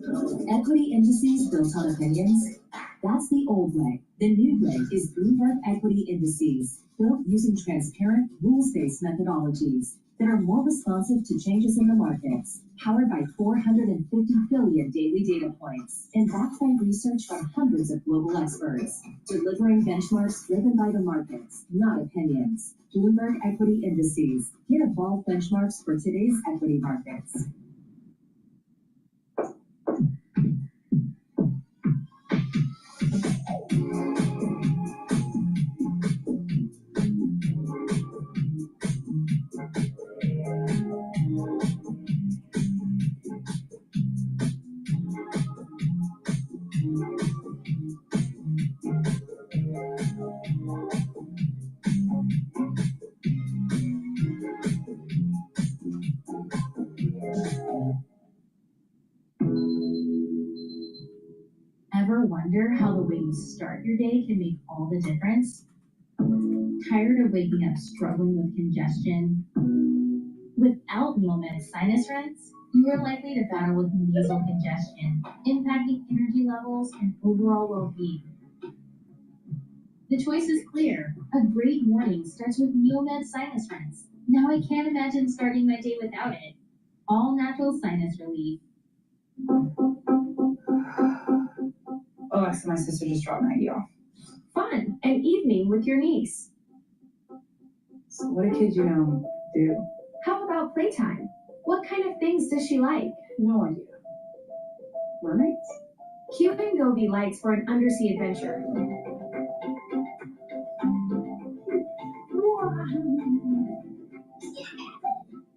Equity indices built on opinions? That's the old way. The new way is Bloomberg Equity Indices, built using transparent, rules-based methodologies that are more responsive to changes in the markets, powered by 450 billion daily data points, and backed by research by hundreds of global experts, delivering benchmarks driven by the markets, not opinions. Bloomberg Equity Indices. Get evolved benchmarks for today's equity markets. Ever wonder how the way you start your day can make all the difference? Tired of waking up struggling with congestion? Without Neomed sinus runs, you are likely to battle with nasal congestion, impacting energy levels and overall well-being. The choice is clear. A great morning starts with Neomed sinus runs. Now I can't imagine starting my day without it. All natural sinus relief. Alexa, my sister just dropped Maggie off. Fun, an evening with your niece. So what do kids, do? How about playtime? What kind of things does she like? No idea. Mermaids? Cute and Gobi likes for an undersea adventure.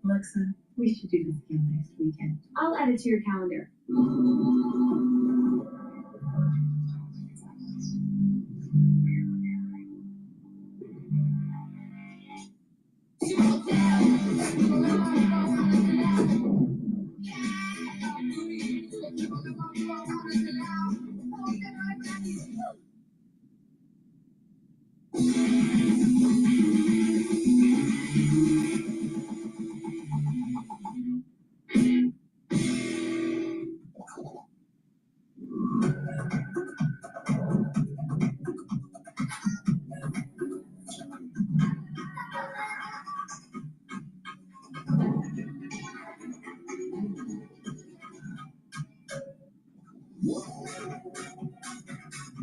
Alexa, we should do this again next weekend. I'll add it to your calendar.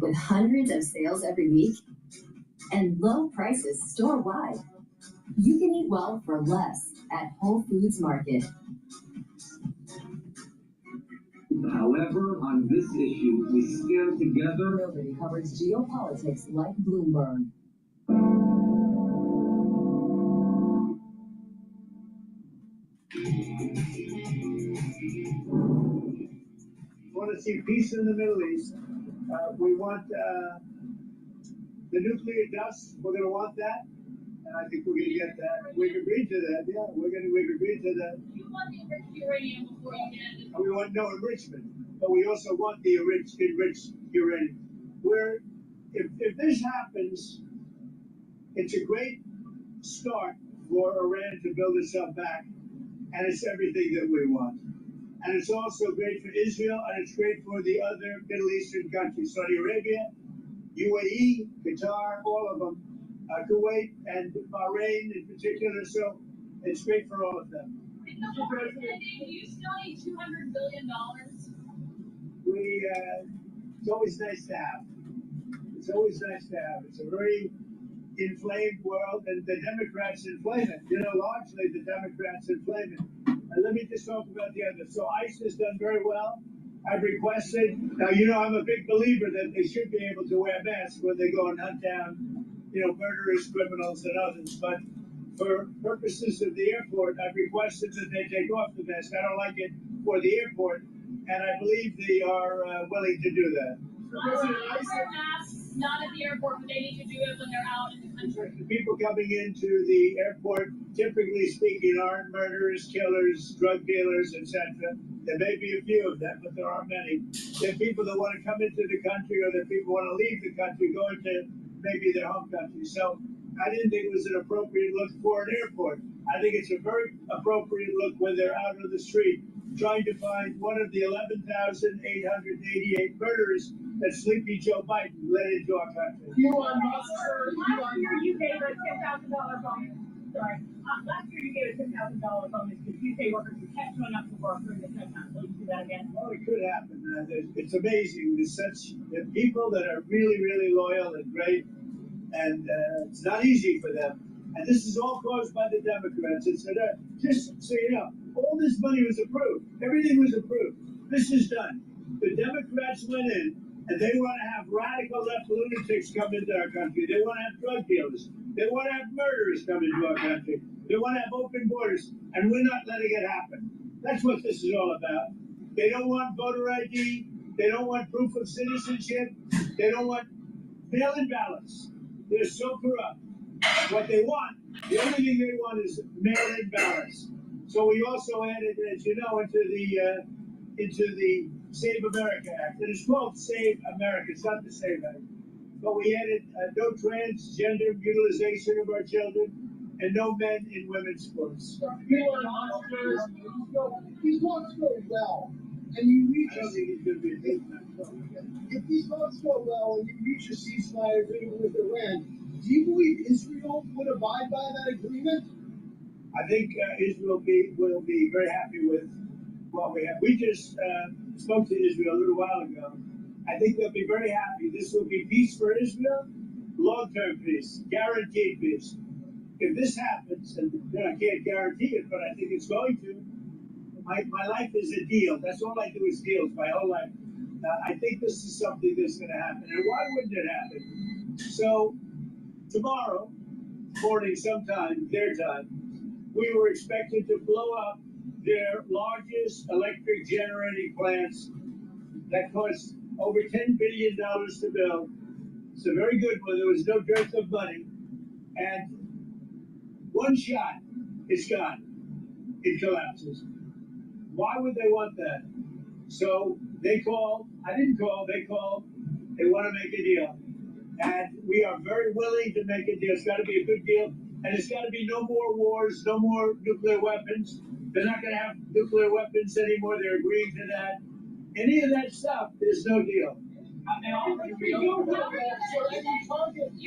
With hundreds of sales every week and low prices store-wide, you can eat well for less at Whole Foods Market. However, on this issue, we stand together. Nobody covers geopolitics like Bloomberg. We want to see peace in the Middle East. We want the nuclear dust. We're going to want that, and I think we're going to get that. We've agreed to that. Yeah, we've agreed to that. You want the enriched uranium before you get it. We want no enrichment, but we also want the enriched uranium. If this happens, it's a great start for Iran to build itself back, and it's everything that we want. And it's also great for Israel, and it's great for the other Middle Eastern countries, Saudi Arabia, UAE, Qatar, all of them, Kuwait, and Bahrain in particular. So it's great for all of them. Mr. President, do you still need $200 billion? It's always nice to have. It's always nice to have. It's a very inflamed world, and the Democrats inflame it. Largely the Democrats inflame it. Let me just talk about the others. So ICE has done very well. I've requested, now I'm a big believer that they should be able to wear masks when they go and hunt down, murderers, criminals, and others. But for purposes of the airport, I've requested that they take off the mask. I don't like it for the airport, and I believe they are willing to do that. Wear masks, not at the airport, but they need to do it when they're out in the country. The people coming into the airport, typically speaking, aren't murderers, killers, drug dealers, etc. There may be a few of them, but there are many. They're people that want to come into the country, or that people want to leave the country, going to maybe their home country. So I didn't think it was an appropriate look for an airport. I think it's a very appropriate look when they're out on the street trying to find one of the 11,888 murderers that Sleepy Joe Biden let into our country. Last year you gave a $10,000 bonus. Sorry. Last year you gave a $10,000 bonus to UK workers who kept showing up to work during the shutdown. Will you do that again? Oh, it could happen. It's amazing. There's such people that are really, really loyal and great, and it's not easy for them. And this is all caused by the Democrats. It's just so you know, all this money was approved. Everything was approved. This is done. The Democrats went in, and they want to have radical left lunatics come into our country. They want to have drug dealers. They want to have murderers come into our country. They want to have open borders, and we're not letting it happen. That's what this is all about. They don't want voter ID. They don't want proof of citizenship. They don't want mail-in ballots. They're so corrupt. What they want, the only thing they want is mail-in ballots. So we also added, as you know, into the Save America Act. And it's called Save America. It's not the Save Act. But we added no transgender utilization of our children and no men in women's sports. These laws go well, and you reach I don't think he's going to be a big man. if these laws go well and you reach a ceasefire agreement with Iran, do you believe Israel would abide by that agreement? I think Israel will be very happy with what we have. We just spoke to Israel a little while ago. I think they'll be very happy. This will be peace for Israel, long-term peace, guaranteed peace. If this happens, and I can't guarantee it, but I think it's going to, my life is a deal. That's all I do is deals my whole life. I think this is something that's going to happen. And why wouldn't it happen? So tomorrow morning sometime, their time, we were expected to blow up their largest electric generating plants that cost over $10 billion to build. It's a very good one. There was no dearth of money. And one shot, it's gone. It collapses. Why would they want that? So they called. I didn't call. They called. They want to make a deal. And we are very willing to make a deal. It's got to be a good deal. And it's got to be no more wars, no more nuclear weapons. They're not going to have nuclear weapons anymore. They're agreeing to that. Any of that stuff, there's no deal. You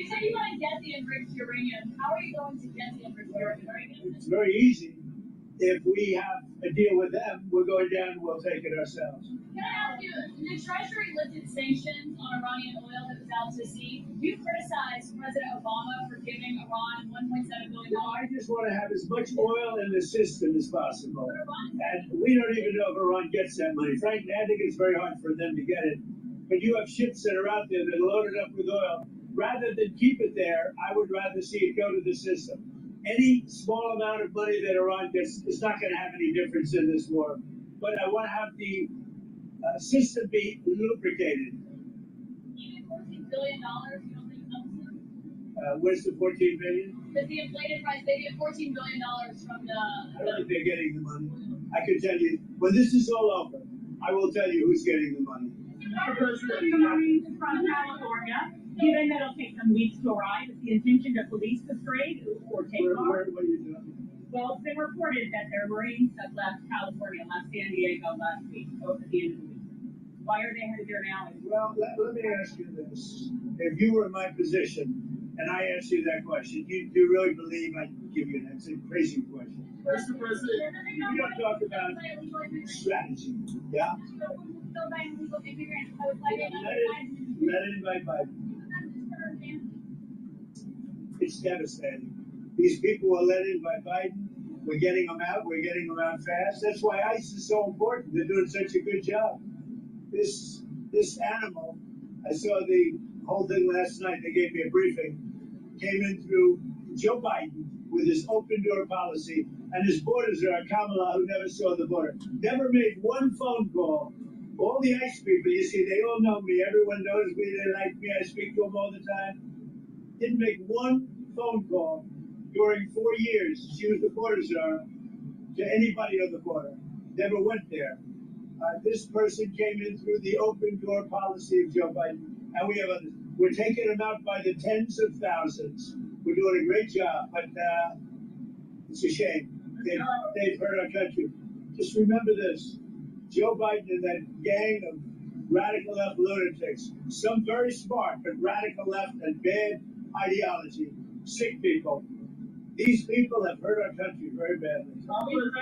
said you want to get the enriched uranium. How are you going to get the enriched uranium? It's very easy. If we have a deal with them, we're going down and we'll take it ourselves. Can I ask you, the Treasury lifted sanctions on Iranian oil that was out to sea. You criticized President Obama for giving Iran $1.7 billion. No, I just want to have as much oil in the system as possible. And we don't even know if Iran gets that money. Frankly, I think it's very hard for them to get it. But you have ships that are out there that are loaded up with oil. Rather than keep it there, I would rather see it go to the system. Any small amount of money that Iran gets is not going to have any difference in this war. But I want to have the system be lubricated. Even $14 billion, you don't think comes to? Where's the $14 billion? Because the inflated price, they get $14 billion from the. I don't think they're getting the money. I can tell you, when this is all over, I will tell you who's getting the money. From California, given that it'll take some weeks to arrive, is the intention to police the strait or take off? What are you doing? Well, it's been reported that their Marines have left California, left San Diego last week, both at the end of the week. Why are they headed there now? Well, let me ask you this. If you were in my position, and I asked you that question, do you really believe I'd give you an answer? It's a crazy question. Mr. President, We don't talk about strategy, yeah? Let it invite Biden. It's devastating. These people are let in by Biden. We're getting them out. We're getting them out fast. That's why ICE is so important. They're doing such a good job. This animal, I saw the whole thing last night. They gave me a briefing. Came in through Joe Biden with his open door policy, and his borders are Kamala, who never saw the border. Never made one phone call. All the ICE people, you see, they all know me. Everyone knows me. They like me. I speak to them all the time. Didn't make one phone call during 4 years. She was the border czar to anybody on the border. Never went there. This person came in through the open door policy of Joe Biden, and we have others. We're taking them out by the tens of thousands. We're doing a great job, but it's a shame. They've hurt our country. Just remember this. Joe Biden and that gang of radical left lunatics, some very smart, but radical left and bad ideology, sick people. These people have hurt our country very badly. How is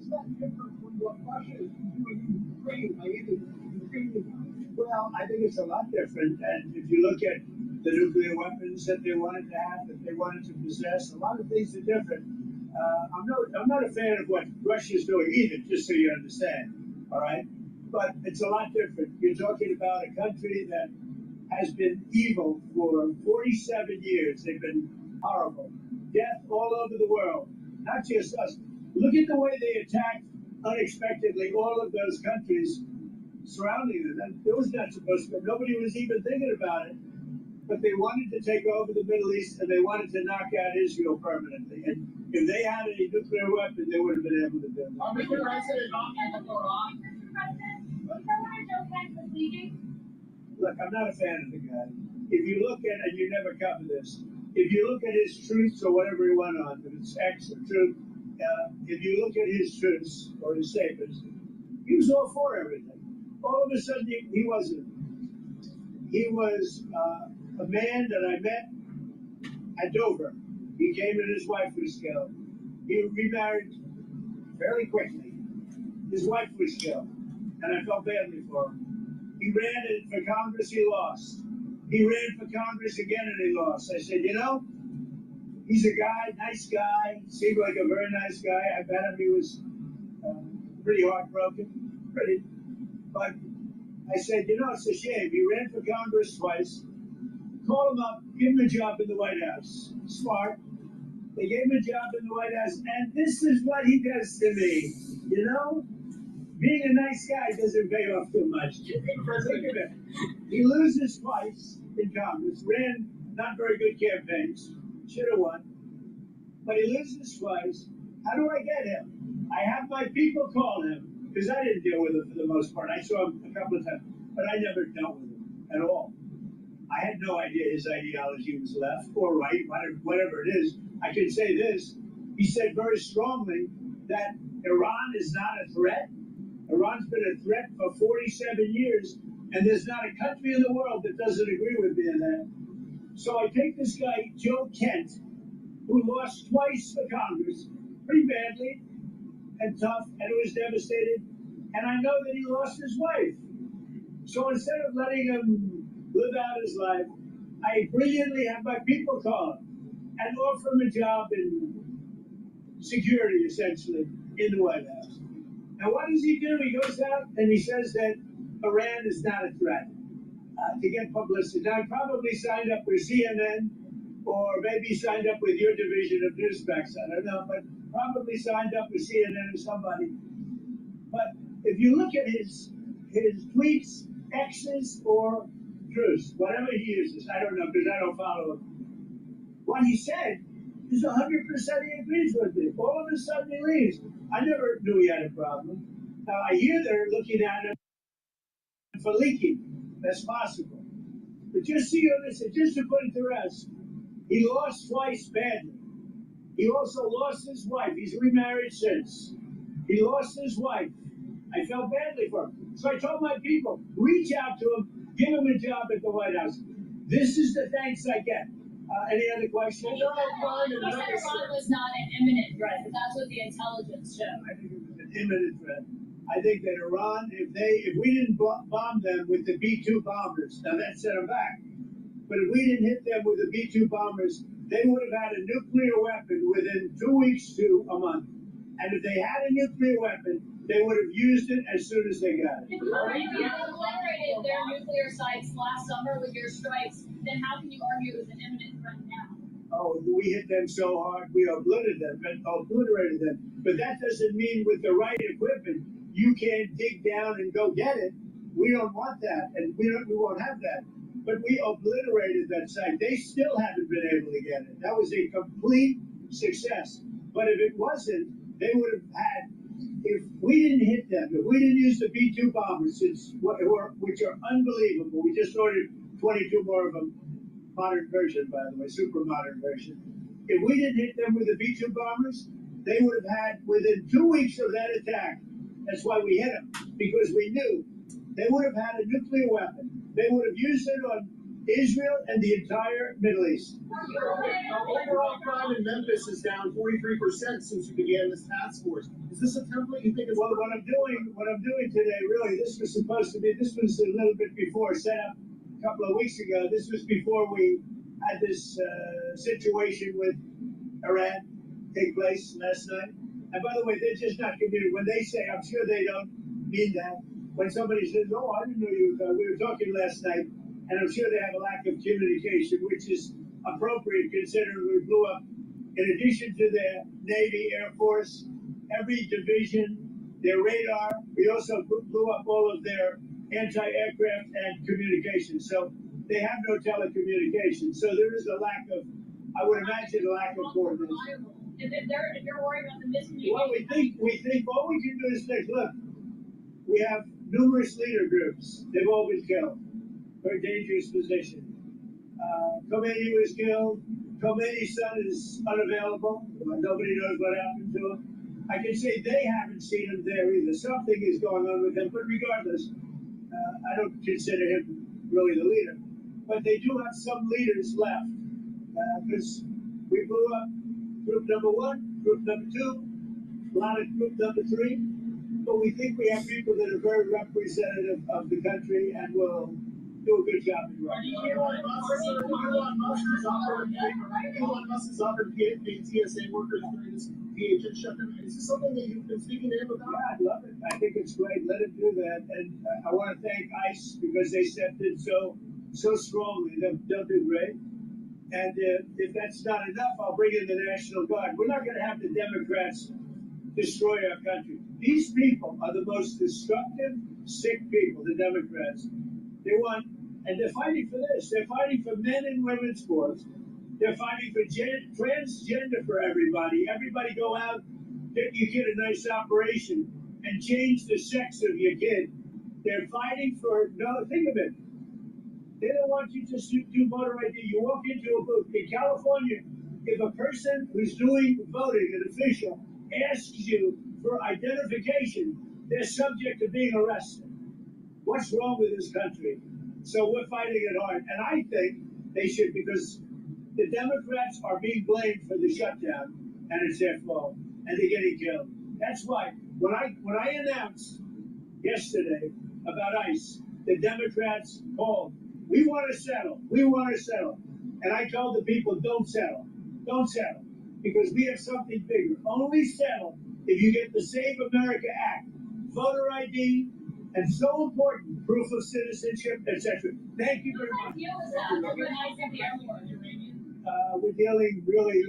that different from what Russia is doing in Ukraine? Well, I think it's a lot different. And if you look at the nuclear weapons that they wanted to have, that they wanted to possess, a lot of things are different. I'm not a fan of what Russia's doing either, just so you understand. All right, but it's a lot different. You're talking about a country that has been evil for 47 years. They've been horrible. Death all over the world, not just us. Look at the way they attacked unexpectedly all of those countries surrounding them. It was not supposed to. Nobody was even thinking about it. But they wanted to take over the Middle East and they wanted to knock out Israel permanently. And if they had a nuclear weapon, they would have been able to do it. Mr. President, Mr. President, you know why Joe Biden was leaving? Look, I'm not a fan of the guy. If you look at, and you never cover this, if you look at his truths or whatever he went on, if it's X or truth, if you look at his truths or his statements, he was all for everything. All of a sudden, he wasn't. He was a man that I met at Dover. He came and his wife was killed. He remarried fairly quickly. His wife was killed, and I felt badly for him. He ran for Congress, he lost. He ran for Congress again and he lost. I said, you know, he's a guy, nice guy, seemed like a very nice guy. I bet him he was pretty heartbroken, but I said, you know, it's a shame. He ran for Congress twice. Call him up, give him a job in the White House. Smart. They gave him a job in the White House, and this is what he does to me. You know, being a nice guy doesn't pay off too much. Think of it. He loses twice in Congress, ran not very good campaigns, should have won, but he loses twice. How do I get him? I have my people call him, because I didn't deal with him for the most part. I saw him a couple of times, but I never dealt with him at all. I had no idea his ideology was left or right, whatever it is. I can say this. He said very strongly that Iran is not a threat. Iran's been a threat for 47 years, and there's not a country in the world that doesn't agree with me on that. So I take this guy, Joe Kent, who lost twice for Congress, pretty badly and tough, and was devastated, and I know that he lost his wife. So instead of letting him live out his life, I brilliantly have my people call him and offer him a job in security, essentially, in the White House. Now, what does he do? He goes out and he says that Iran is not a threat to get publicity. Now, I probably signed up with CNN or maybe signed up with your division of Newsmax. I don't know, but probably signed up with CNN or somebody. But if you look at his tweets, X's or truths, whatever he uses, I don't know because I don't follow him. What he said is 100% he agrees with me. All of a sudden he leaves. I never knew he had a problem. Now I hear they're looking at him for leaking. That's possible. But just so you understand, just to put it to rest, he lost twice badly. He also lost his wife. He's remarried since. He lost his wife. I felt badly for him. So I told my people, reach out to him, give him a job at the White House. This is the thanks I get. Any other questions? Iran was not an imminent threat, but that's what the intelligence showed. I think it was an imminent threat. I think that Iran, if we didn't bomb them with the B-2 bombers, now that set them back, but if we didn't hit them with the B-2 bombers, they would have had a nuclear weapon within 2 weeks to a month. And if they had a nuclear weapon, they would have used it as soon as they got it. If Arabia obliterated their nuclear sites last summer with your strikes, then how can you argue it was an imminent threat now? Oh, we hit them so hard, we obliterated them. But that doesn't mean with the right equipment, you can't dig down and go get it. We don't want that, and we won't have that. But we obliterated that site. They still haven't been able to get it. That was a complete success. But if it wasn't, they would have had, if we didn't hit them, if we didn't use the B-2 bombers, which are unbelievable, we just ordered 22 more of them. Modern version, by the way, super modern version. If we didn't hit them with the B-2 bombers, they would have had, within 2 weeks of that attack, that's why we hit them, because we knew they would have had a nuclear weapon. They would have used it on Israel and the entire Middle East. Overall crime in Memphis is down 43% since you began this task force. Is this a template you think is? Well, what I'm doing today, really, this was a little bit before, set up a couple of weeks ago. This was before we had this situation with Iran take place last night. And by the way, they're just not committed. When they say, I'm sure they don't mean that. When somebody says, "Oh, I didn't know you were," we were talking last night, and I'm sure they have a lack of communication, which is appropriate considering we blew up, in addition to their Navy, Air Force, every division, their radar. We also blew up all of their anti-aircraft and communications. So they have no telecommunications. So there is a lack of, I would imagine, a lack of coordination. If you're worried about the miscommunication. Well, we think all we can do is think, look, we have numerous leader groups. They've all been killed. Very dangerous position. Khomeini was killed. Khomeini's son is unavailable. Nobody knows what happened to him. I can say they haven't seen him there either. Something is going on with him, but regardless, I don't consider him really the leader. But they do have some leaders left, because we blew up group number 1, group number 2, a lot of group number 3. But we think we have people that are very representative of the country and will do a good job in running. Elon Musk has offered paying TSA workers during this PHN shutdown. Is this something that you've been speaking to him about? Yeah, I'd love it. I think it's great. Let him do that. And I want to thank ICE because they stepped in so strongly. They'll do great. And if that's not enough, I'll bring in the National Guard. We're not going to have the Democrats destroy our country. These people are the most destructive, sick people, the Democrats. They want, and they're fighting for this. They're fighting for men and women's sports. They're fighting for transgender for everybody. Everybody go out, get your kid a nice operation, and change the sex of your kid. They're fighting for, no, think of it. They don't want you to do voter ID. You walk into a booth. In California, if a person who's doing voting, an official, asks you for identification, they're subject to being arrested. What's wrong with this country? So we're fighting it hard. And I think they should, because the Democrats are being blamed for the shutdown, and it's their fault, and they're getting killed. That's why when I announced yesterday about ICE, the Democrats called. We want to settle. We want to settle. And I told the people, don't settle. Don't settle. Because we have something bigger. Only settle if you get the Save America Act, voter ID, and so important, proof of citizenship, etc. Thank you very much. We're dealing really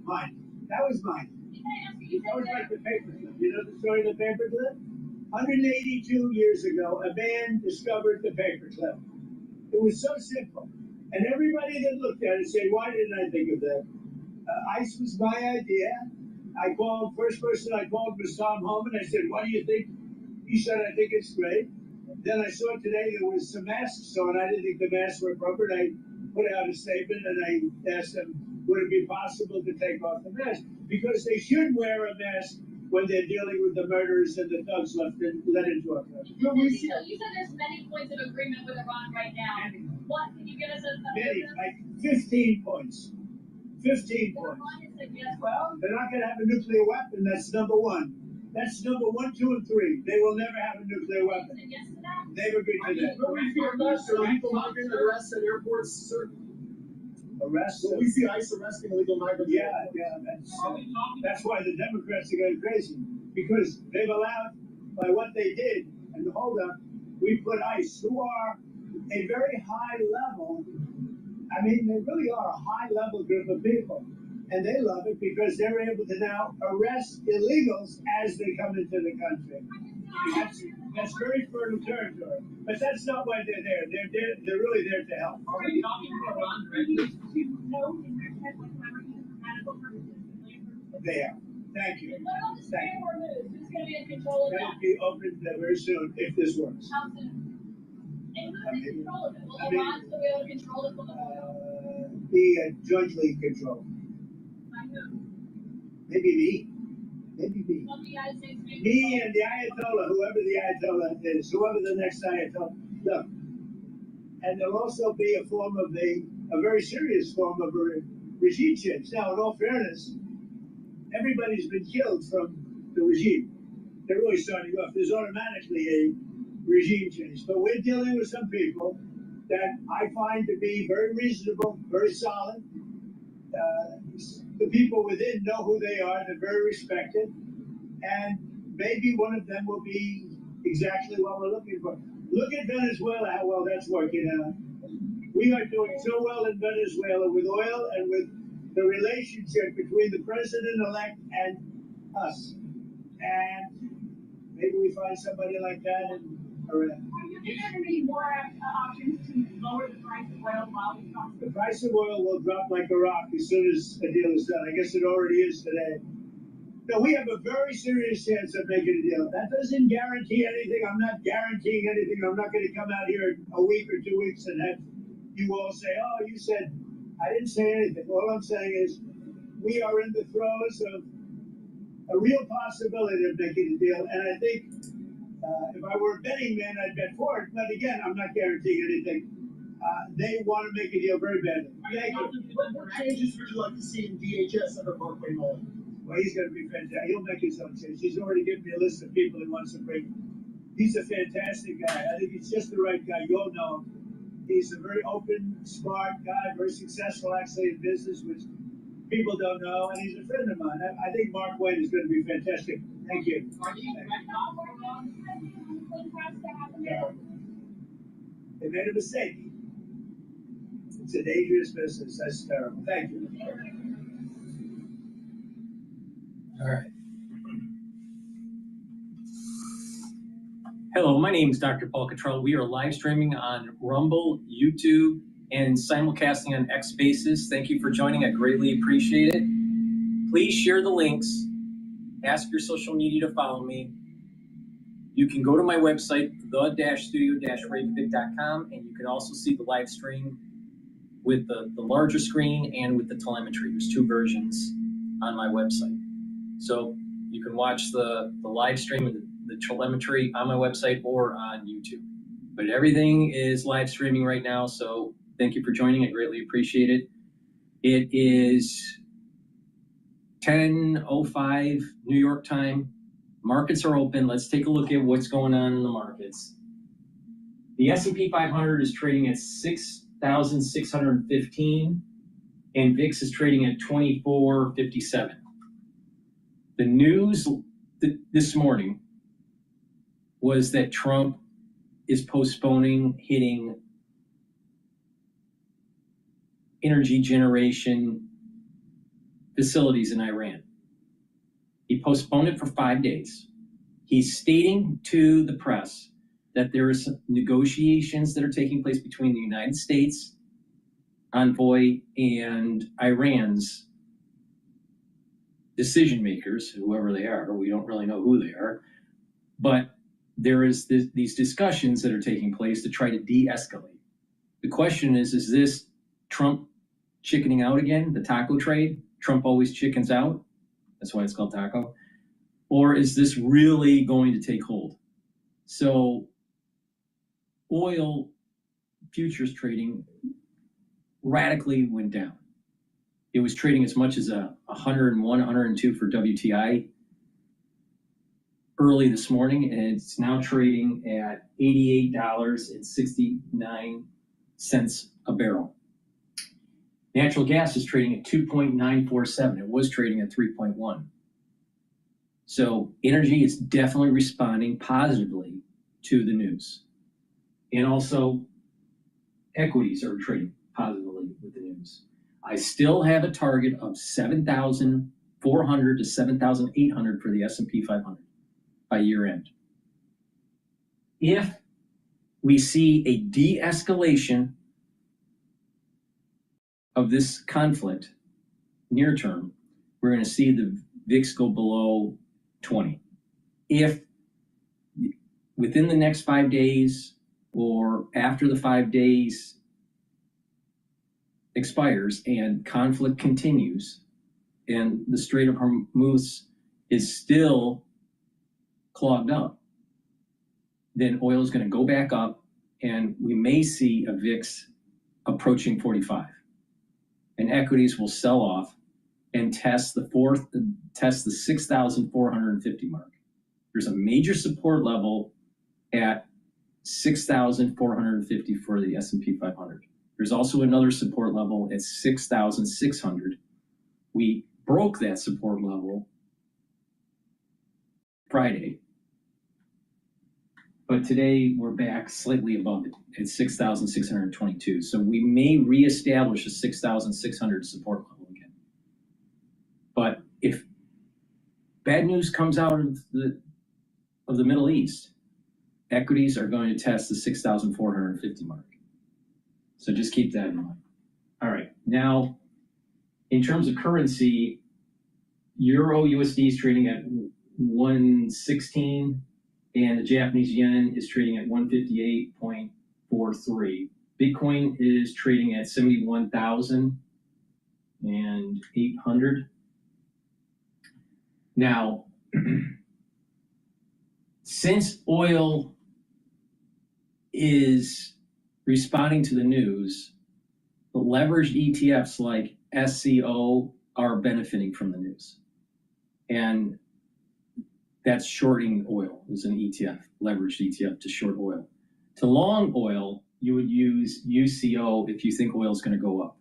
mine. That was mine. That was like the paperclip. You know the story of the paperclip? 182 years ago, a man discovered the paperclip. It was so simple. And everybody that looked at it said, why didn't I think of that? ICE was my idea. First person I called was Tom Homan. I said, what do you think? He said, I think it's great. Then I saw today there was some masks on. I didn't think the masks were appropriate. I put out a statement and I asked them, would it be possible to take off the mask? Because they should wear a mask when they're dealing with the murderers and the thugs let into our country. So you said there's many points of agreement with Iran right now. What, can you give us a many, like 15 points. 15 points. Well, they're not going to have a nuclear weapon. That's number 1. That's number 1, 2, and 3. They will never have a nuclear weapon. They've agreed to that. But we see illegal migrant arrests at airports. Arrests? So we see ICE arresting illegal migrants. Yeah, that's why the Democrats are going crazy. Because they've allowed, by what they did, and hold up, we put ICE, who are a very high level, I mean, they really are a high level group of people. And they love it because they're able to now arrest illegals as they come into the country. That's very fertile territory. But that's not why they're there. They're really there to help. Are you talking to Iran directly? They are. Thank you. What about the Supreme Court news? Who's going to be in control of that? That'll be opened very soon if this works. How soon? And control of it? Will I mean, Iran still be able to control it from the oil? Be jointly controlled. By who? Maybe me. Maybe me. Will the United States make Me and the Ayatollah, whoever the Ayatollah is, whoever the next Ayatollah. Look, and there'll also be a form of a very serious form of a regime change. Now, in all fairness, everybody's been killed from the regime. They're really starting off. There's automatically a regime change. But we're dealing with some people that I find to be very reasonable, very solid. The people within know who they are. They're very respected. And maybe one of them will be exactly what we're looking for. Look at Venezuela, how well that's working out. We are doing so well in Venezuela with oil and with the relationship between the president-elect and us. And maybe we find somebody like that in Iran. Do you think there are going to be more options to lower the price of oil while we talk? The price of oil will drop like a rock as soon as a deal is done. I guess it already is today. No, we have a very serious chance of making a deal. That doesn't guarantee anything. I'm not guaranteeing anything. I'm not going to come out here in a week or 2 weeks and have you all say, oh, you said, I didn't say anything. All I'm saying is we are in the throes of a real possibility of making a deal. And I think if I were a betting man, I'd bet for it. But again, I'm not guaranteeing anything. They want to make a deal very badly. Thank you. What changes would you like to see in DHS under Berkeley Mullen? Well, he's going to be fantastic. He'll make his own change. He's already given me a list of people he wants to bring. He's a fantastic guy. I think he's just the right guy. You all know him. He's a very open, smart guy, very successful actually in business, which people don't know, and he's a friend of mine. I think Mark White is going to be fantastic. Thank you. They made a mistake. It's a dangerous business. That's terrible. Thank you. All right. Hello, my name is Dr. Paul Cottrell. We are live streaming on Rumble, YouTube, and simulcasting on X Spaces. Thank you for joining. I greatly appreciate it. Please share the links. Ask your social media to follow me. You can go to my website, the-studio-reykjavik.com, and you can also see the live stream with the larger screen and with the telemetry. There's two versions on my website. So you can watch the live stream and the telemetry on my website or on YouTube. But everything is live streaming right now, so thank you for joining. I greatly appreciate it. It is 10:05 New York time. Markets are open. Let's take a look at what's going on in the markets. The S&P 500 is trading at 6,615, and VIX is trading at 2457. The news this morning was that Trump is postponing hitting energy generation facilities in Iran. He postponed it for 5 days. He's stating to the press that there are some negotiations that are taking place between the United States envoy and Iran's decision makers, whoever they are. We don't really know who they are, but there is these discussions that are taking place to try to de-escalate. The question is this Trump chickening out again, the taco trade? Trump always chickens out. That's why it's called taco. Or is this really going to take hold? So oil futures trading radically went down. It was trading as much as 101, 102 for WTI early this morning, and it's now trading at $88.69 a barrel. Natural gas is trading at 2.947. It was trading at 3.1. So energy is definitely responding positively to the news. And also equities are trading positively with the news. I still have a target of 7,400 to 7,800 for the S&P 500 by year end. If we see a de-escalation of this conflict near term, we're going to see the VIX go below 20. If within the next 5 days or after the 5 days expires and conflict continues and the Strait of Hormuz is still clogged up, then oil is going to go back up and we may see a VIX approaching 45. And equities will sell off and test the 6,450 mark. There's a major support level at 6,450 for the S&P 500. There's also another support level at 6,600. We broke that support level Friday, but today we're back slightly above it at 6,622. So we may reestablish a 6,600 support level again. But if bad news comes out of the Middle East, equities are going to test the 6,450 mark. So just keep that in mind. All right, now in terms of currency, Euro USD is trading at 116 and the Japanese yen is trading at 158.43. Bitcoin is trading at 71,800. Now, since oil is responding to the news, the leveraged ETFs like SCO are benefiting from the news. And that's shorting oil as an ETF, leveraged ETF to short oil. To long oil, you would use UCO if you think oil is going to go up.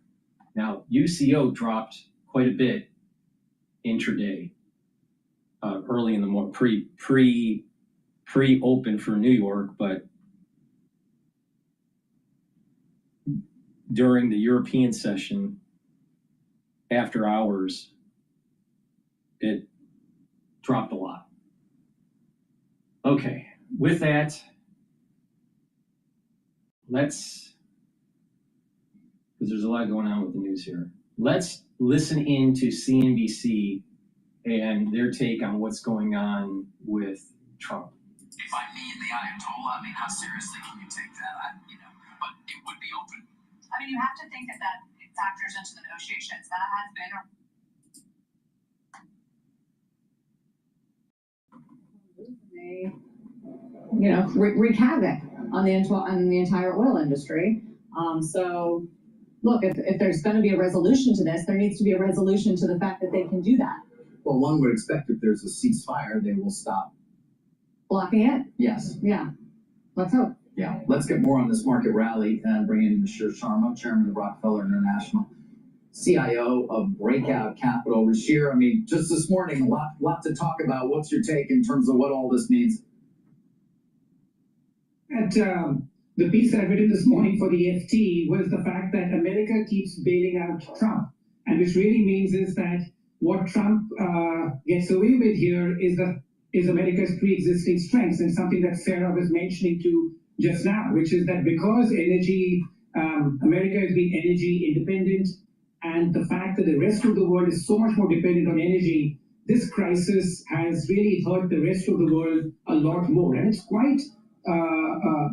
Now, UCO dropped quite a bit intraday, early in the morning, pre-open for New York, but during the European session, after hours, it dropped a lot. Okay, with that, because there's a lot going on with the news here, let's listen in to CNBC and their take on what's going on with Trump. If I meet the Ayatollah, I mean, how seriously can you take that? But it would be open. I mean, you have to think that factors into the negotiations. That has been wreak havoc on the entire oil industry. So, look, if there's going to be a resolution to this, there needs to be a resolution to the fact that they can do that. Well, one would expect if there's a ceasefire, they will stop blocking it. Yes. Yeah. Let's hope. Yeah. Let's get more on this market rally and bring in Rashir Sharma, Chairman of Rockefeller International, CIO of Breakout Capital. Rashir, I mean, just this morning, a lot to talk about. What's your take in terms of what all this means? The piece that I've written this morning for the FT was the fact that America keeps bailing out Trump. And which really means is that what Trump gets away with here is America's pre-existing strengths, and something that Sarah was mentioning to just now, which is that because America has been energy independent, and the fact that the rest of the world is so much more dependent on energy, this crisis has really hurt the rest of the world a lot more. And it's quite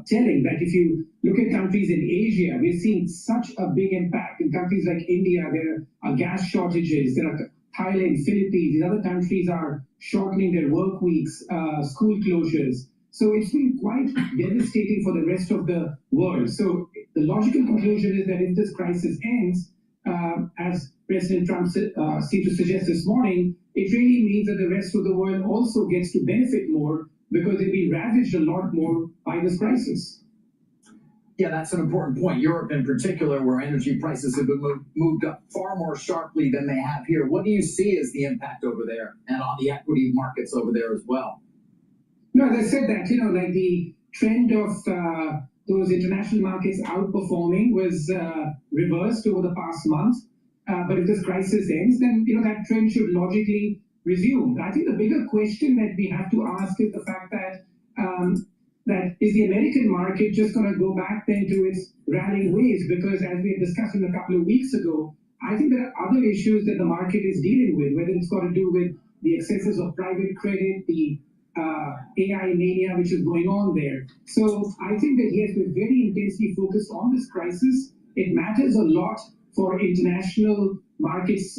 telling that if you look at countries in Asia, we're seeing such a big impact. In countries like India, there are gas shortages. There are Thailand, Philippines. These other countries are shortening their work weeks, school closures. So it's been quite devastating for the rest of the world. So the logical conclusion is that if this crisis ends, as President Trump seemed to suggest this morning, it really means that the rest of the world also gets to benefit more because they'll be ravaged a lot more by this crisis. Yeah, that's an important point. Europe in particular, where energy prices have been moved up far more sharply than they have here. What do you see as the impact over there and on the equity markets over there as well? No, as I said that, like the trend of those international markets outperforming was reversed over the past month. But if this crisis ends, then that trend should logically resume. I think the bigger question that we have to ask is the fact that that is the American market just going to go back then to its rallying ways? Because as we had discussed a couple of weeks ago, I think there are other issues that the market is dealing with, whether it's got to do with the excesses of private credit, the AI mania which is going on there. So I think that yes, we're very intensely focused on this crisis. It matters a lot for international markets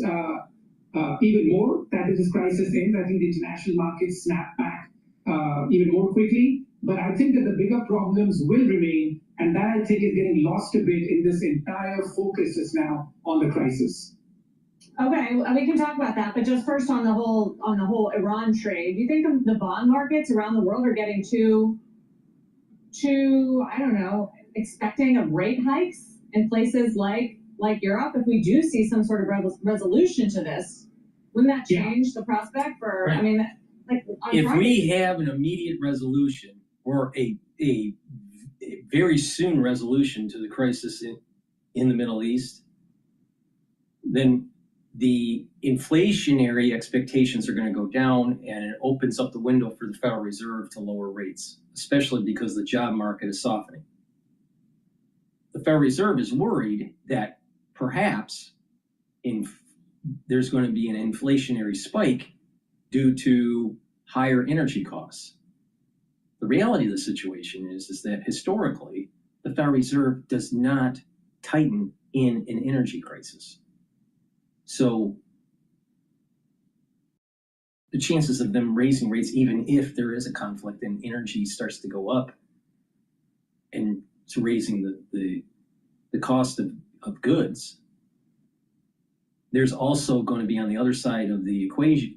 even more that if this crisis ends. I think the international markets snap back even more quickly. But I think that the bigger problems will remain, and that I think is getting lost a bit in this entire focus just now on the crisis. Okay, we can talk about that, but just first on the whole Iran trade, do you think the bond markets around the world are getting too I don't know, expecting of rate hikes in places like Europe? If we do see some sort of resolution to this, wouldn't that change the prospect for? Right. I mean, like if we have an immediate resolution or a very soon resolution to the crisis in the Middle East, then the inflationary expectations are going to go down, and it opens up the window for the Federal Reserve to lower rates, especially because the job market is softening. The Federal Reserve is worried that perhaps there's going to be an inflationary spike due to higher energy costs. The reality of the situation is that historically, the Federal Reserve does not tighten in an energy crisis. So the chances of them raising rates, even if there is a conflict and energy starts to go up and it's raising the cost of goods, there's also going to be on the other side of the equation,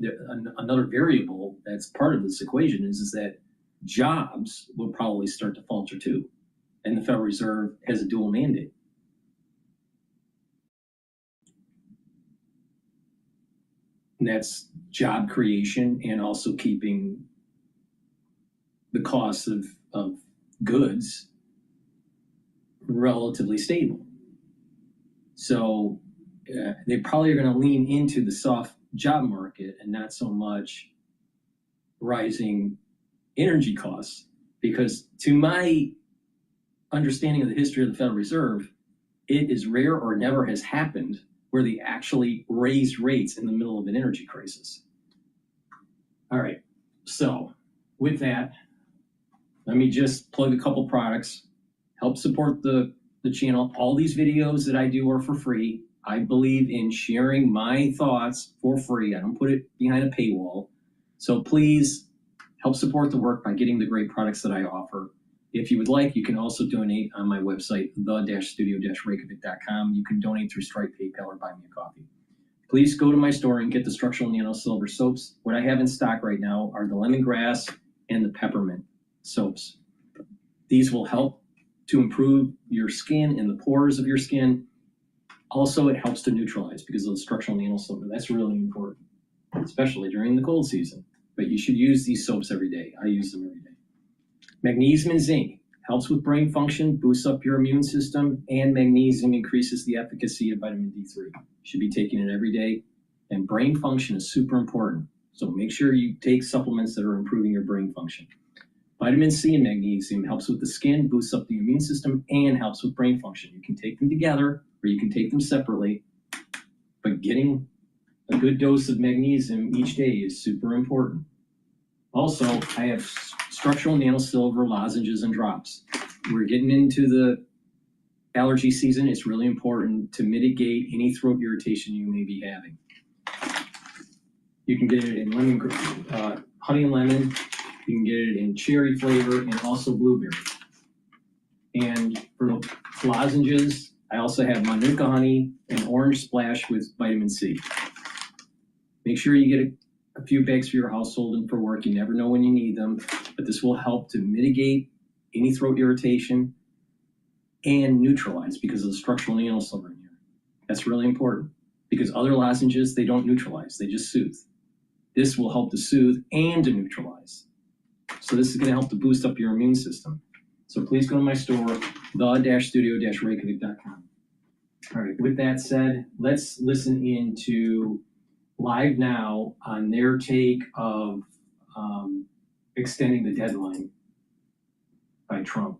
another variable that's part of this equation is that jobs will probably start to falter too. And the Federal Reserve has a dual mandate. And that's job creation and also keeping the cost of goods relatively stable. So they probably are going to lean into the soft job market and not so much rising energy costs, because to my understanding of the history of the Federal Reserve, it is rare or never has happened where they actually raised rates in the middle of an energy crisis. All right, so with that, let me just plug a couple products, help support the channel. All these videos that I do are for free. I believe in sharing my thoughts for free. I don't put it behind a paywall. So please help support the work by getting the great products that I offer. If you would like, you can also donate on my website, the-studio-reykjavik.com. You can donate through Stripe, PayPal, or buy me a coffee. Please go to my store and get the structural nano silver soaps. What I have in stock right now are the lemongrass and the peppermint soaps. These will help to improve your skin and the pores of your skin. Also, it helps to neutralize because of the structural nano silver. That's really important, especially during the cold season. But you should use these soaps every day. I use them every day. Magnesium and zinc helps with brain function, boosts up your immune system, and magnesium increases the efficacy of vitamin D3. You should be taking it every day. And brain function is super important. So make sure you take supplements that are improving your brain function. Vitamin C and magnesium helps with the skin, boosts up the immune system, and helps with brain function. You can take them together or you can take them separately, but getting a good dose of magnesium each day is super important. Also, I have structural nano silver lozenges and drops. We're getting into the allergy season. It's really important to mitigate any throat irritation you may be having. You can get it in honey and lemon. You can get it in cherry flavor and also blueberry. And for the lozenges, I also have manuka honey and orange splash with vitamin C. Make sure you get a few bags for your household and for work. You never know when you need them, but this will help to mitigate any throat irritation and neutralize because of the structural nano silver in here. That's really important because other lozenges, they don't neutralize, they just soothe. This will help to soothe and to neutralize. So this is going to help to boost up your immune system. So please go to my store, the-studio-reykjavik.com. All right, with that said, let's listen into Live Now on their take of extending the deadline by Trump.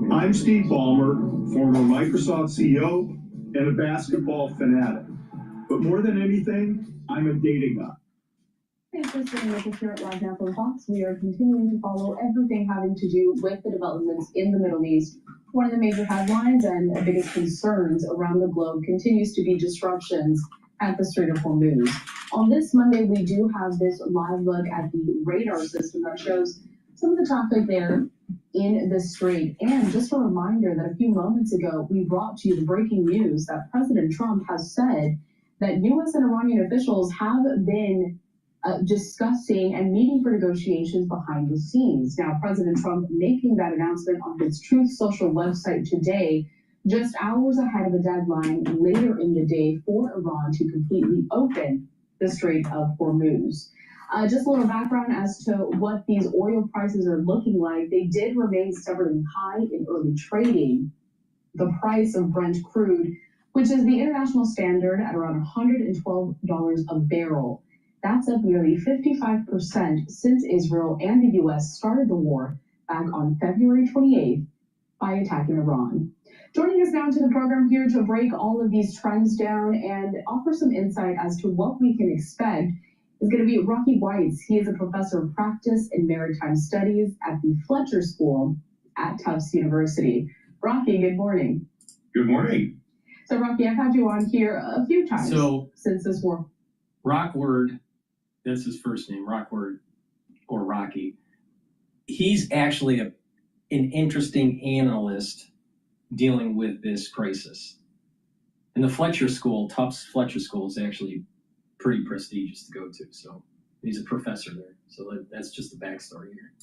I'm Steve Ballmer, former Microsoft CEO and a basketball fanatic. But more than anything, I'm a data guy. Thanks for staying with us here at Live Now from Fox. We are continuing to follow everything having to do with the developments in the Middle East. One of the major headlines and biggest concerns around the globe continues to be disruptions at the Strait of Hormuz. On this Monday, we do have this live look at the radar system that shows some of the traffic there in the strait. And just a reminder that a few moments ago, we brought to you the breaking news that President Trump has said that U.S. and Iranian officials have been discussing and meeting for negotiations behind the scenes. Now, President Trump making that announcement on his Truth Social website today, just hours ahead of a deadline later in the day for Iran to completely open the Strait of Hormuz. Just a little background as to what these oil prices are looking like. They did remain stubbornly high in early trading. The price of Brent crude, which is the international standard, at around $112 a barrel. That's up nearly 55% since Israel and the U.S. started the war back on February 28th by attacking Iran. Joining us now to the program here to break all of these trends down and offer some insight as to what we can expect is going to be Rocky Weitz. He is a professor of practice and maritime studies at the Fletcher School at Tufts University. Rocky, good morning. Good morning. So, Rocky, I've had you on here a few times since this war. Rockward, that's his first name, Rockward, or Rocky. He's actually an interesting analyst dealing with this crisis. And the Fletcher School, Tufts Fletcher School, is actually pretty prestigious to go to. So he's a professor there. So that's just the backstory here.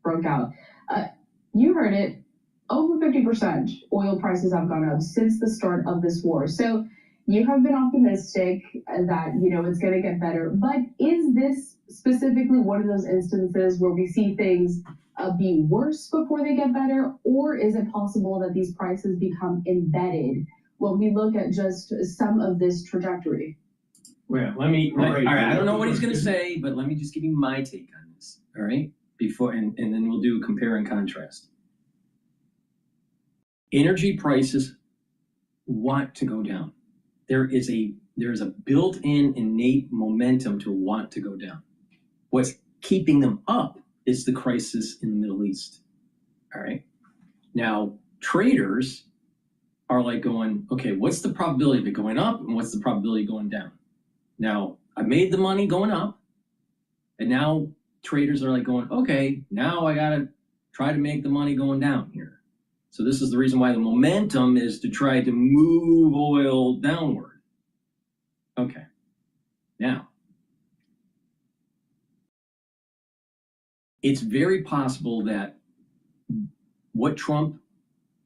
Broke out. You heard it. Over 50% oil prices have gone up since the start of this war. So you have been optimistic that, it's going to get better. But is this specifically one of those instances where we see things be worse before they get better? Or is it possible that these prices become embedded when we look at just some of this trajectory? Well, all right, I don't know what he's going to say, but let me just give you my take on this, all right? Before, and then we'll do a compare and contrast. Energy prices want to go down. There's a built-in innate momentum to want to go down. What's keeping them up is the crisis in the Middle East. All right. Now, traders are like going, okay, what's the probability of it going up and what's the probability of going down? Now, I made the money going up, and now traders are like going, okay, now I got to try to make the money going down here. So this is the reason why the momentum is to try to move oil downward. Okay. Now, it's very possible that what Trump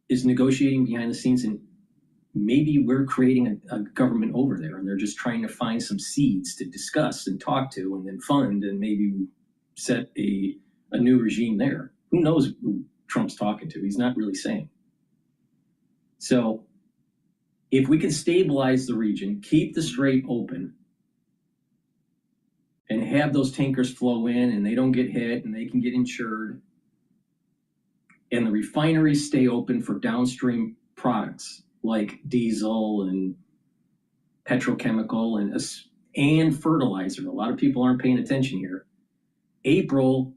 is negotiating behind the scenes, and maybe we're creating a government over there, and they're just trying to find some seeds to discuss and talk to and then fund, and maybe we set a new regime there. Who knows who Trump's talking to? He's not really saying. So if we can stabilize the region, keep the strait open, and have those tankers flow in and they don't get hit and they can get insured, and the refineries stay open for downstream products like diesel and petrochemical and fertilizer. A lot of people aren't paying attention here. April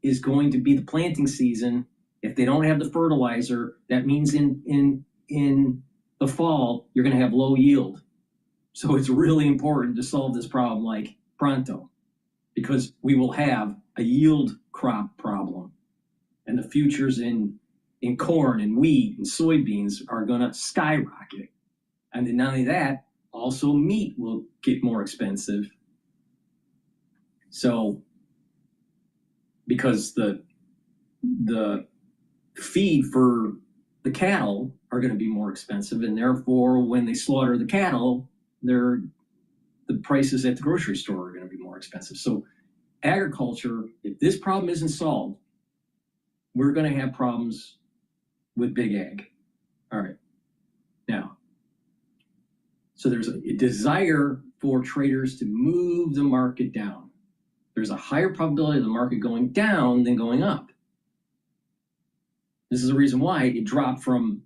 is going to be the planting season. If they don't have the fertilizer, that means in the fall, you're going to have low yield. So it's really important to solve this problem like pronto, because we will have a yield crop problem. And the futures in corn and wheat and soybeans are going to skyrocket. And then not only that, also meat will get more expensive. So because the feed for the cattle are going to be more expensive, and therefore when they slaughter the cattle, the prices at the grocery store are going to be more expensive. So agriculture, if this problem isn't solved, we're going to have problems with big ag. All right. Now, so there's a desire for traders to move the market down. There's a higher probability of the market going down than going up. This is the reason why it dropped from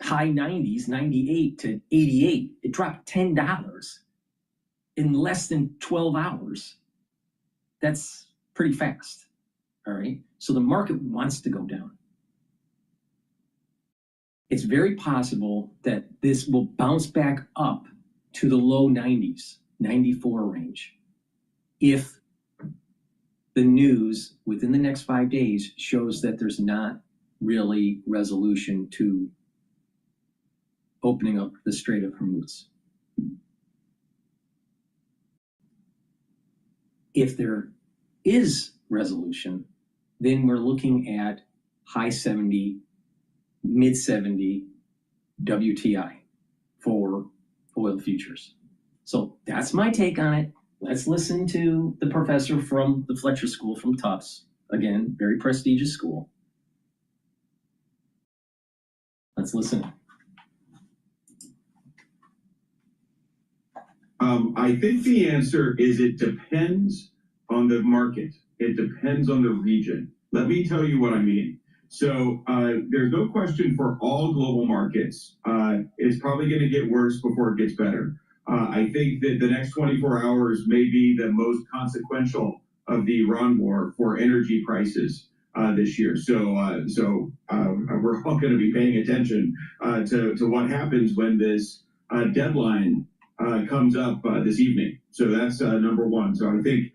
high 90s, 98 to 88. It dropped $10 in less than 12 hours. That's pretty fast. All right. So the market wants to go down. It's very possible that this will bounce back up to the low 90s, 94 range, if the news within the next 5 days shows that there's not really resolution to opening up the Strait of Hormuz. If there is resolution, then we're looking at high 70, mid 70 WTI for oil futures. So that's my take on it. Let's listen to the professor from the Fletcher School from Tufts. Again, very prestigious school. Let's listen. I think the answer is it depends on the market. It depends on the region. Let me tell you what I mean. So there's no question for all global markets, it's probably going to get worse before it gets better. I think that the next 24 hours may be the most consequential of the Iran war for energy prices this year. So we're all going to be paying attention to what happens when this deadline comes up this evening. So that's number one. So I think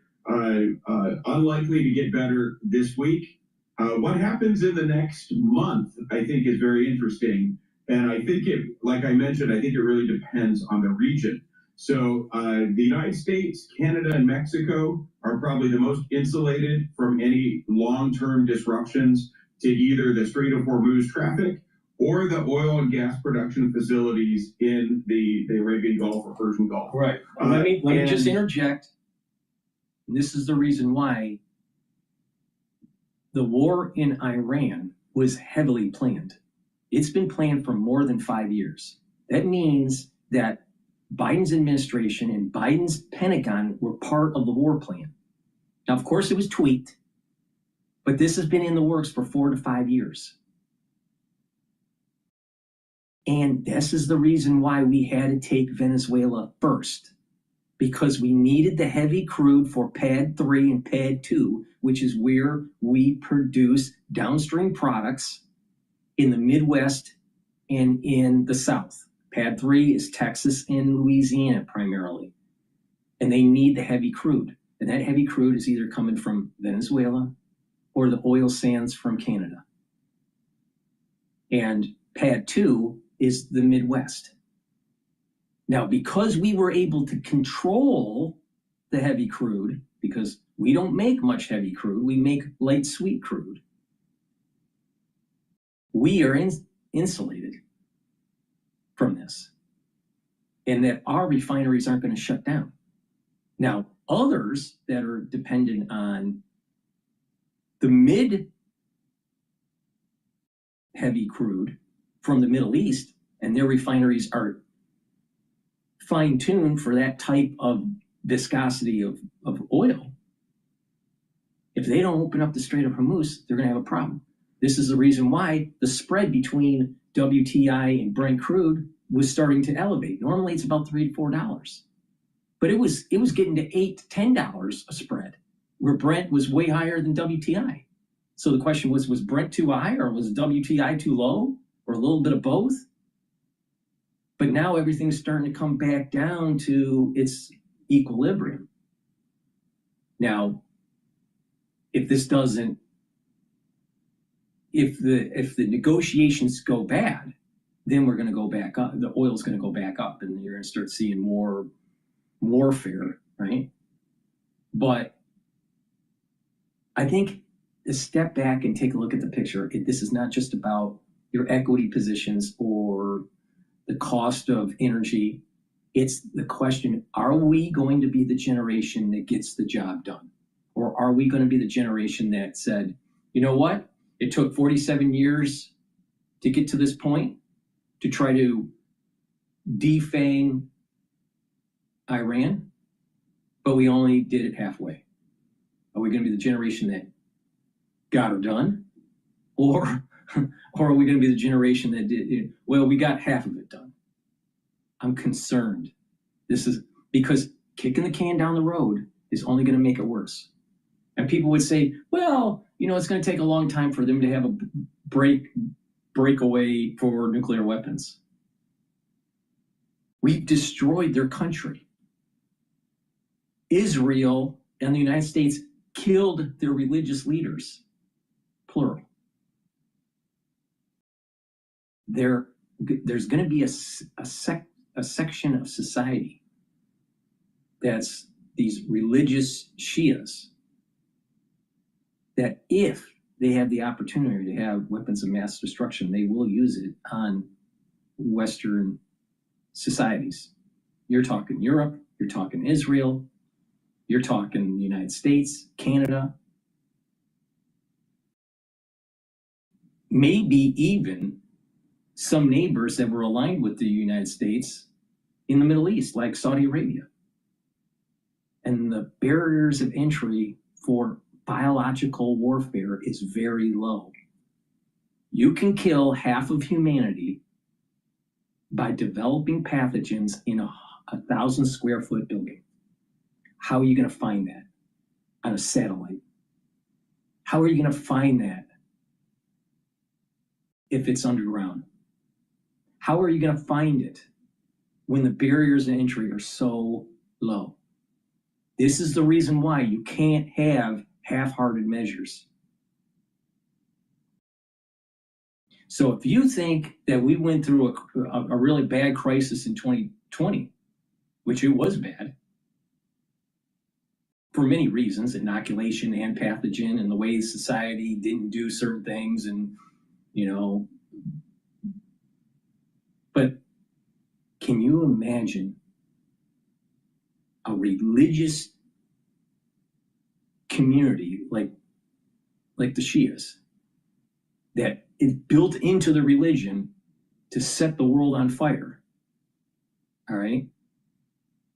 unlikely to get better this week. What happens in the next month, I think, is very interesting. And I think like I mentioned, I think it really depends on the region. So the United States, Canada, and Mexico are probably the most insulated from any long-term disruptions to either the Strait of Hormuz traffic or the oil and gas production facilities in the Arabian Gulf or Persian Gulf. Right. Let me just interject. This is the reason why the war in Iran was heavily planned. It's been planned for more than 5 years. That means that Biden's administration and Biden's Pentagon were part of the war plan. Now, of course, it was tweaked, but this has been in the works for 4 to 5 years. And this is the reason why we had to take Venezuela first, because we needed the heavy crude for Pad 3 and Pad 2, which is where we produce downstream products in the Midwest and in the South. Pad 3 is Texas and Louisiana primarily. And they need the heavy crude. And that heavy crude is either coming from Venezuela or the oil sands from Canada. And Pad 2 is the Midwest. Now, because we were able to control the heavy crude, because we don't make much heavy crude, we make light sweet crude, we are insulated from this. And that our refineries aren't going to shut down. Now, others that are dependent on the mid heavy crude from the Middle East, and their refineries are fine-tuned for that type of viscosity of oil. If they don't open up the Strait of Hormuz, they're going to have a problem. This is the reason why the spread between WTI and Brent crude was starting to elevate. Normally it's about $3 to $4, but it was getting to $8 to $10 a spread, where Brent was way higher than WTI. So the question was Brent too high, or was WTI too low, or a little bit of both? But now everything's starting to come back down to its equilibrium. Now, if the negotiations go bad, then we're going to go back up. The oil's going to go back up, and you're going to start seeing more warfare, right? But I think to step back and take a look at the picture, this is not just about your equity positions or the cost of energy. It's the question, are we going to be the generation that gets the job done? Or are we going to be the generation that said, you know what? It took 47 years to get to this point to try to defang Iran, but we only did it halfway. Are we going to be the generation that got her done? Or Or are we going to be the generation that did, well, we got half of it done. I'm concerned. This is because kicking the can down the road is only going to make it worse. And people would say, well, it's going to take a long time for them to have a breakaway for nuclear weapons. We've destroyed their country. Israel and the United States killed their religious leaders, plural. There's going to be a section of society that's these religious Shias that if they have the opportunity to have weapons of mass destruction, they will use it on Western societies. You're talking Europe, you're talking Israel, you're talking the United States, Canada, maybe even some neighbors that were aligned with the United States in the Middle East, like Saudi Arabia. And the barriers of entry for biological warfare is very low. You can kill half of humanity by developing pathogens in a 1,000 square foot building. How are you going to find that on a satellite? How are you going to find that if it's underground? How are you going to find it when the barriers of entry are so low? This is the reason why you can't have half-hearted measures. So if you think that we went through a really bad crisis in 2020, which it was bad, for many reasons, inoculation and pathogen and the way society didn't do certain things and, but can you imagine a religious community like the Shias that is built into the religion to set the world on fire? All right.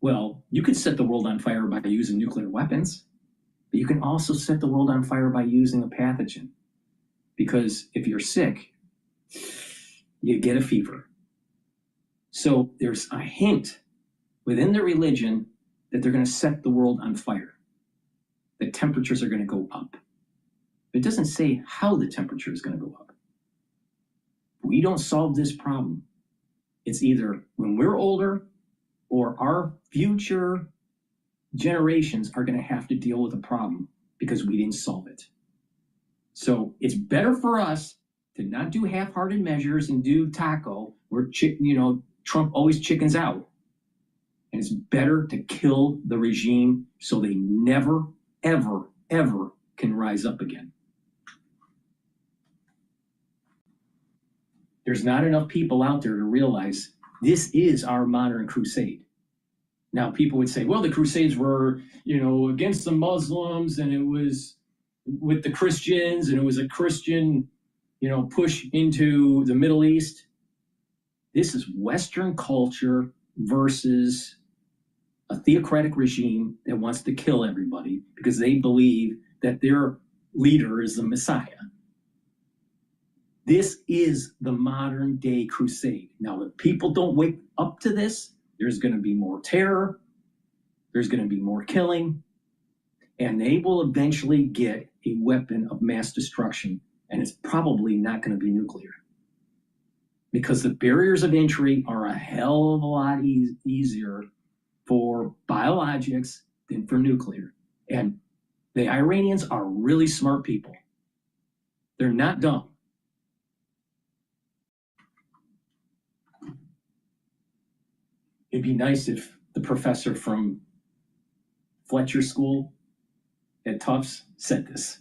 Well, you could set the world on fire by using nuclear weapons, but you can also set the world on fire by using a pathogen. Because if you're sick, you get a fever. So there's a hint within the religion that they're going to set the world on fire. The temperatures are going to go up. It doesn't say how the temperature is going to go up. We don't solve this problem. It's either when we're older or our future generations are going to have to deal with a problem because we didn't solve it. So it's better for us to not do half-hearted measures and do taco where Trump always chickens out. And it's better to kill the regime so they never, ever, ever can rise up again. There's not enough people out there to realize this is our modern crusade. Now, people would say, well, the Crusades were, against the Muslims, and it was with the Christians, and it was a Christian, push into the Middle East. This is Western culture versus a theocratic regime that wants to kill everybody because they believe that their leader is the Messiah. This is the modern day crusade. Now, if people don't wake up to this, there's going to be more terror, there's going to be more killing, and they will eventually get a weapon of mass destruction, and it's probably not going to be nuclear. Because the barriers of entry are a hell of a lot easier for biologics than for nuclear. And the Iranians are really smart people. They're not dumb. It'd be nice if the professor from Fletcher School at Tufts said this.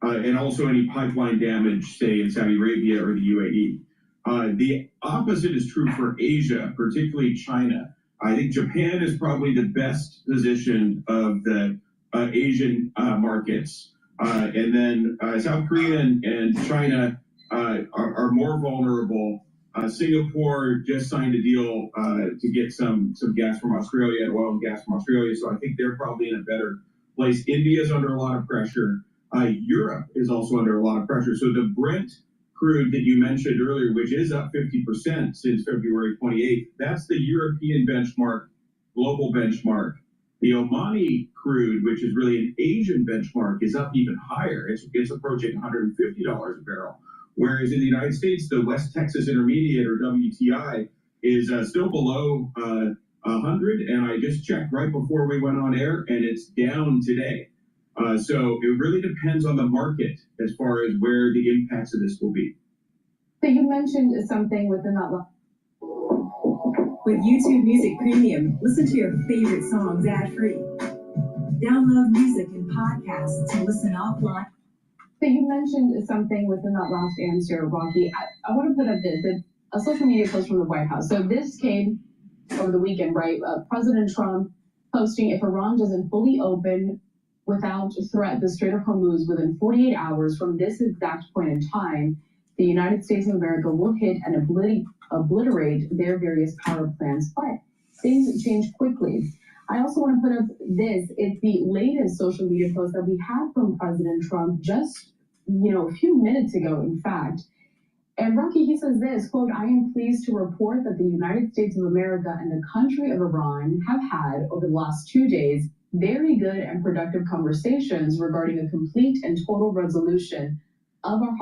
And also any pipeline damage, say, in Saudi Arabia or the UAE. The opposite is true for Asia, particularly China. I think Japan is probably the best positioned of the Asian markets. And then South Korea and China are more vulnerable. Singapore just signed a deal to get some gas from Australia, oil and gas from Australia. So I think they're probably in a better place. India is under a lot of pressure. Europe is also under a lot of pressure. So the Brent crude that you mentioned earlier, which is up 50% since February 28th, that's the European benchmark, global benchmark. The Omani crude, which is really an Asian benchmark, is up even higher. It's approaching $150 a barrel. Whereas in the United States, the West Texas Intermediate, or WTI, is still below 100. And I just checked right before we went on air, and it's down today. So it really depends on the market as far as where the impacts of this will be. So you mentioned something within that. With YouTube Music Premium, listen to your favorite songs ad-free. Download music and podcasts to listen offline. So you mentioned something within that last answer, Rocky. I want to put up a social media post from the White House. So this came over the weekend, right? President Trump posting, if Iran doesn't fully open without threat the Strait of Hormuz within 48 hours from this exact point in time, the United States of America will hit and obliterate their various power plants. But things change quickly. I also want to put up this. It's the latest social media post that we had from President Trump just, a few minutes ago, in fact. And Rocky, he says this, quote, I am pleased to report that the United States of America and the country of Iran have had, over the last 2 days, very good and productive conversations regarding a complete and total resolution of our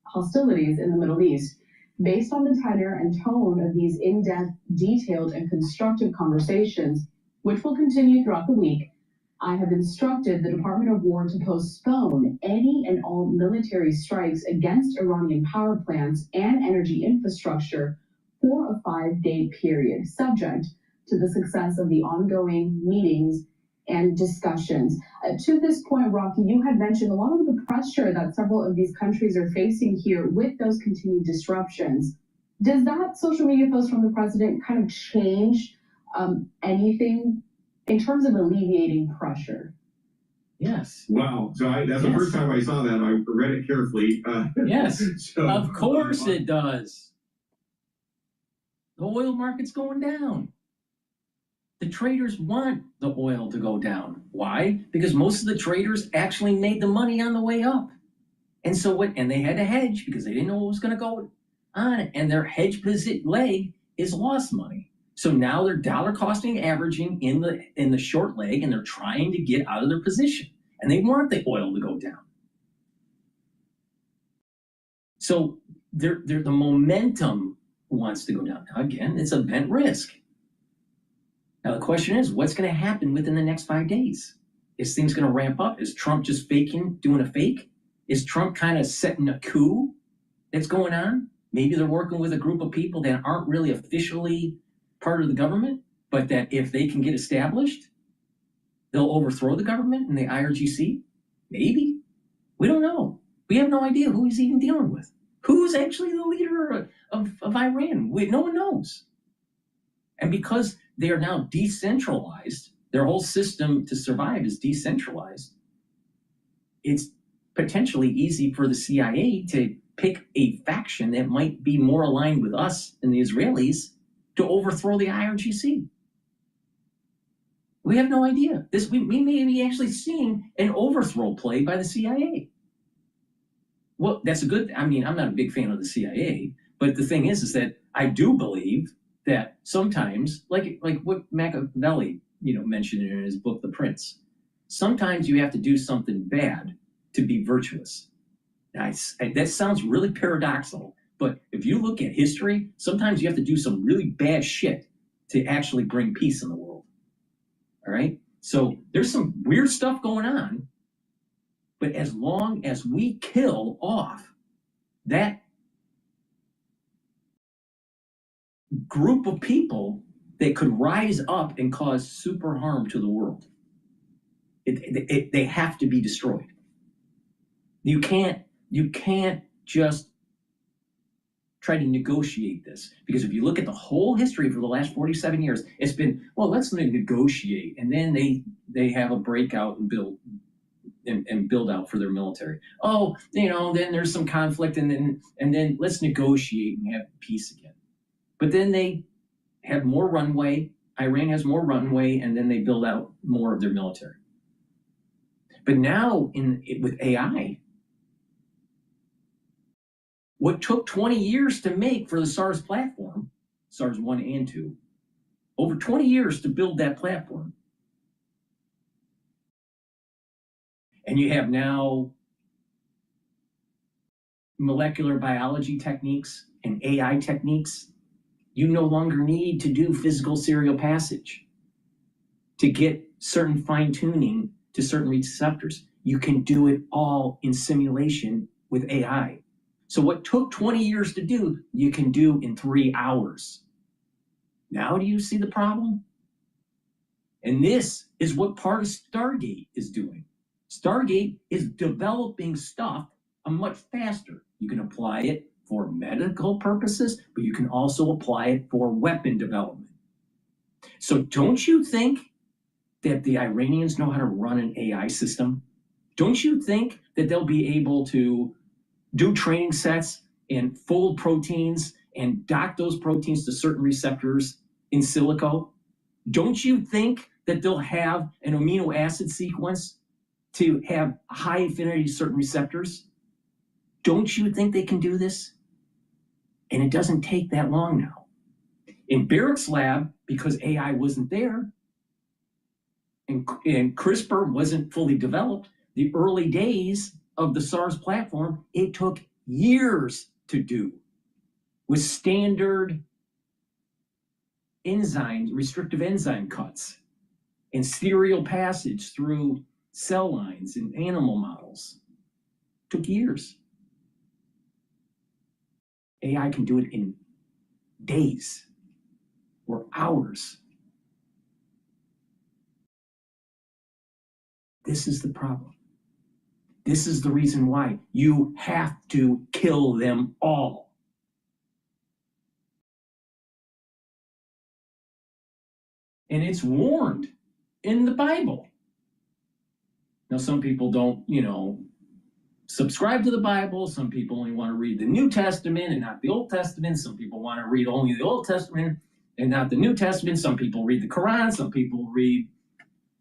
hostilities in the Middle East. Based on the tenor and tone of these in-depth, detailed, and constructive conversations, which will continue throughout the week, I have instructed the Department of War to postpone any and all military strikes against Iranian power plants and energy infrastructure for a 5-day period, subject to the success of the ongoing meetings and discussions. To this point, Rocky, you had mentioned a lot of the pressure that several of these countries are facing here with those continued disruptions. Does that social media post from the president kind of change anything in terms of alleviating pressure? Yes. Wow. So that's the first time I saw that. I read it carefully. Yes. So, of course it does. The oil market's going down. The traders want the oil to go down. Why? Because most of the traders actually made the money on the way up. And so and they had to hedge because they didn't know what was going to go on. And their hedge leg is lost money. So now they're dollar costing averaging in the short leg, and they're trying to get out of their position. And they want the oil to go down. So the momentum wants to go down. Now again, it's event risk. Now, the question is, what's going to happen within the next 5 days? Is things going to ramp up? Is Trump just doing a fake? Is Trump kind of setting a coup that's going on? Maybe they're working with a group of people that aren't really officially part of the government, but that if they can get established, they'll overthrow the government and the IRGC? Maybe. We don't know. We have no idea who he's even dealing with. Who's actually the leader of Iran? No one knows. And because they are now decentralized, their whole system to survive is decentralized, it's potentially easy for the CIA to pick a faction that might be more aligned with us and the Israelis to overthrow the IRGC. We have no idea. We may be actually seeing an overthrow play by the CIA. Well, that's a good, I'm not a big fan of the CIA, but the thing is that I do believe that sometimes, like what Machiavelli, mentioned in his book, The Prince, sometimes you have to do something bad to be virtuous. Now, that sounds really paradoxical, but if you look at history, sometimes you have to do some really bad shit to actually bring peace in the world. All right? So there's some weird stuff going on, but as long as we kill off that group of people that could rise up and cause super harm to the world, they have to be destroyed. You can't just try to negotiate this, because if you look at the whole history for the last 47 years, it's been, well, let's negotiate, and then they have a breakout and build out for their military. Oh, then there's some conflict, and then let's negotiate and have peace again. But then they have more runway. Iran has more runway, and then they build out more of their military. But now with AI, what took 20 years to make for the SARS platform, SARS 1 and 2, over 20 years to build that platform. And you have now molecular biology techniques and AI techniques. You no longer need to do physical serial passage to get certain fine tuning to certain receptors. You can do it all in simulation with AI. So what took 20 years to do, you can do in 3 hours. Now do you see the problem? And this is what part of Stargate is doing. Stargate is developing stuff much faster. You can apply it for medical purposes, but you can also apply it for weapon development. So don't you think that the Iranians know how to run an AI system? Don't you think that they'll be able to do training sets and fold proteins and dock those proteins to certain receptors in silico? Don't you think that they'll have an amino acid sequence to have high affinity to certain receptors? Don't you think they can do this? And it doesn't take that long now. In Barrick's lab, because AI wasn't there and CRISPR wasn't fully developed, the early days of the SARS platform, it took years to do with standard enzymes, restrictive enzyme cuts, and serial passage through cell lines in animal models. It took years. AI can do it in days or hours. This is the problem. This is the reason why you have to kill them all. And it's warned in the Bible. Now, some people don't, subscribe to the Bible. Some people only want to read the New Testament and not the Old Testament. Some people want to read only the Old Testament and not the New Testament. Some people read the Quran. Some people read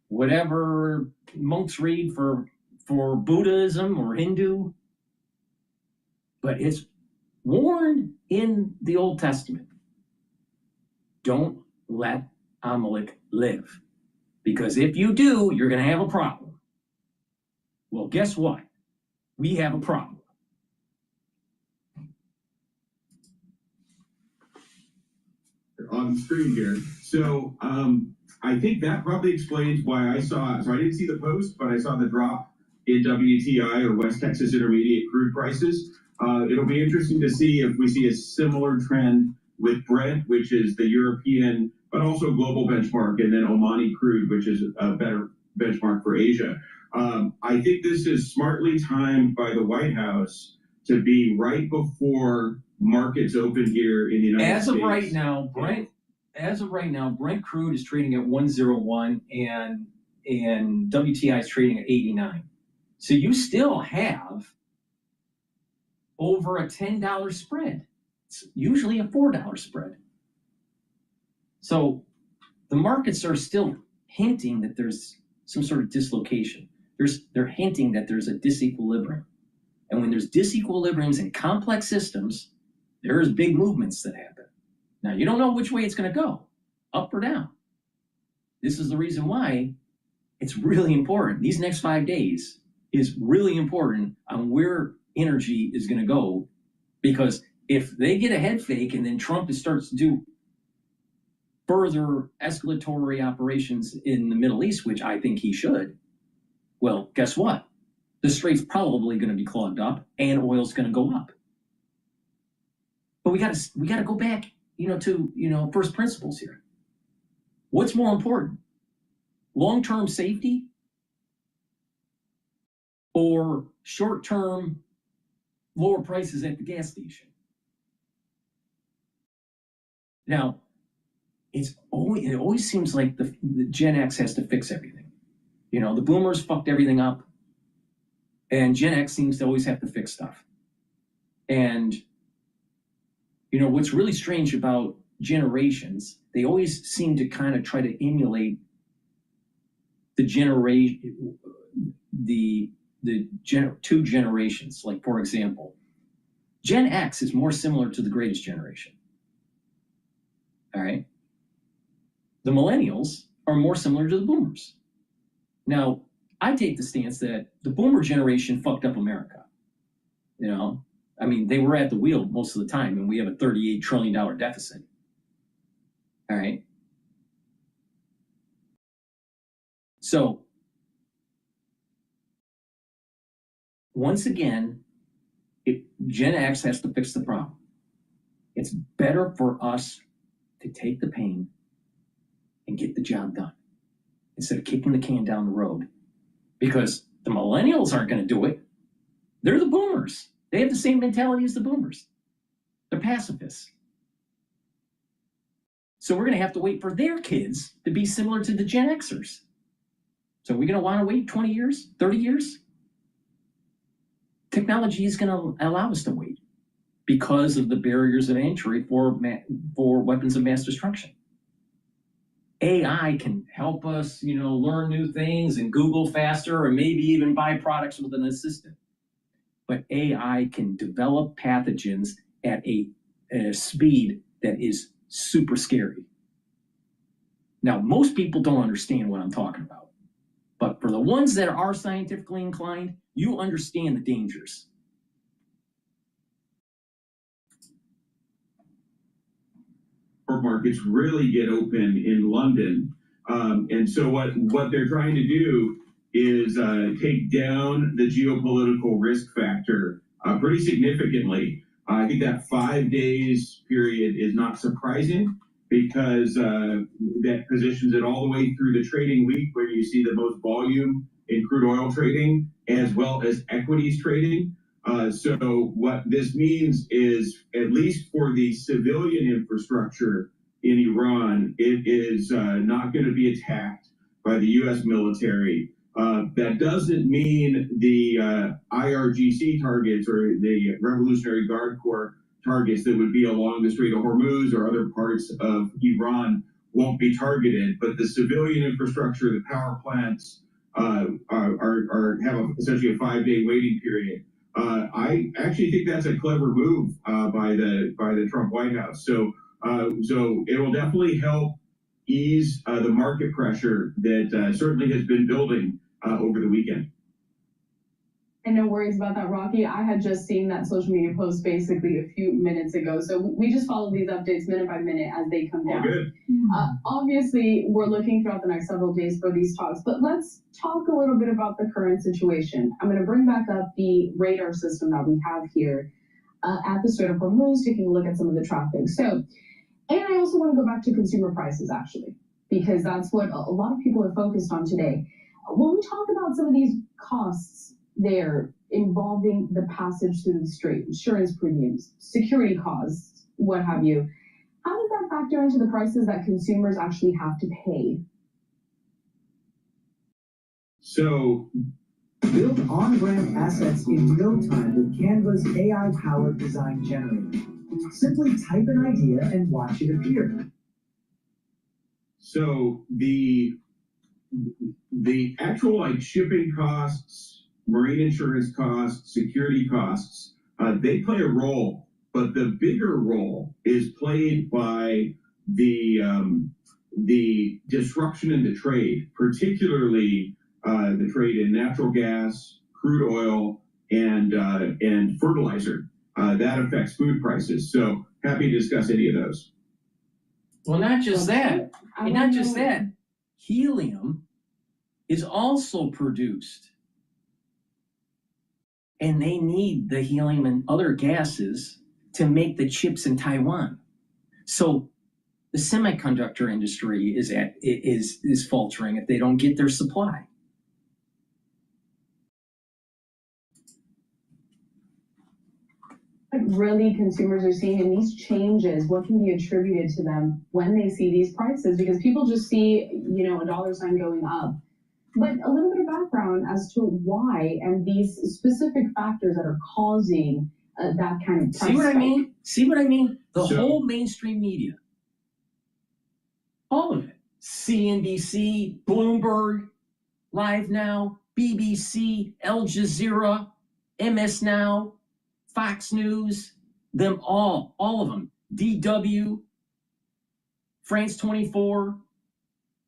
whatever monks read for Buddhism or Hindu. But it's warned in the Old Testament. Don't let Amalek live. Because if you do, you're going to have a problem. Well, guess what? We have a problem. On the screen here. So I think that probably explains why I didn't see the post, but I saw the drop in WTI or West Texas Intermediate crude prices. It'll be interesting to see if we see a similar trend with Brent, which is the European, but also global benchmark, and then Omani crude, which is a better benchmark for Asia. I think this is smartly timed by the White House to be right before markets open here in the United States. As of right now, Brent crude is trading at 101 and WTI is trading at 89. So you still have over a $10 spread. It's usually a $4 spread. So the markets are still hinting that there's some sort of dislocation. They're hinting that there's a disequilibrium. And when there's disequilibriums in complex systems, there's big movements that happen. Now, you don't know which way it's going to go, up or down. This is the reason why it's really important. These next 5 days is really important on where energy is going to go, because if they get a head fake and then Trump starts to do further escalatory operations in the Middle East, which I think he should, well, guess what? The strait's probably going to be clogged up and oil's going to go up. But we got to go back, to first principles here. What's more important? Long-term safety or short-term lower prices at the gas station? Now, it always seems like the Gen X has to fix everything. The boomers fucked everything up, and Gen X seems to always have to fix stuff. And what's really strange about generations, they always seem to kind of try to emulate the two generations. Like, for example, Gen X is more similar to the greatest generation. All right. The millennials are more similar to the boomers. Now, I take the stance that the boomer generation fucked up America. You know, I mean, they were at the wheel most of the time, and we have a $38 trillion deficit. All right. So, once again, Gen X has to fix the problem. It's better for us to take the pain and get the job done instead of kicking the can down the road. Because the millennials aren't going to do it. They're the boomers. They have the same mentality as the boomers. They're pacifists. So we're going to have to wait for their kids to be similar to the Gen Xers. So we're going to want to wait 20 years, 30 years? Technology is going to allow us to wait because of the barriers of entry for weapons of mass destruction. AI can help us, learn new things and Google faster and maybe even buy products with an assistant. But AI can develop pathogens at a speed that is super scary. Now, most people don't understand what I'm talking about. But for the ones that are scientifically inclined, you understand the dangers. Markets really get open in London. And so what they're trying to do is take down the geopolitical risk factor pretty significantly. I think that 5 days period is not surprising because that positions it all the way through the trading week where you see the most volume in crude oil trading as well as equities trading. So what this means is, at least for the civilian infrastructure in Iran, it is not going to be attacked by the U.S. military. That doesn't mean the IRGC targets or the Revolutionary Guard Corps targets that would be along the Strait of Hormuz or other parts of Iran won't be targeted, but the civilian infrastructure, the power plants, have essentially a 5-day waiting period. I actually think that's a clever move by the Trump White House. So it will definitely help ease the market pressure that certainly has been building over the weekend. And no worries about that, Rocky. I had just seen that social media post basically a few minutes ago. So we just follow these updates minute by minute as they come down. Good. Obviously, we're looking throughout the next several days for these talks, but let's talk a little bit about the current situation. I'm going to bring back up the radar system that we have here at the Strait of Hormuz, taking a look at some of the traffic. So, and I also want to go back to consumer prices, actually, because that's what a lot of people are focused on today. When we talk about some of these costs there involving the passage through the strait, insurance premiums, security costs, what have you, how does that factor into the prices that consumers actually have to pay? So, build on-ramp assets in no time with Canva's AI-powered design generator. Simply type an idea and watch it appear. So the actual shipping costs, marine insurance costs, security costs, they play a role, but the bigger role is played by the disruption in the trade, particularly the trade in natural gas, crude oil, and fertilizer. That affects food prices. So happy to discuss any of those. Well, not just that. And not just that. Helium is also produced. And they need the helium and other gases to make the chips in Taiwan. So the semiconductor industry is faltering if they don't get their supply. Really consumers are seeing in these changes, what can be attributed to them when they see these prices? Because people just see, a dollar sign going up. But a little bit of background as to why and these specific factors that are causing that kind of price See what spike. I mean? See what I mean? The whole mainstream media. All of it. CNBC, Bloomberg, Live Now, BBC, Al Jazeera, MS Now, Fox News, them all of them. DW, France 24,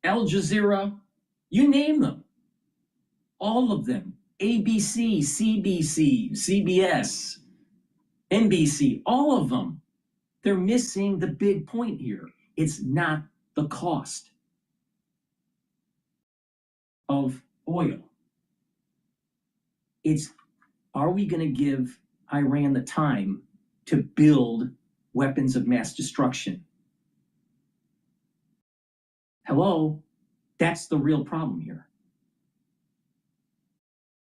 Al Jazeera, you name them. All of them. ABC, CBC, CBS, NBC, all of them. They're missing the big point here. It's not the cost of oil. It's, are we going to give Iran the time to build weapons of mass destruction? Hello? That's the real problem here.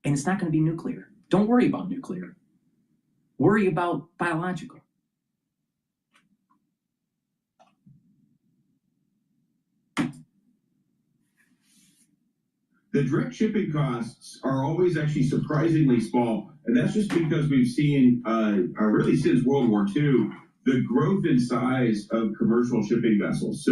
And it's not going to be nuclear. Don't worry about nuclear. Worry about biological. The direct shipping costs are always actually surprisingly small, and that's just because we've seen, really since World War II, the growth in size of commercial shipping vessels.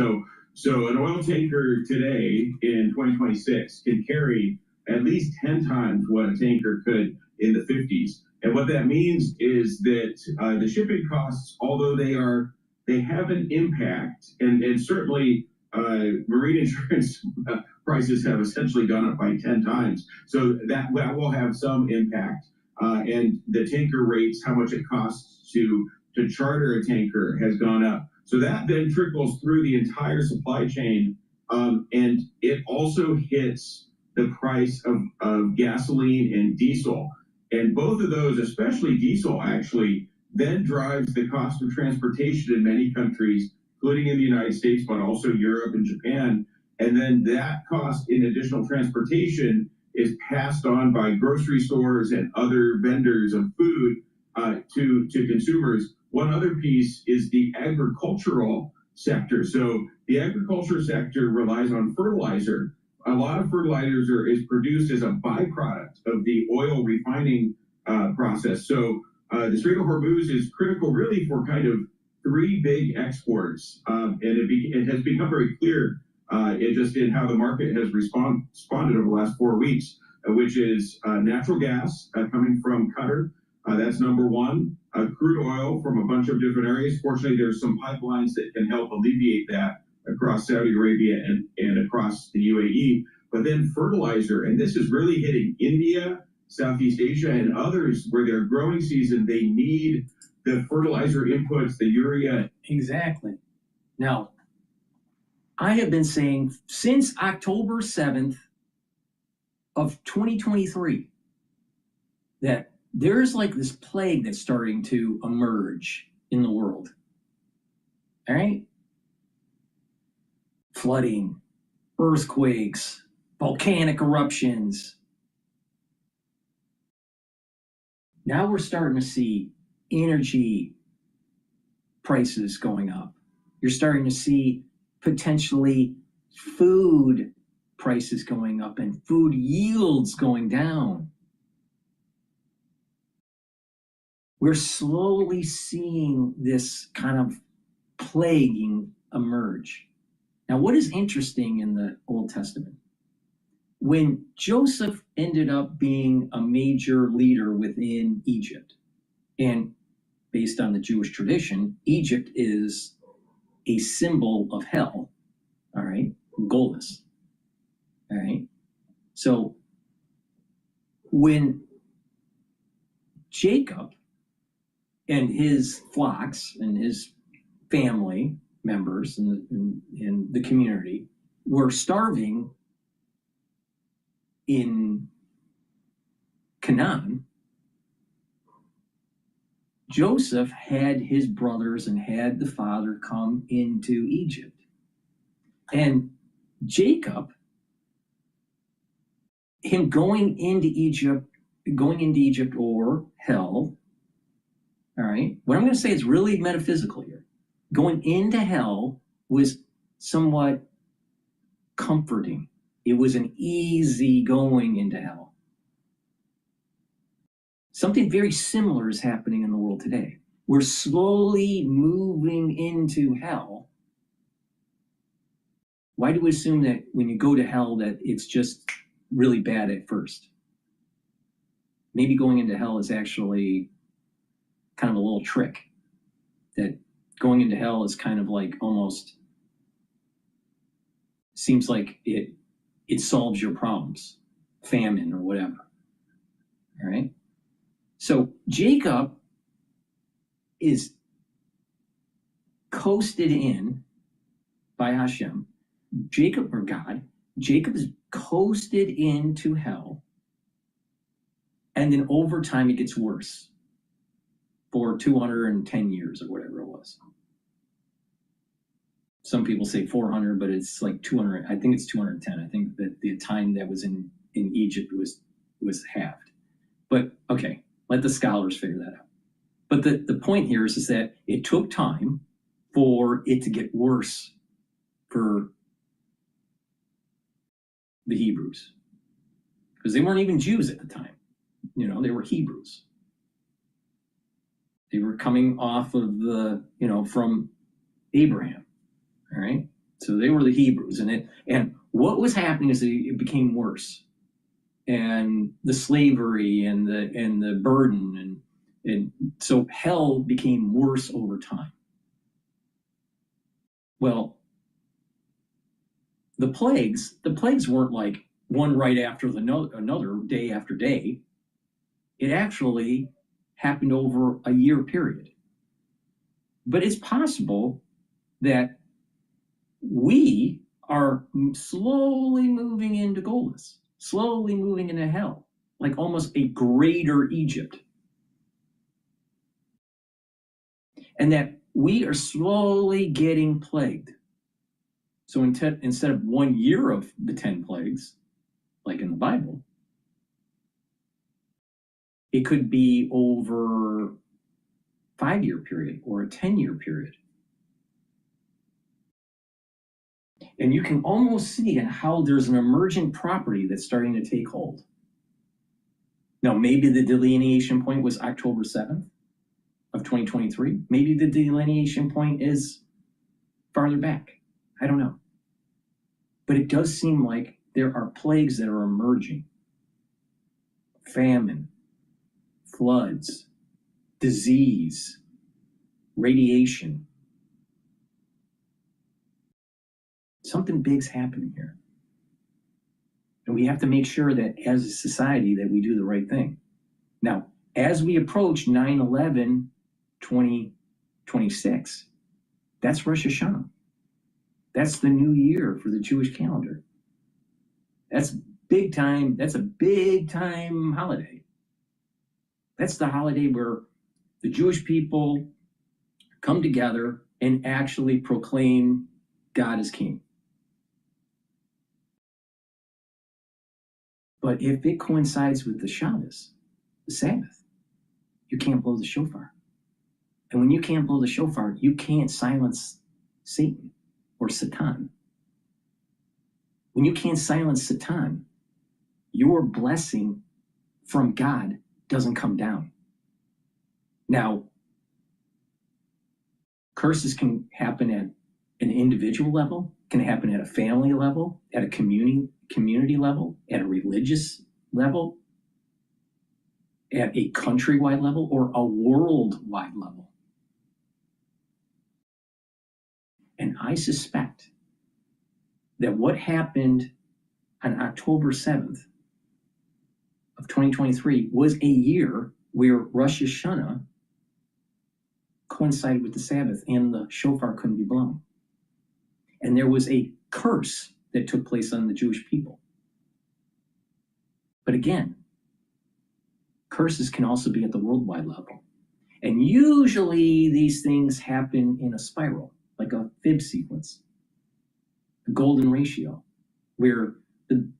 So an oil tanker today in 2026 can carry at least 10 times what a tanker could in the 50s. And what that means is that the shipping costs, although they have an impact, and certainly marine insurance prices have essentially gone up by 10 times. So that will have some impact. And the tanker rates, how much it costs to charter a tanker has gone up. So that then trickles through the entire supply chain. And it also hits the price of gasoline and diesel. And both of those, especially diesel, actually then drives the cost of transportation in many countries, including in the United States, but also Europe and Japan. And then that cost in additional transportation is passed on by grocery stores and other vendors of food to consumers. One other piece is the agricultural sector. So the agriculture sector relies on fertilizer. A lot of fertilizer is produced as a byproduct of the oil refining process. So the Strait of Hormuz is critical really for kind of three big exports. And it has become very clear in how the market has responded over the last 4 weeks, which is natural gas coming from Qatar. That's number one. Crude oil from a bunch of different areas. Fortunately, there's some pipelines that can help alleviate that across Saudi Arabia and across the UAE. But then fertilizer, and this is really hitting India, Southeast Asia, and others where their growing season, they need the fertilizer inputs, the urea. Exactly. Now, I have been saying since October 7th of 2023 that there's like this plague that's starting to emerge in the world. All right? Flooding, earthquakes, volcanic eruptions. Now we're starting to see energy prices going up. You're starting to see potentially food prices going up and food yields going down. We're slowly seeing this kind of plaguing emerge. Now, what is interesting in the Old Testament? When Joseph ended up being a major leader within Egypt, and based on the Jewish tradition, Egypt is a symbol of hell, all right, Golis, all right? So when Jacob and his flocks and his family members in the community were starving in Canaan, Joseph had his brothers and had the father come into Egypt. And Jacob, him going into Egypt or hell, all right, what I'm going to say is really metaphysical here. Going into hell was somewhat comforting. It was an easy going into hell. Something very similar is happening in the world today. We're slowly moving into hell. Why do we assume that when you go to hell that it's just really bad at first. Maybe going into hell is actually kind of a little trick. That going into hell is kind of like almost seems like it solves your problems, famine or whatever. All right. So Jacob is coasted in by Hashem. Jacob or God. Jacob is coasted into hell. And then over time, it gets worse for 210 years or whatever it was. Some people say 400, but it's like 200. I think it's 210. I think that the time that was in Egypt was halved. But okay, let the scholars figure that out. But the point here is that it took time for it to get worse for the Hebrews. Because they weren't even Jews at the time. You know, they were Hebrews. They were coming off of from Abraham. All right. So they were the Hebrews. And what was happening is that it became worse. And the slavery and the burden and so hell became worse over time. Well, the plagues weren't like one right after another, day after day. It actually happened over a year period. But it's possible that we are slowly moving into Golas, slowly moving into hell, like almost a greater Egypt. And that we are slowly getting plagued. So instead of 1 year of the 10 plagues, like in the Bible, it could be over a 5-year period or a 10-year period. And you can almost see how there's an emergent property that's starting to take hold. Now, maybe the delineation point was October 7th of 2023. Maybe the delineation point is farther back. I don't know. But it does seem like there are plagues that are emerging. Famine, floods, disease, radiation. Something big's happening here. And we have to make sure that as a society that we do the right thing. Now, as we approach 9/11/2026, that's Rosh Hashanah. That's the new year for the Jewish calendar. That's big time. That's a big time holiday. That's the holiday where the Jewish people come together and actually proclaim God as king. But if it coincides with the Shabbos, the Sabbath, you can't blow the shofar. And when you can't blow the shofar, you can't silence Satan or Satan. When you can't silence Satan, your blessing from God doesn't come down. Now, curses can happen at an individual level, can happen at a family level, at a community level, at a religious level, at a countrywide level, or a worldwide level. And I suspect that what happened on October 7th of 2023 was a year where Rosh Hashanah coincided with the Sabbath and the shofar couldn't be blown. And there was a curse that took place on the Jewish people. But again, curses can also be at the worldwide level. And usually these things happen in a spiral, like a fib sequence, a golden ratio, where the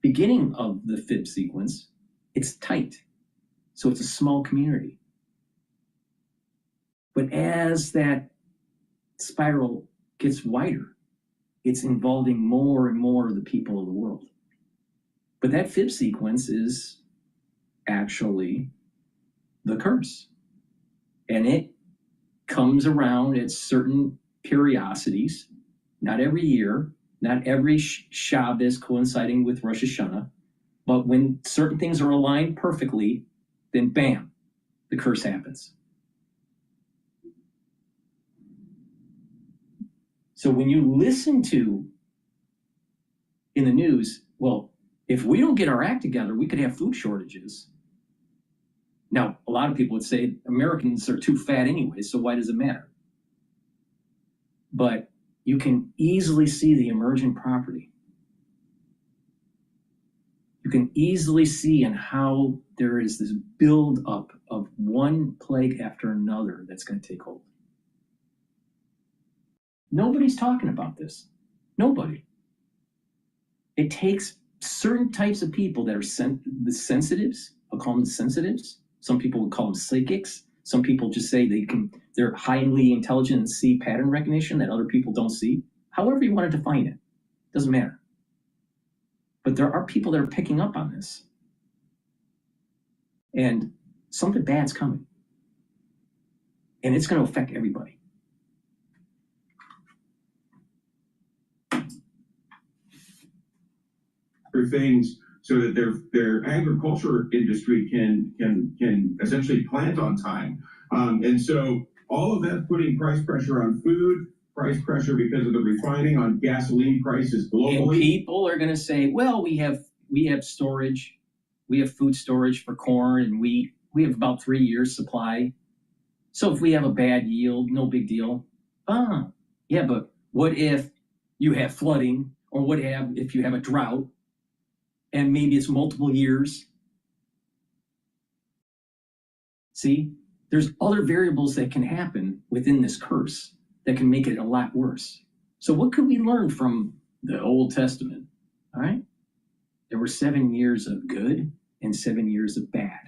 beginning of the fib sequence, it's tight. So it's a small community. But as that spiral gets wider, it's involving more and more of the people of the world. But that fib sequence is actually the curse. And it comes around at certain periodicities, not every year, Not every Shabbos coinciding with Rosh Hashanah, but when certain things are aligned perfectly, then bam, the curse happens. So when you listen to in the news, well, if we don't get our act together, we could have food shortages. Now, a lot of people would say Americans are too fat anyway, so why does it matter? But you can easily see the emergent property. You can easily see in how there is this build-up of one plague after another that's going to take hold. Nobody's talking about this. Nobody. It takes certain types of people that are the sensitives. I'll call them the sensitives. Some people would call them psychics. Some people just say they're highly intelligent and see pattern recognition that other people don't see. However you want to define it, doesn't matter. But there are people that are picking up on this. And something bad's coming. And it's going to affect everybody. For things so that their agriculture industry can essentially plant on time. And so all of that putting price pressure on food, price pressure because of the refining on gasoline prices globally. And people are going to say, well, we have storage, we have food storage for corn and wheat. We have about 3 years supply. So if we have a bad yield, no big deal. Yeah, but what if you have flooding, or what if you have a drought and maybe it's multiple years? See, there's other variables that can happen within this curse that can make it a lot worse. So what could we learn from the Old Testament? All right. There were 7 years of good and 7 years of bad.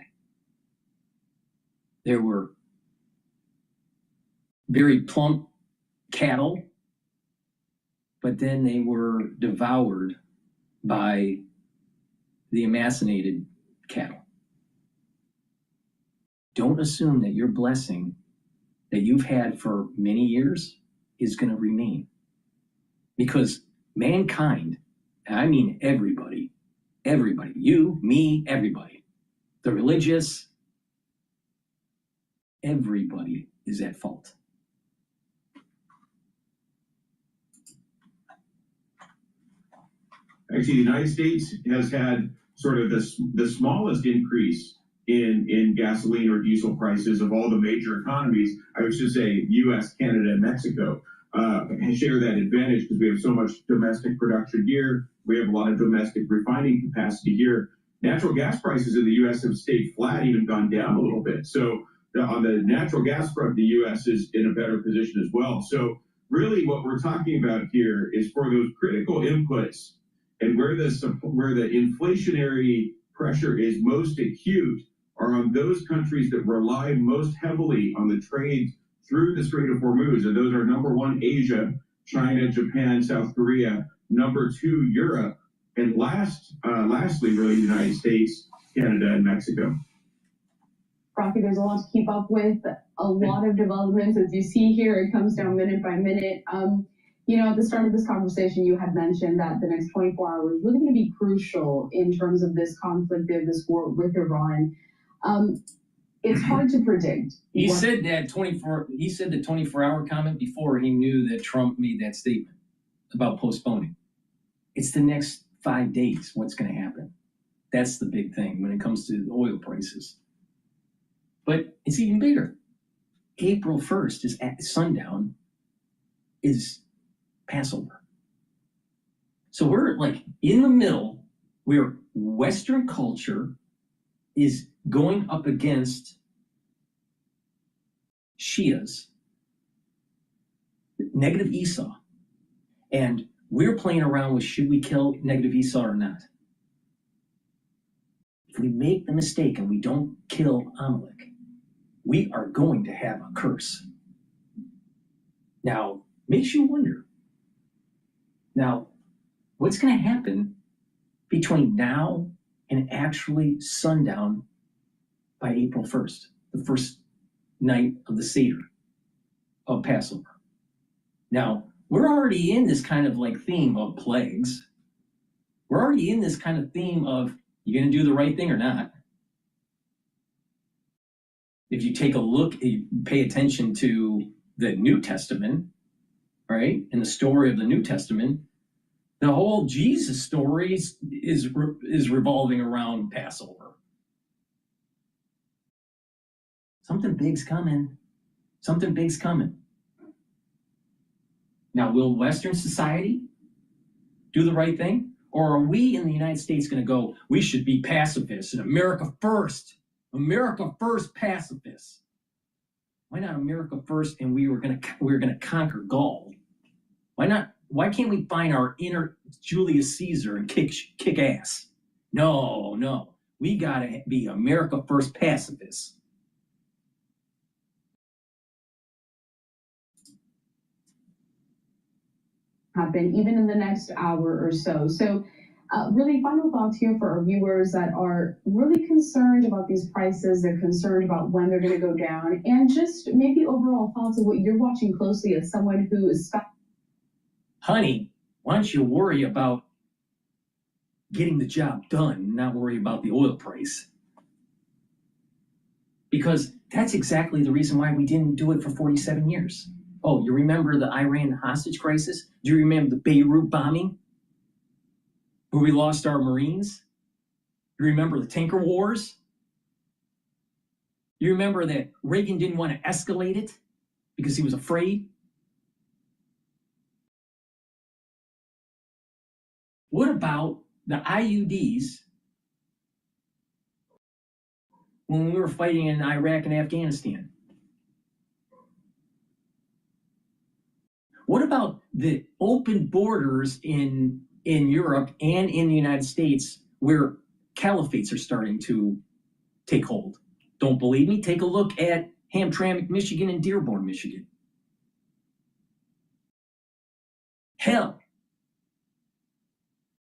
There were very plump cattle, but then they were devoured by the emaciated cattle. Don't assume that your blessing that you've had for many years is going to remain. Because mankind, and I mean everybody, you, me, everybody, the religious, everybody is at fault. Actually, the United States has had sort of the smallest increase in gasoline or diesel prices of all the major economies. I should say U.S., Canada, and Mexico share that advantage because we have so much domestic production here. We have a lot of domestic refining capacity here. Natural gas prices in the U.S. have stayed flat, even gone down a little bit. So on the natural gas front, the U.S. is in a better position as well. So really what we're talking about here is for those critical inputs and where the inflationary pressure is most acute are on those countries that rely most heavily on the trade through the Strait of Hormuz. And those are number one, Asia, China, Japan, South Korea, number two, Europe, and lastly, really, the United States, Canada, and Mexico. Rocky, there's a lot to keep up with, a lot of developments. As you see here, it comes down minute by minute. At the start of this conversation, you had mentioned that the next 24 hours really going to be crucial in terms of this conflict, this war with Iran. It's hard to predict. He said the 24-hour comment before he knew that Trump made that statement about postponing. It's the next 5 days. What's going to happen? That's the big thing when it comes to the oil prices. But it's even bigger. April 1st is at sundown is Passover. So we're like in the middle where Western culture is going up against Shias, negative Esau. And we're playing around with should we kill negative Esau or not. If we make the mistake and we don't kill Amalek, we are going to have a curse. Now, makes you wonder. Now, what's going to happen between now and actually sundown by April 1st, the first night of the Seder of Passover? Now, we're already in this kind of like theme of plagues. We're already in this kind of theme of, you gonna do the right thing or not? If you take a look, you pay attention to the New Testament, right? In the story of the New Testament, the whole Jesus story is revolving around Passover. Something big's coming. Something big's coming. Now, will Western society do the right thing? Or are we in the United States going to go, we should be pacifists and America first? America first pacifists. Why not America first and we're gonna conquer Gaul? Why not? Why can't we find our inner Julius Caesar and kick ass? No. We gotta be America first pacifists. Happen even in the next hour or so. So really final thoughts here for our viewers that are really concerned about these prices. They're concerned about when they're going to go down, and just maybe overall thoughts of what you're watching closely as someone who is... Honey, why don't you worry about getting the job done, not worry about the oil price? Because that's exactly the reason why we didn't do it for 47 years. Oh, you remember the Iran hostage crisis? Do you remember the Beirut bombing, where we lost our Marines? You remember the tanker wars? You remember that Reagan didn't want to escalate it because he was afraid? What about the IUDs when we were fighting in Iraq and Afghanistan? What about the open borders in Europe and in the United States where caliphates are starting to take hold? Don't believe me? Take a look at Hamtramck, Michigan and Dearborn, Michigan. Hell,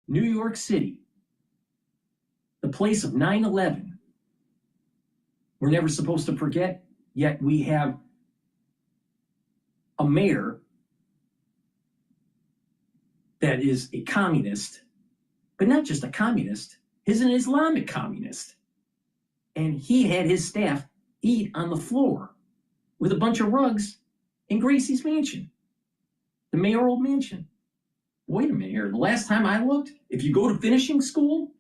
New York City, the place of 9/11. We're never supposed to forget, yet we have a mayor that is a communist, but not just a communist, he's an Islamic communist. And he had his staff eat on the floor with a bunch of rugs in Gracie's mansion, the mayoral mansion. Wait a minute here. The last time I looked, if you go to finishing school,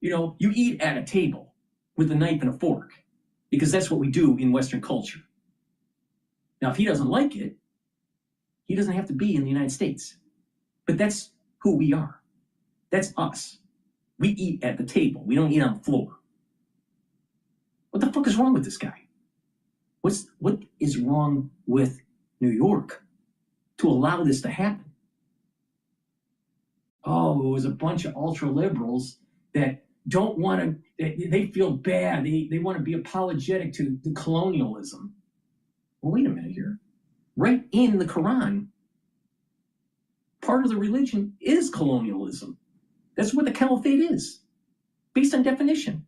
you eat at a table with a knife and a fork, because that's what we do in Western culture. Now, if he doesn't like it, he doesn't have to be in the United States. But that's who we are. That's us. We eat at the table. We don't eat on the floor. What the fuck is wrong with this guy? What is wrong with New York to allow this to happen? Oh, it was a bunch of ultra liberals that don't want to, they feel bad. They want to be apologetic to the colonialism. Well, wait a minute here. Right in the Quran, part of the religion is colonialism. That's what the caliphate is, based on definition.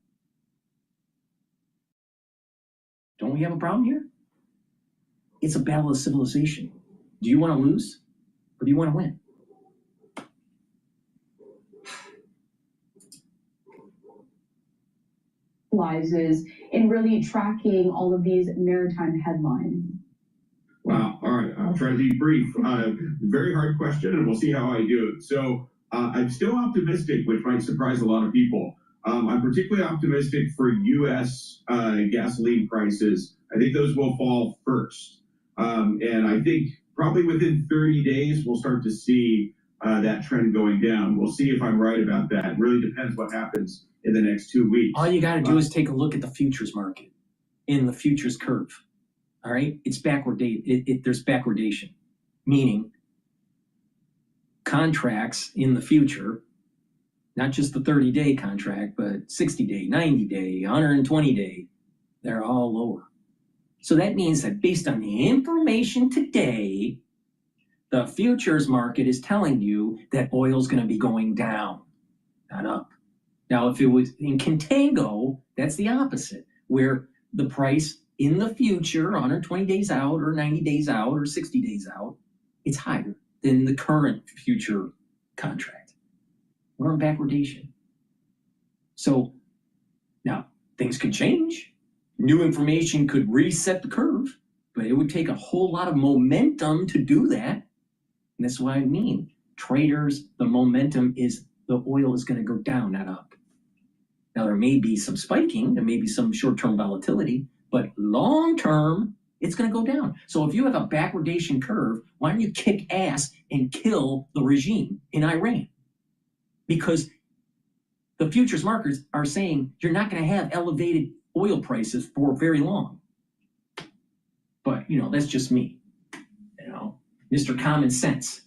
Don't we have a problem here? It's a battle of civilization. Do you want to lose or do you want to win? Is in really tracking all of these maritime headlines. Wow. All right. I'll try to be brief. Very hard question, and we'll see how I do it. So I'm still optimistic, which might surprise a lot of people. I'm particularly optimistic for U.S. Gasoline prices. I think those will fall first. And I think probably within 30 days, we'll start to see that trend going down. We'll see if I'm right about that. It really depends what happens in the next 2 weeks. All you got to do is take a look at the futures market in the futures curve. All right, it's backwardate. There's backwardation, meaning contracts in the future, not just the 30-day contract, but 60-day, 90-day, 120-day, they're all lower. So that means that based on the information today, the futures market is telling you that oil's going to be going down, not up. Now, if it was in contango, that's the opposite, where the price in the future, 120 days out or 90 days out or 60 days out, it's higher. than the current future contract. We're in backwardation. So now things could change. New information could reset the curve, but it would take a whole lot of momentum to do that. And that's what I mean. Traders, the momentum is the oil is going to go down, not up. Now, there may be some spiking, there may be some short-term volatility, but long-term, it's going to go down. So if you have a backwardation curve, why don't you kick ass and kill the regime in Iran? Because the futures markets are saying you're not going to have elevated oil prices for very long. But, that's just me. Mr. Common Sense.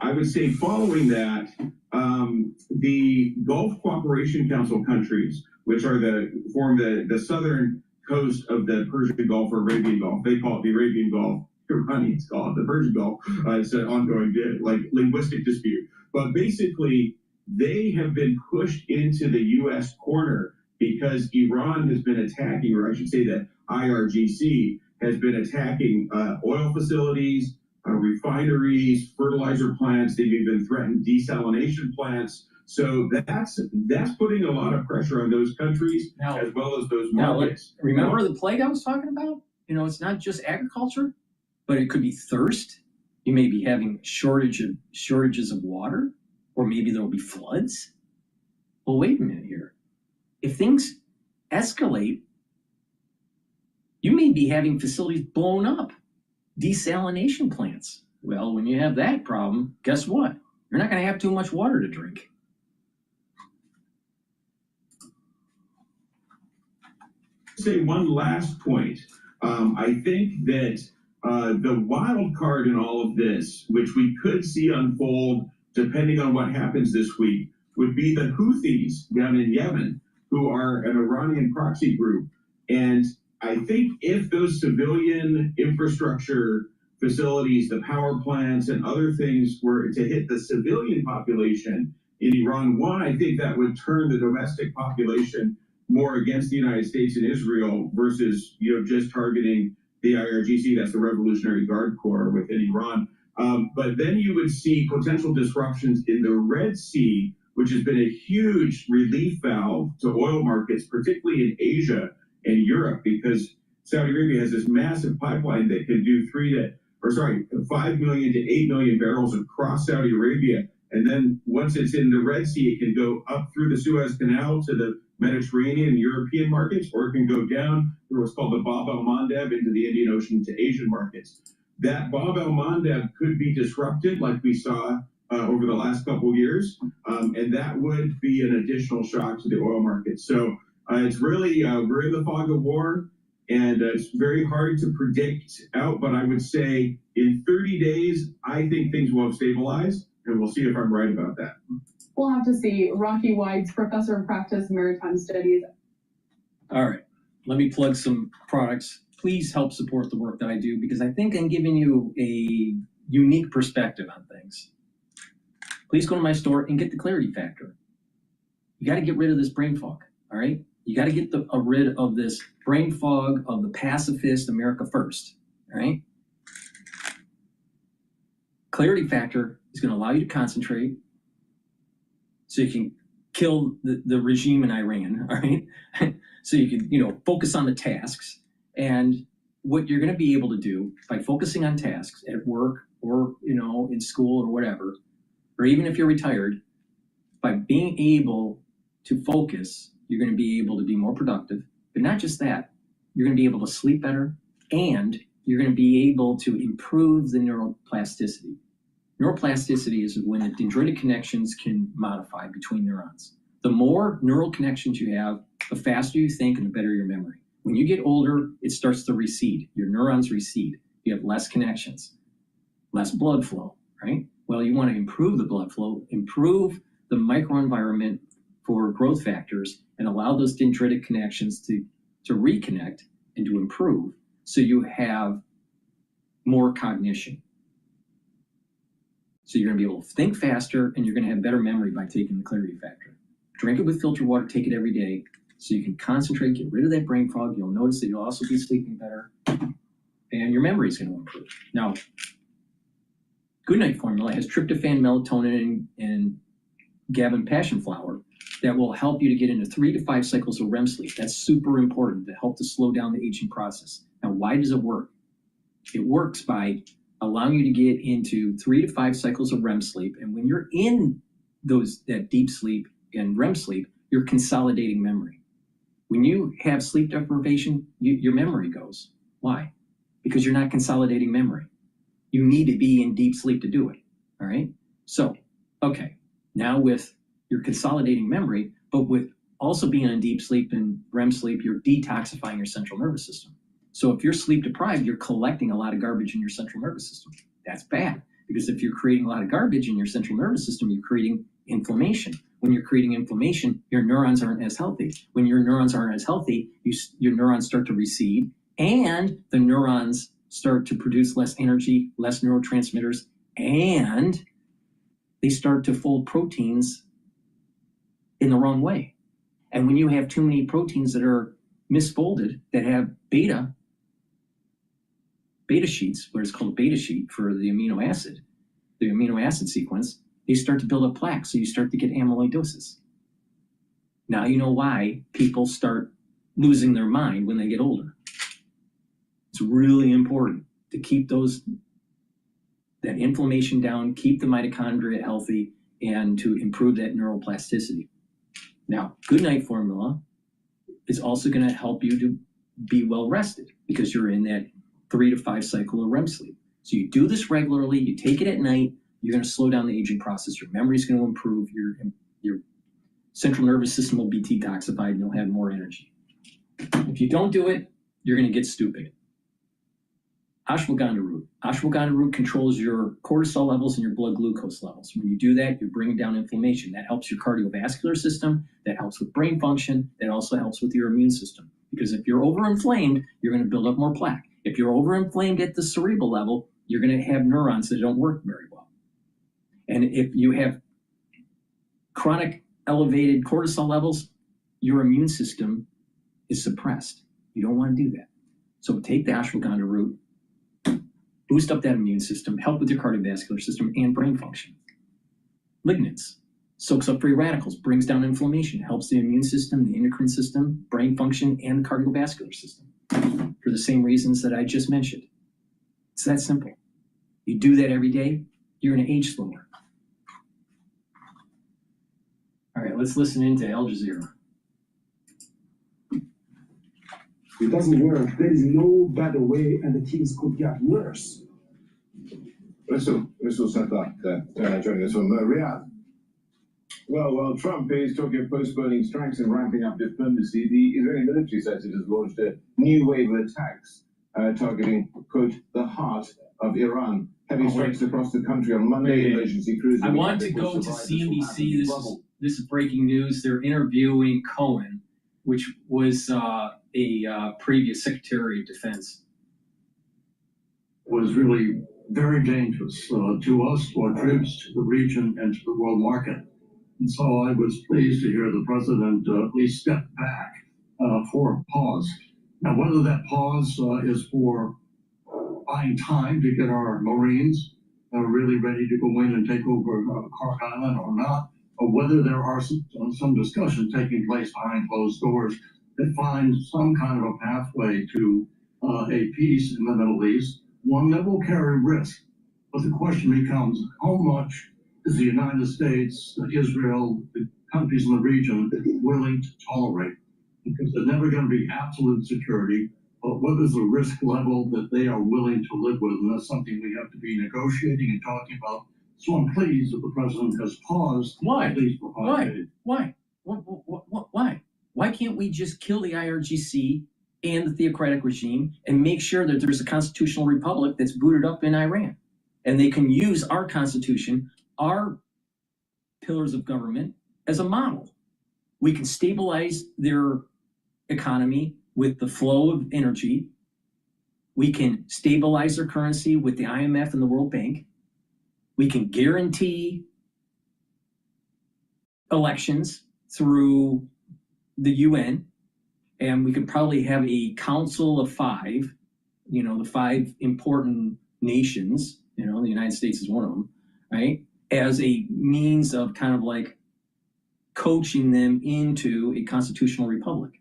I would say following that, the Gulf Cooperation Council countries, which are form the southern coast of the Persian Gulf or Arabian Gulf. They call it the Arabian Gulf. Iranians call it the Persian Gulf. It's an ongoing linguistic dispute. But basically, they have been pushed into the U.S. corner because Iran has been attacking, or I should say that IRGC has been attacking oil facilities, refineries, fertilizer plants. They've even threatened desalination plants. So that's putting a lot of pressure on those countries as well as those markets. Remember the plague I was talking about? It's not just agriculture, but it could be thirst. You may be having shortages of water, or maybe there will be floods. Well, wait a minute here. If things escalate, you may be having facilities blown up, desalination plants. Well, when you have that problem, guess what? You're not going to have too much water to drink. Say one last point. I think that the wild card in all of this, which we could see unfold depending on what happens this week, would be the Houthis down in Yemen, who are an Iranian proxy group. And I think if those civilian infrastructure facilities, the power plants and other things were to hit the civilian population in Iran, I think that would turn the domestic population more against the United States and Israel versus, just targeting the IRGC, that's the Revolutionary Guard Corps within Iran. But then you would see potential disruptions in the Red Sea, which has been a huge relief valve to oil markets, particularly in Asia and Europe, because Saudi Arabia has this massive pipeline that can do 5 million to 8 million barrels across Saudi Arabia. And then once it's in the Red Sea, it can go up through the Suez Canal to the Mediterranean and European markets, or it can go down through what's called the Bab el-Mandeb into the Indian Ocean to Asian markets. That Bab el-Mandeb could be disrupted like we saw over the last couple of years, and that would be an additional shock to the oil market. So it's really, we're in the fog of war, and it's very hard to predict out, but I would say in 30 days, I think things will have stabilized, and we'll see if I'm right about that. We'll have to see. Rocky White's professor of practice maritime studies. All right, let me plug some products. Please help support the work that I do, because I think I'm giving you a unique perspective on things. Please go to my store and get the Clarity Factor. You got to get rid of this brain fog, all right? You got to get rid of this brain fog of the pacifist America first, all right? Clarity Factor is going to allow you to concentrate so you can kill the regime in Iran, all right? So you can, focus on the tasks. And what you're going to be able to do by focusing on tasks at work or, in school or whatever, or even if you're retired, by being able to focus, you're going to be able to be more productive. But not just that, you're going to be able to sleep better, and you're going to be able to improve the neuroplasticity. Neuroplasticity is when the dendritic connections can modify between neurons. The more neural connections you have, the faster you think and the better your memory. When you get older, it starts to recede. Your neurons recede. You have less connections, less blood flow, right? Well, you want to improve the blood flow, improve the microenvironment for growth factors, and allow those dendritic connections to reconnect and to improve, so you have more cognition. So you're going to be able to think faster, and you're going to have better memory by taking the Clarity Factor. Drink it with filtered water, take it every day, so you can concentrate, get rid of that brain fog. You'll notice that you'll also be sleeping better. and your memory is going to improve. Now, Goodnight Formula has tryptophan, melatonin, and GABA passion flower that will help you to get into 3 to 5 cycles of REM sleep. That's super important to help to slow down the aging process. Now, why does it work? It works by allowing you to get into 3 to 5 cycles of REM sleep. And when you're in that deep sleep and REM sleep, you're consolidating memory. When you have sleep deprivation, your memory goes. Why? Because you're not consolidating memory. You need to be in deep sleep to do it. All right? So, okay, now with your consolidating memory, but with also being in deep sleep and REM sleep, you're detoxifying your central nervous system. So if you're sleep deprived, you're collecting a lot of garbage in your central nervous system. That's bad, because if you're creating a lot of garbage in your central nervous system, you're creating inflammation. When you're creating inflammation, your neurons aren't as healthy. When your neurons aren't as healthy, your neurons start to recede, and the neurons start to produce less energy, less neurotransmitters, and they start to fold proteins in the wrong way. And when you have too many proteins that are misfolded, that have beta sheets, what is called a beta sheet for the amino acid sequence, they start to build up plaque, so you start to get amyloidosis. Now you know why people start losing their mind when they get older. It's really important to keep that inflammation down, keep the mitochondria healthy, and to improve that neuroplasticity. Now, Goodnight Formula is also going to help you to be well rested, because you're in that 3 to 5 cycle of REM sleep. So you do this regularly, you take it at night, you're going to slow down the aging process, your memory is going to improve, your central nervous system will be detoxified, and you'll have more energy. If you don't do it, you're going to get stupid. Ashwagandha root. Ashwagandha root controls your cortisol levels and your blood glucose levels. When you do that, you're bringing down inflammation. That helps your cardiovascular system, that helps with brain function, that also helps with your immune system. Because if you're overinflamed, you're going to build up more plaque. If you're overinflamed at the cerebral level, you're going to have neurons that don't work very well. And if you have chronic elevated cortisol levels, your immune system is suppressed. You don't want to do that. So take the ashwagandha root, boost up that immune system, help with your cardiovascular system and brain function. Lignans soaks up free radicals, brings down inflammation, helps the immune system, the endocrine system, brain function, and the cardiovascular system for the same reasons that I just mentioned. It's that simple. You do that every day, you're going to age slower. All right, let's listen into Al Jazeera. It doesn't work. There is no better way, and the things could get worse. Russell said that joining us from Riyadh. Well, while Trump is talking of postponing strikes and ramping up diplomacy, the Israeli military says it has launched a new wave of attacks targeting, quote, the heart of Iran. Heavy strikes across the country on Monday. Emergency cruisers. I want to go to CNBC. This is breaking news. They're interviewing Cohen, which was a previous Secretary of Defense. Was really very dangerous to us, to our troops, to the region, and to the world market. And so I was pleased to hear the president at least step back for a pause. Now, whether that pause is for buying time to get our Marines really ready to go in and take over Clark Island or not, or whether there are some discussion taking place behind closed doors that find some kind of a pathway to a peace in the Middle East, one that will carry risk. But the question becomes, how much is the United States, Israel, the countries in the region willing to tolerate? Because they're never going to be absolute security, but what is the risk level that they are willing to live with? And that's something we have to be negotiating and talking about. So I'm pleased that the president has paused. Why? At least for 5 days. Why? Why? Why can't we just kill the IRGC and the theocratic regime and make sure that there's a constitutional republic that's booted up in Iran? And they can use our constitution, our pillars of government, as a model. We can stabilize their economy with the flow of energy. We can stabilize their currency with the IMF and the World Bank. We can guarantee elections through the UN, and we could probably have a council of 5 the 5 important nations, the United States is one of them, right? As a means of kind of like coaching them into a constitutional republic.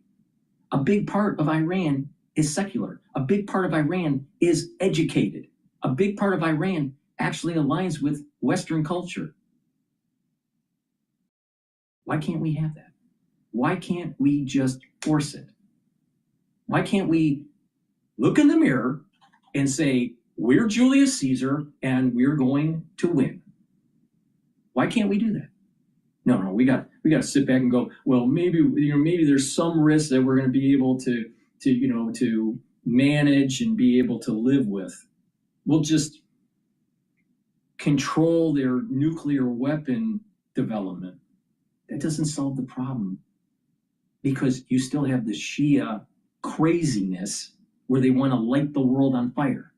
A big part of Iran is secular. A big part of Iran is educated. A big part of Iran actually aligns with Western culture. Why can't we have that? Why can't we just force it? Why can't we look in the mirror and say, we're Julius Caesar and we're going to win? Why can't we do that? No, we got to sit back and go, well, maybe there's some risk that we're going to be able to manage and be able to live with. We'll just control their nuclear weapon development. That doesn't solve the problem, because you still have the Shia craziness where they want to light the world on fire.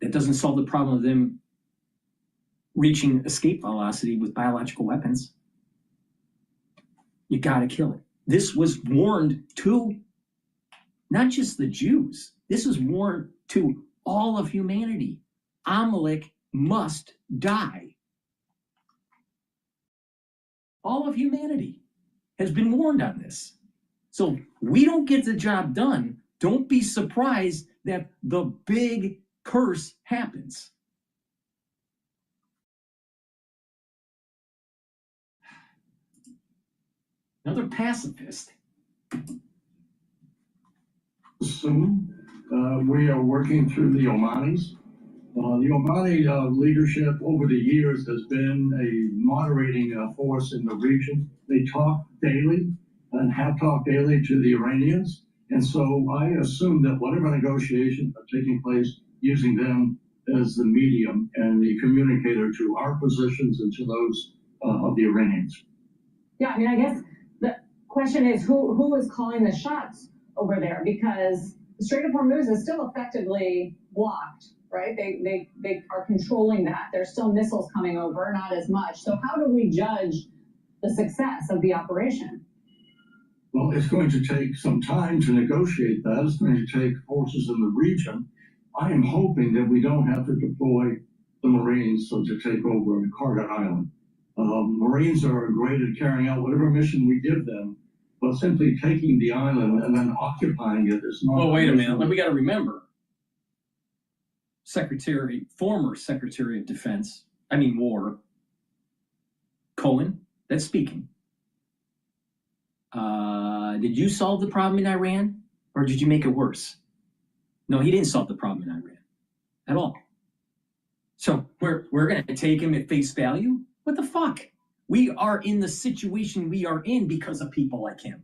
That doesn't solve the problem of them reaching escape velocity with biological weapons. You got to kill it. This was warned to not just the Jews. This was warned to all of humanity. Amalek must die. All of humanity has been warned on this. So we don't get the job done. Don't be surprised that the big curse happens. Another pacifist. Soon, we are working through the Omanis. The Omani leadership over the years has been a moderating force in the region. They talk daily and have talked daily to the Iranians. And so I assume that whatever negotiations are taking place, using them as the medium and the communicator to our positions and to those of the Iranians. Yeah, I mean, I guess the question is who is calling the shots over there? Because the Strait of Hormuz is still effectively blocked, right? They are controlling that. There's still missiles coming over, not as much. So how do we judge the success of the operation? Well, it's going to take some time to negotiate that. It's going to take forces in the region. I am hoping that we don't have to deploy the Marines to take over Kargat Island. Marines are great at carrying out whatever mission we give them, but simply taking the island and then occupying it is not. Oh, wait a minute. We got to remember, former Secretary of Defense, War, Cohen, that's speaking. Did you solve the problem in Iran, or did you make it worse? No, he didn't solve the problem in Iran at all. So we're going to take him at face value? What the fuck? We are in the situation we are in because of people like him.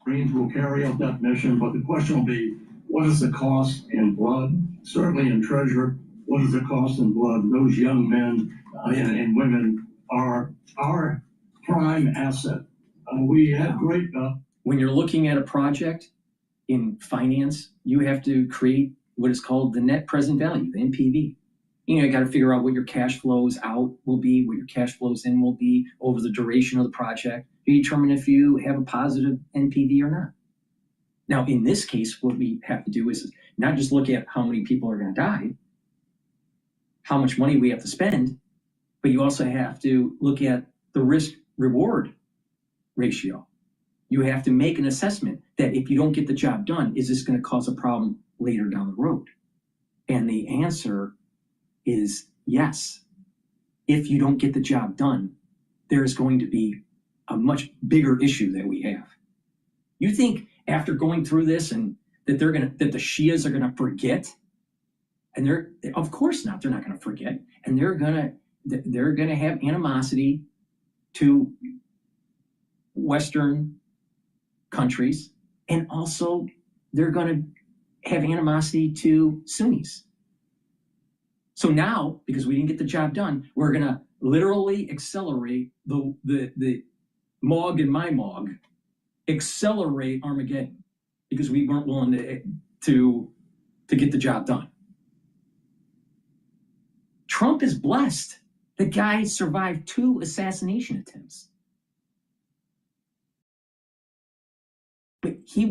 Marines will carry out that mission, but the question will be, what is the cost in blood? Certainly in treasure, what is the cost in blood? Those young men and women are our prime asset. We have great... When you're looking at a project in finance, you have to create what is called the net present value, the NPV. You got to figure out what your cash flows out will be, what your cash flows in will be over the duration of the project. You determine if you have a positive NPV or not. Now, in this case, what we have to do is not just look at how many people are going to die, how much money we have to spend, but you also have to look at the risk-reward ratio. You have to make an assessment that if you don't get the job done, is this going to cause a problem later down the road? And the answer is yes. If you don't get the job done, there is going to be a much bigger issue that we have. You think after going through this and that the Shias are gonna forget? And of course not, they're not gonna forget. And they're gonna have animosity to Western countries, and also they're gonna have animosity to Sunnis. So now, because we didn't get the job done, we're gonna literally accelerate the Mog and my Mog, accelerate Armageddon because we weren't willing to get the job done. Trump is blessed. The guy survived 2 assassination attempts. But he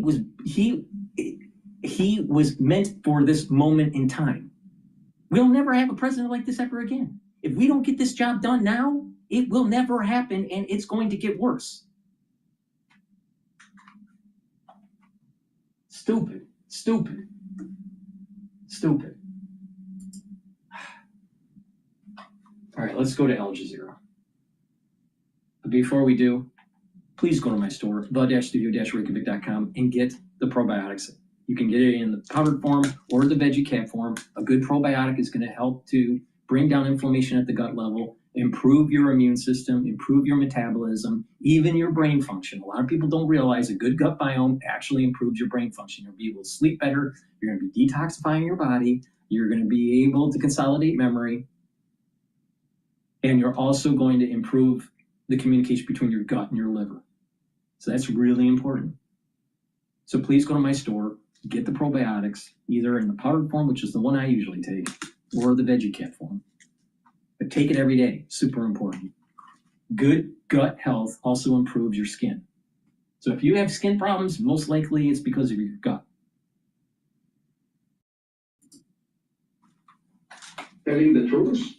was meant for this moment in time. We'll never have a president like this ever again. If we don't get this job done now, it will never happen, and it's going to get worse. Stupid, stupid, stupid. All right, let's go to Al Jazeera. But before we do, please go to my store, the-studio-reykjavik.com, and get the probiotics. You can get it in the powdered form or the veggie cap form. A good probiotic is going to help to bring down inflammation at the gut level, improve your immune system, improve your metabolism, even your brain function. A lot of people don't realize a good gut biome actually improves your brain function. You'll be able to sleep better. You're going to be detoxifying your body. You're going to be able to consolidate memory. And you're also going to improve the communication between your gut and your liver. So that's really important. So please go to my store, get the probiotics, either in the powdered form, which is the one I usually take, or the veggie cap form. But take it every day, super important. Good gut health also improves your skin. So if you have skin problems, most likely it's because of your gut. Telling the truth?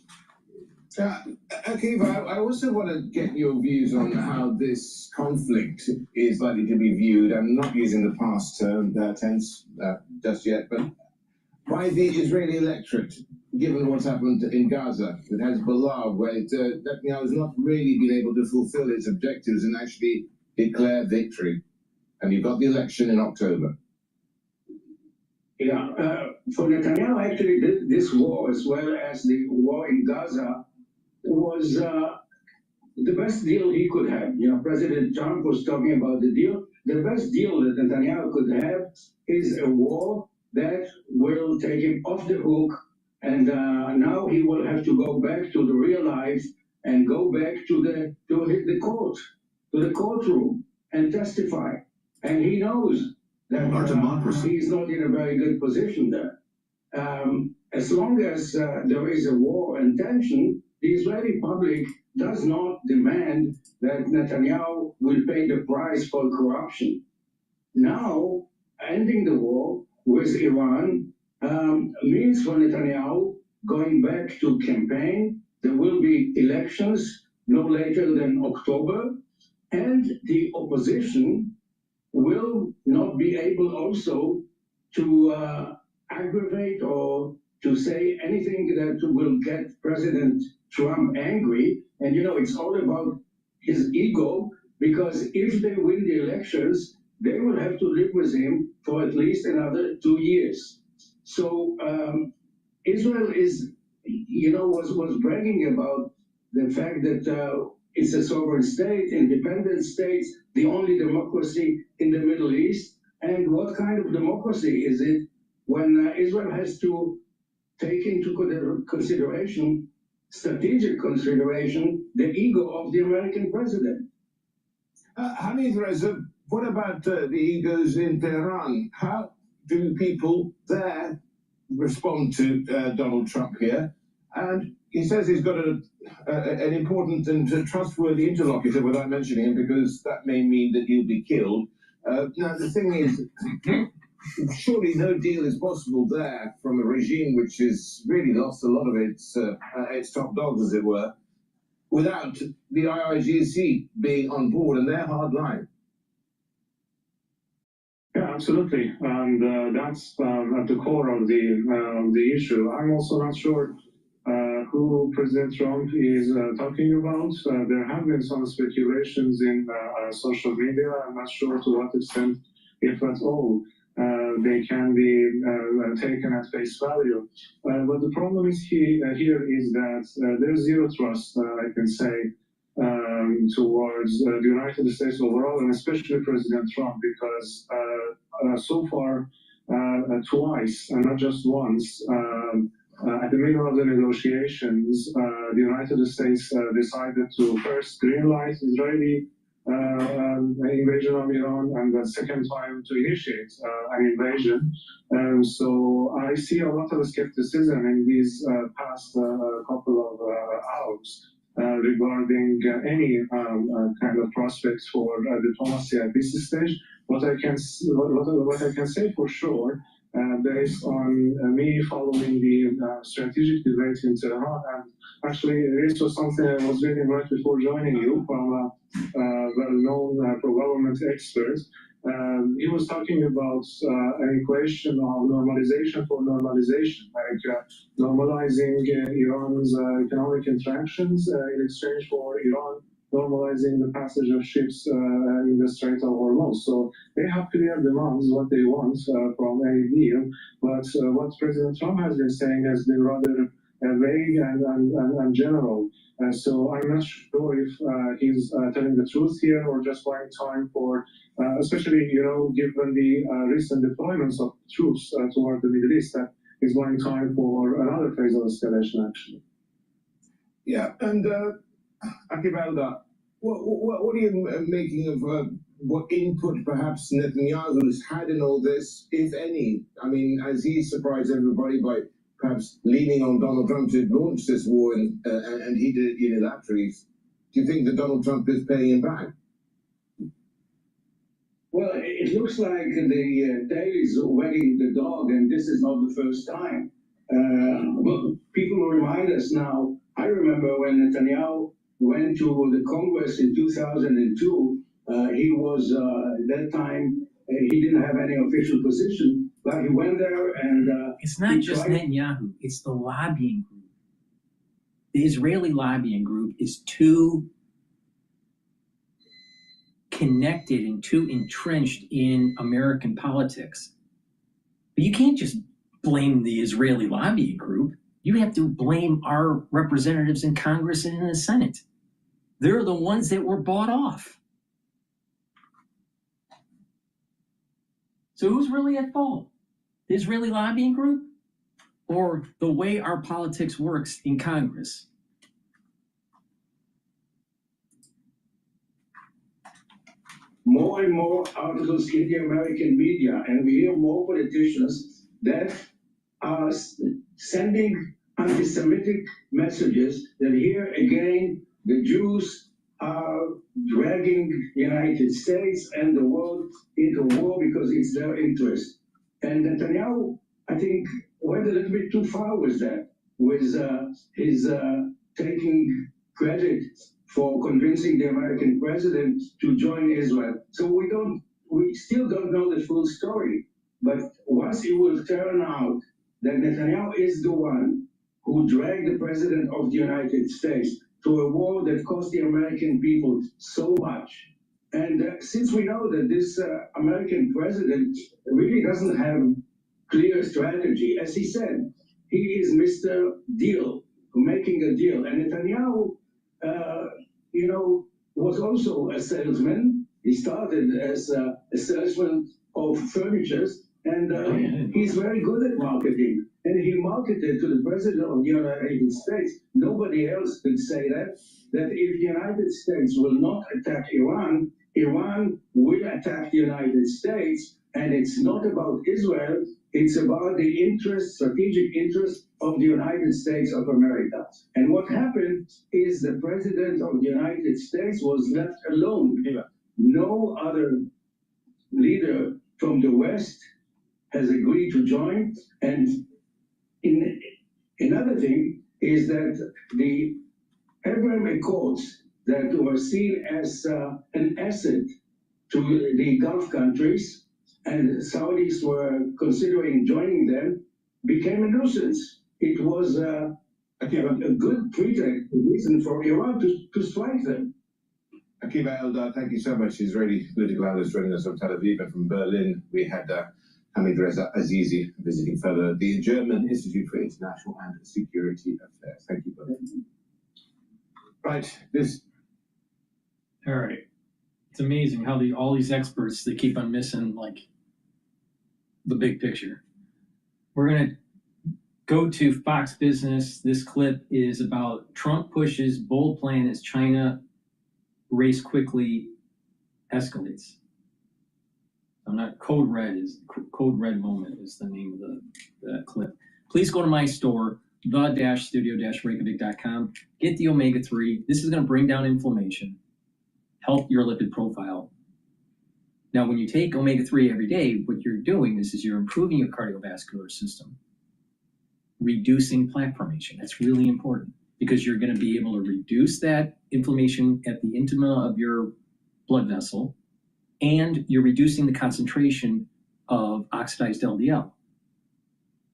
Akiva, I also want to get your views on how this conflict is likely to be viewed. I'm not using the past tense just yet, but by the Israeli electorate, given what's happened in Gaza with Hezbollah, where Netanyahu has not really been able to fulfill its objectives and actually declare victory. And you've got the election in October. Yeah, for Netanyahu, actually, this war, as well as the war in Gaza, was the best deal he could have. You know, President Trump was talking about the deal. The best deal that Netanyahu could have is a war that will take him off the hook, and now he will have to go back to the real life and go back to the courtroom, and testify. And he knows that our democracy. He's not in a very good position there. As long as there is a war and tension, the Israeli public does not demand that Netanyahu will pay the price for corruption. Now, ending the war with Iran means for Netanyahu going back to campaign. There will be elections no later than October, and the opposition will not be able also to aggravate or to say anything that will get President Trump angry. And, you know, it's all about his ego, because if they win the elections, they will have to live with him for at least another 2 years. So Israel is, you know, was bragging about the fact that it's a sovereign state, independent state, the only democracy in the Middle East. And what kind of democracy is it when Israel has to take into consideration, strategic consideration, the ego of the American president? Hamid Reza, what about the egos in Tehran? How do people there respond to Donald Trump here? And he says he's got an important and trustworthy interlocutor without mentioning him, because that may mean that he'll be killed. Now, the thing is, surely no deal is possible there from a regime which has really lost a lot of its top dogs, as it were, without the IRGC being on board and their hard line. Yeah, absolutely, and that's at the core of the issue. I'm also not sure who President Trump is talking about. There have been some speculations in social media. I'm not sure to what extent, if at all, they can be taken at face value. But the problem is here is that there's zero trust, I can say, towards the United States overall, and especially President Trump, because so far, twice, and not just once, at the middle of the negotiations, the United States decided to first greenlight Israeli invasion of Iran, and the second time to initiate an invasion. So I see a lot of skepticism in these past couple of hours. regarding any kind of prospects for diplomacy at this stage. What I can say for sure, based on me following the strategic debate in Tehran, and actually this was something I was reading right before joining you from a well-known pro-government expert. He was talking about an equation of normalization for normalization, like normalizing Iran's economic interactions in exchange for Iran normalizing the passage of ships in the Strait of Hormuz. So they have clear demands, what they want from any deal. But what President Trump has been saying has been rather vague and general. So I'm not sure if he's telling the truth here or just buying time for, especially, given the recent deployments of troops toward the Middle East, that he's buying time for another phase of escalation, actually. Yeah, and Akivalda, what are you making of what input perhaps Netanyahu's had in all this, if any? I mean, has he surprised everybody by perhaps leaning on Donald Trump to launch this war, and he did it unilaterally? Do you think that Donald Trump is paying him back? Well, it looks like the tail is wagging the dog, and this is not the first time. Well, people remind us now. I remember when Netanyahu went to the Congress in 2002. He was at that time he didn't have any official position, but he went there and it's not just Netanyahu; it's the lobbying group. The Israeli lobbying group is too connected and too entrenched in American politics. But you can't just blame the Israeli lobbying group. You have to blame our representatives in Congress and in the Senate. They're the ones that were bought off. So who's really at fault? The Israeli lobbying group or the way our politics works in Congress? More and more articles in the American media, and we hear more politicians that are sending anti-Semitic messages that here again the Jews are dragging the United States and the world into war because it's their interest. And Netanyahu, I think, went a little bit too far with that, with his taking credit for convincing the American president to join Israel. So we still don't know the full story. But once it will turn out that Netanyahu is the one who dragged the president of the United States to a war that cost the American people so much. And since we know that this American president really doesn't have clear strategy, as he said, he is Mr. Deal, making a deal. And Netanyahu, was also a salesman. He started as a salesman of furnitures, and he's very good at marketing. And he marketed to the president of the United States. Nobody else could say that if the United States will not attack Iran, Iran will attack the United States. And it's not about Israel, it's about the strategic interest of the United States of America. And what happened is the president of the United States was left alone. No other leader from the West has agreed to join. And another thing is that the Abraham Accords that were seen as an asset to the Gulf countries, and Saudis were considering joining them, became a nuisance. It was a good pretext, reason for Iran to strike them. Akiva Eldar, thank you so much. Israeli political analyst joining us from Tel Aviv, and from Berlin we had Hamid Reza Azizi visiting fellow at the German Institute for International and Security Affairs. Thank you both. Right, All right. It's amazing how all these experts, they keep on missing like the big picture. We're going to go to Fox Business. This clip is about Trump pushes bold plan as China race quickly escalates. Code Red moment is the name of the clip. Please go to my store, the-studio-reykjavik.com. Get the omega-3. This is going to bring down inflammation, help your lipid profile. Now, when you take omega-3 every day, what you're doing is you're improving your cardiovascular system, reducing plaque formation. That's really important because you're going to be able to reduce that inflammation at the intima of your blood vessel, and you're reducing the concentration of oxidized LDL.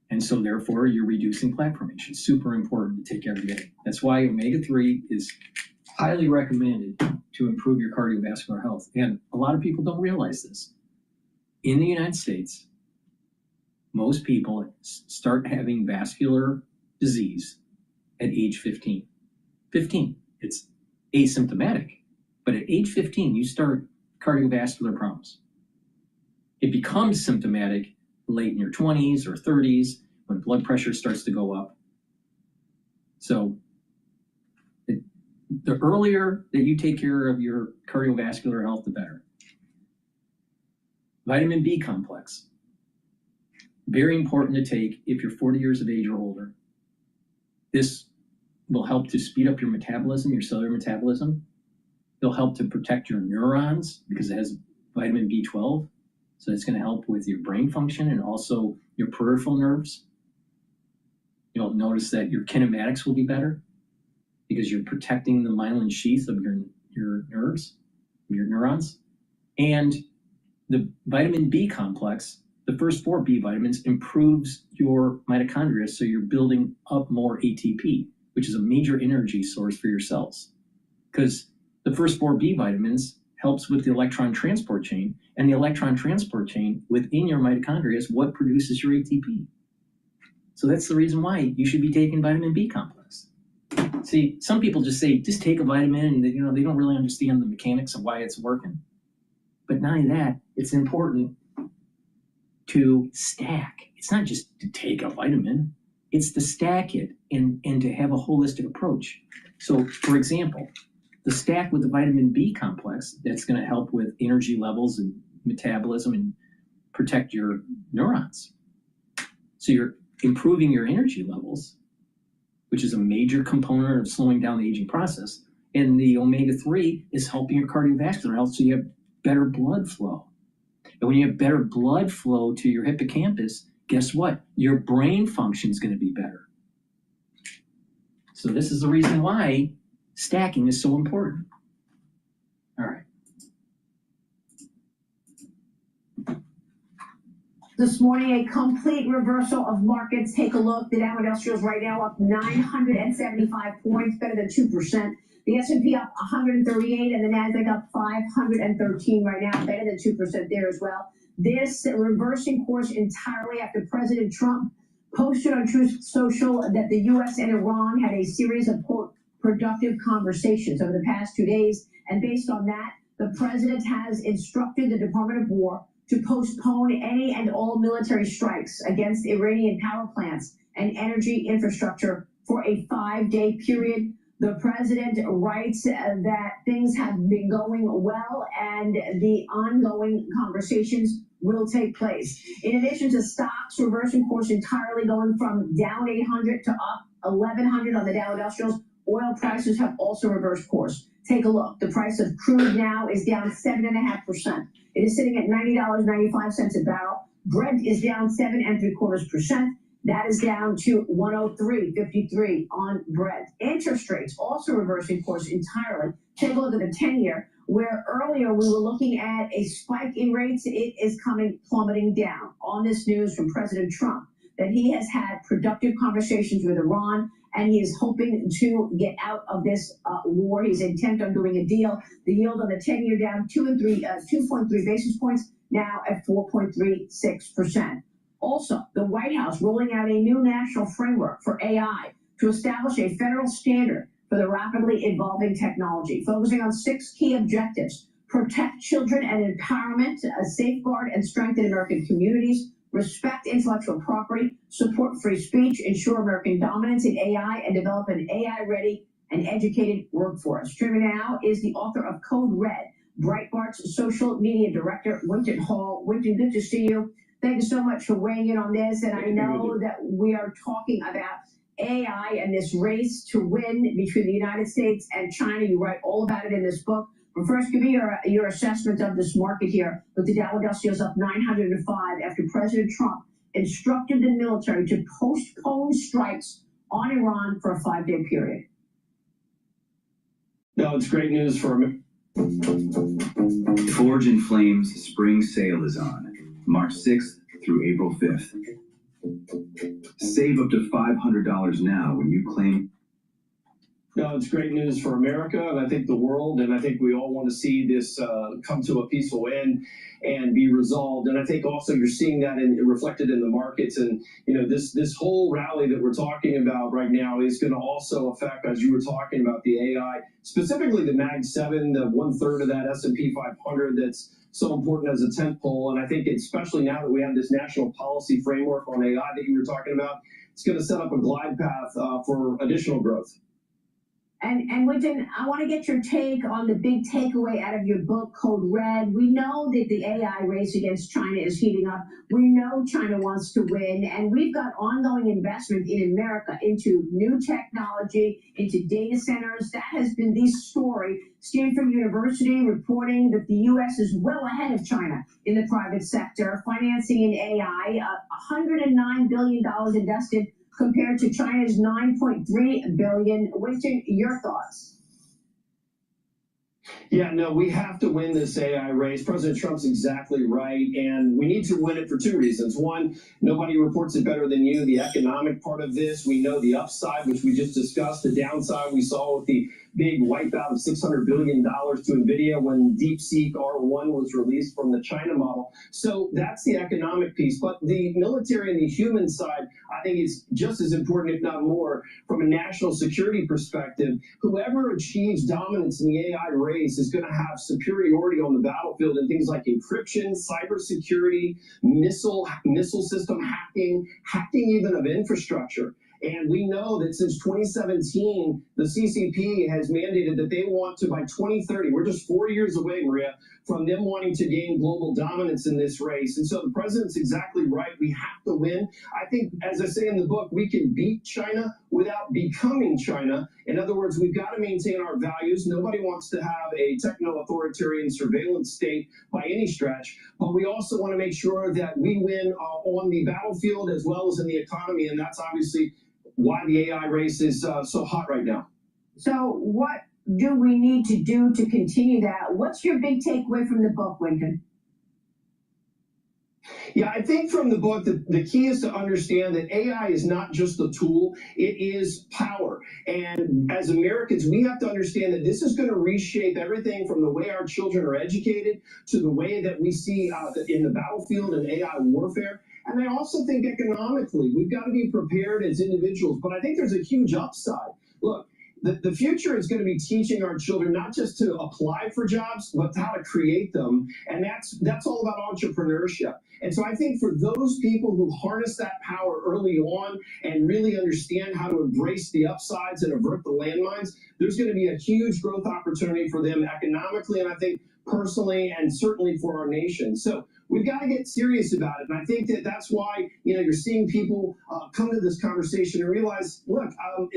And so therefore you're reducing plaque formation. Super important to take every day. That's why omega-3 is highly recommended to improve your cardiovascular health. And a lot of people don't realize this. In the United States, most people start having vascular disease at age 15. 15, it's asymptomatic. But at age 15, you start cardiovascular problems. It becomes symptomatic late in your 20s or 30s when blood pressure starts to go up. So the earlier that you take care of your cardiovascular health, the better. Vitamin B complex. Very important to take if you're 40 years of age or older. This will help to speed up your metabolism, your cellular metabolism. It'll help to protect your neurons because it has vitamin B12. So it's going to help with your brain function and also your peripheral nerves. You'll notice that your kinematics will be better because you're protecting the myelin sheath of your nerves, your neurons. And the vitamin B complex, the first 4 B vitamins, improves your mitochondria, so you're building up more ATP, which is a major energy source for your cells. Because the first 4 B vitamins helps with the electron transport chain, and the electron transport chain within your mitochondria is what produces your ATP. So that's the reason why you should be taking vitamin B complex. See, some people just say, just take a vitamin, and they don't really understand the mechanics of why it's working. But not only that, it's important to stack. It's not just to take a vitamin, it's to stack it and to have a holistic approach. So, for example, the stack with the vitamin B complex, that's going to help with energy levels and metabolism and protect your neurons. So you're improving your energy levels, which is a major component of slowing down the aging process. And the omega-3 is helping your cardiovascular health, so you have better blood flow. And when you have better blood flow to your hippocampus, guess what? Your brain function is going to be better. So this is the reason why stacking is so important. All right. This morning, a complete reversal of markets. Take a look. The Dow Industrials right now up 975 points, better than 2%. The S&P up 138, and the Nasdaq up 513 right now, better than 2% there as well. This reversing course entirely after President Trump posted on Truth Social that the U.S. and Iran had a series of, quote, productive conversations over the past 2 days. And based on that, the president has instructed the Department of War to postpone any and all military strikes against Iranian power plants and energy infrastructure for a 5-day period. The president writes that things have been going well and the ongoing conversations will take place. In addition to stocks reversing course entirely, going from down 800 to up 1,100 on the Dow Industrials, oil prices have also reversed course. Take a look. The price of crude now is down 7.5%. It is sitting at $90.95 a barrel. Brent is down 7.75%. That is down to 103.53 on Brent. Interest rates also reversing course entirely. Take a look at the 10-year, where earlier we were looking at a spike in rates. It is plummeting down on this news from President Trump that he has had productive conversations with Iran, and he is hoping to get out of this war. He's intent on doing a deal. The yield on the 10-year down 2.3 basis points, now at 4.36%. Also, the White House rolling out a new national framework for AI to establish a federal standard for the rapidly evolving technology, focusing on 6 key objectives: protect children and empowerment, safeguard and strengthen American communities, respect intellectual property, support free speech, ensure American dominance in AI, and develop an AI-ready and educated workforce. Joining me now is the author of Code Red, Breitbart's social media director, Winton Hall. Winton, good to see you. Thank you so much for weighing in on this. And I know that we are talking about AI and this race to win between the United States and China. You write all about it in this book. But first, give me your assessment of this market here, with the Dow Industrials up 905 after President Trump instructed the military to postpone strikes on Iran for a 5-day period. No, it's great news for America. Forge in Flame's spring sale is on, March 6th through April 5th. Save up to $500 now when you claim. No, it's great news for America, and I think the world, and I think we all want to see this come to a peaceful end and be resolved. And I think also you're seeing that reflected in the markets. And you know, this whole rally that we're talking about right now is going to also affect, as you were talking about, the AI, specifically the Mag 7, the 1/3 of that S&P 500 that's so important as a tentpole. And I think especially now that we have this national policy framework on AI that you were talking about, it's going to set up a glide path for additional growth. And Winton, I want to get your take on the big takeaway out of your book, Code Red. We know that the AI race against China is heating up. We know China wants to win, and we've got ongoing investment in America into new technology, into data centers. That has been the story. Stanford University reporting that the U.S. is well ahead of China in the private sector, financing in AI, $109 billion invested compared to China's $9.3 billion. Winston, your thoughts? Yeah, no, we have to win this AI race. President Trump's exactly right, and we need to win it for 2 reasons. One, nobody reports it better than you. The economic part of this, we know the upside, which we just discussed. The downside we saw with the big wipeout of $600 billion to NVIDIA when DeepSeek R1 was released from the China model. So that's the economic piece. But the military and the human side, I think, is just as important, if not more, from a national security perspective. Whoever achieves dominance in the AI race is going to have superiority on the battlefield in things like encryption, cybersecurity, missile system hacking even of infrastructure. And we know that since 2017, the CCP has mandated that they want to, by 2030, we're just 4 years away, Maria, from them wanting to gain global dominance in this race. And so the president's exactly right. We have to win. I think, as I say in the book, we can beat China without becoming China. In other words, we've got to maintain our values. Nobody wants to have a techno-authoritarian surveillance state by any stretch. But we also want to make sure that we win on the battlefield as well as in the economy. And that's obviously why the AI race is so hot right now. So what do we need to do to continue that? What's your big takeaway from the book, Winton? Yeah, I think from the book, the key is to understand that AI is not just a tool, it is power. And as Americans, we have to understand that this is going to reshape everything from the way our children are educated to the way that we see in the battlefield and AI warfare. And I also think economically, we've got to be prepared as individuals. But I think there's a huge upside. Look, the future is going to be teaching our children not just to apply for jobs, but how to create them. And that's all about entrepreneurship. And so I think for those people who harness that power early on and really understand how to embrace the upsides and avert the landmines, there's going to be a huge growth opportunity for them economically, and I think personally, and certainly for our nation. So we've got to get serious about it. And I think that's why, you know, you're seeing people come to this conversation and realize, look,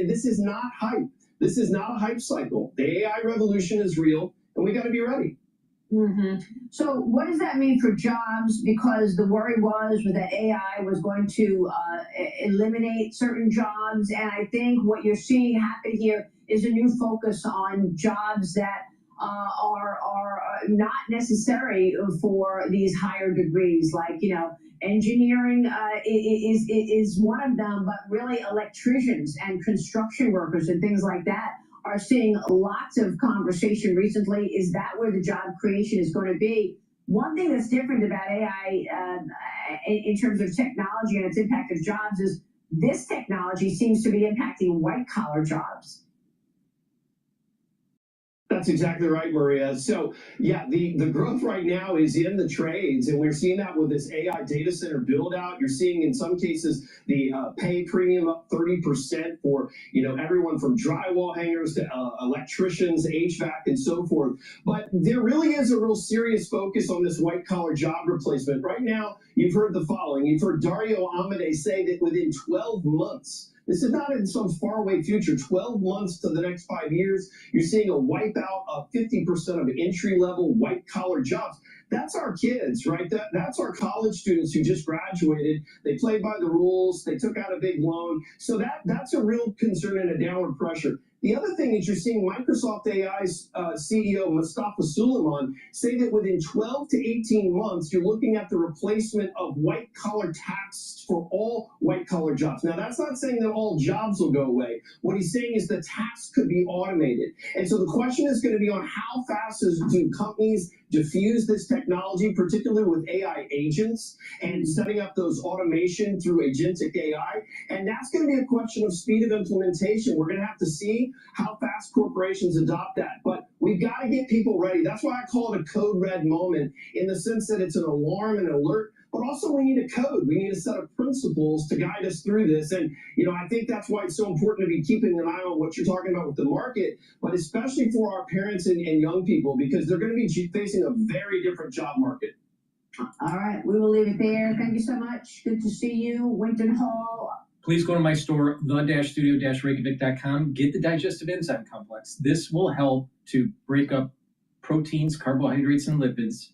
this is not hype. This is not a hype cycle. The AI revolution is real, and we got to be ready. Mm-hmm. So what does that mean for jobs? Because the worry was that AI was going to eliminate certain jobs. And I think what you're seeing happen here is a new focus on jobs that are not necessary for these higher degrees, like, you know, engineering is one of them, but really electricians and construction workers and things like that are seeing lots of conversation recently. Is that where the job creation is going to be? One thing that's different about AI in terms of technology and its impact of jobs is this technology seems to be impacting white-collar jobs. That's exactly right, Maria. So, yeah, the growth right now is in the trades, and we're seeing that with this AI data center build out. You're seeing in some cases the pay premium up 30% for, you know, everyone from drywall hangers to electricians, HVAC, and so forth. But there really is a real serious focus on this white collar job replacement. Right now, you've heard the following. You've heard Dario Amodei say that within 12 months, this is not in some faraway future, 12 months to the next 5 years, you're seeing a wipeout of 50% of entry-level white-collar jobs. That's our kids, right? That's our college students who just graduated. They played by the rules. They took out a big loan. So that's a real concern and a downward pressure. The other thing is you're seeing Microsoft AI's CEO Mustafa Suleyman say that within 12 to 18 months, you're looking at the replacement of white-collar tasks for all white-collar jobs. Now, that's not saying that all jobs will go away. What he's saying is the tasks could be automated. And so the question is going to be on how fast do companies diffuse this technology, particularly with AI agents and setting up those automation through agentic AI. And that's going to be a question of speed of implementation. We're going to have to see how fast corporations adopt that. But we've got to get people ready. That's why I call it a code red moment, in the sense that it's an alarm and alert. But also we need a code. We need a set of principles to guide us through this. And, I think that's why it's so important to be keeping an eye on what you're talking about with the market, but especially for our parents and young people, because they're going to be facing a very different job market. All right, we will leave it there. Thank you so much. Good to see you, Winton Hall. Please go to my store, the-studio-reykjavik.com. Get the digestive enzyme complex. This will help to break up proteins, carbohydrates, and lipids,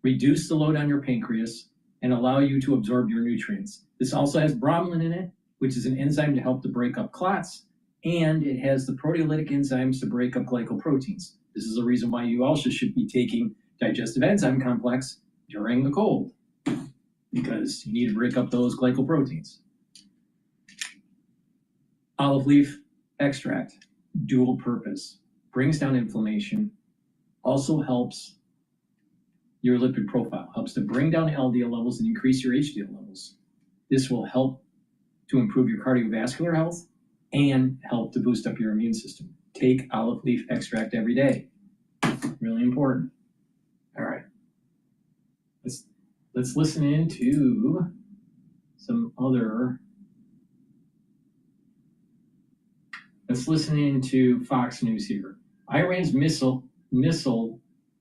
reduce the load on your pancreas, and allow you to absorb your nutrients. This also has bromelain in it, which is an enzyme to help to break up clots, and it has the proteolytic enzymes to break up glycoproteins. This is the reason why you also should be taking digestive enzyme complex during the cold, because you need to break up those glycoproteins. Olive leaf extract, dual purpose, brings down inflammation, also helps your lipid profile, helps to bring down LDL levels and increase your HDL levels. This will help to improve your cardiovascular health and help to boost up your immune system. Take olive leaf extract every day. Really important. All right. Let's listen into some other. Let's listen into Fox News here. Iran's missile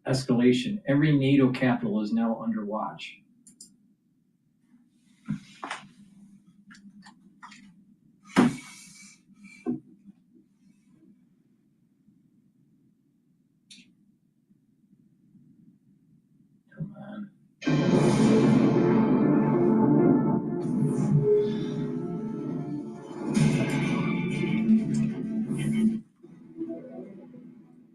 escalation. Every NATO capital is now under watch. Come on.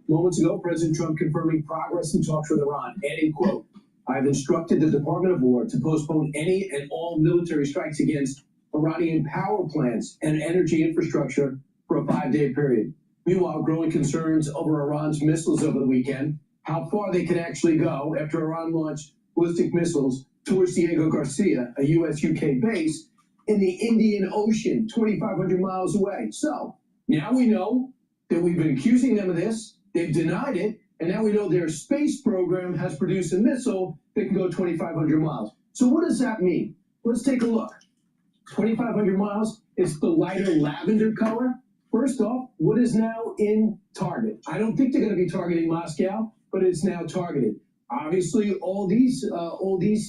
Moments ago, President Trump confirming progress in talks with Iran, adding, quote, "I've instructed the Department of War to postpone any and all military strikes against Iranian power plants and energy infrastructure for a 5-day period." Meanwhile, growing concerns over Iran's missiles over the weekend, how far they can actually go after Iran launched ballistic missiles towards Diego Garcia, a U.S.-UK base in the Indian Ocean, 2,500 miles away. So now we know that we've been accusing them of this. They've denied it, and now we know their space program has produced a missile that can go 2,500 miles. So what does that mean? Let's take a look. 2,500 miles, it's the lighter lavender color. First off, what is now in target? I don't think they're going to be targeting Moscow, but it's now targeted. Obviously, all these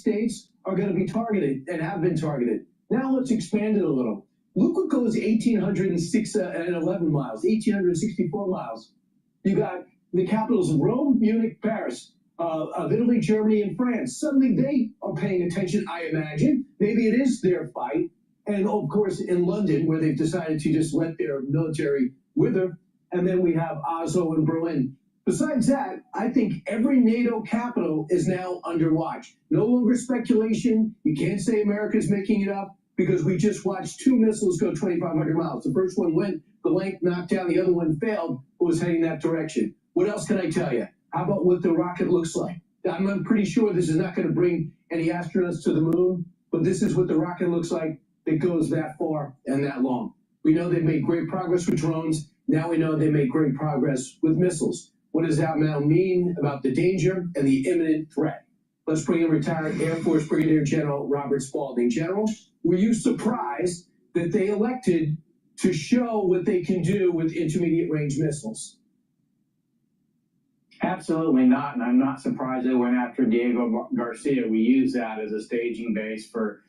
states are going to be targeted and have been targeted. Now let's expand it a little. Look what goes 1,806 and 11 miles, 1,864 miles. You got the capitals of Rome, Munich, Paris, of Italy, Germany, and France. Suddenly they are paying attention, I imagine. Maybe it is their fight. And of course, in London, where they've decided to just let their military wither. And then we have Oslo and Berlin. Besides that, I think every NATO capital is now under watch. No longer speculation. You can't say America's making it up, because we just watched 2 missiles go 2,500 miles. The first one went the length, knocked down. The other one failed, but was heading that direction. What else can I tell you? How about what the rocket looks like? I'm pretty sure this is not going to bring any astronauts to the moon, but this is what the rocket looks like that goes that far and that long. We know they've made great progress with drones. Now we know they made great progress with missiles. What does that now mean about the danger and the imminent threat? Let's bring in retired Air Force Brigadier General Robert Spalding. General, were you surprised that they elected to show what they can do with intermediate range missiles? Absolutely not, and I'm not surprised they went after Diego Garcia. We use that as a staging base for,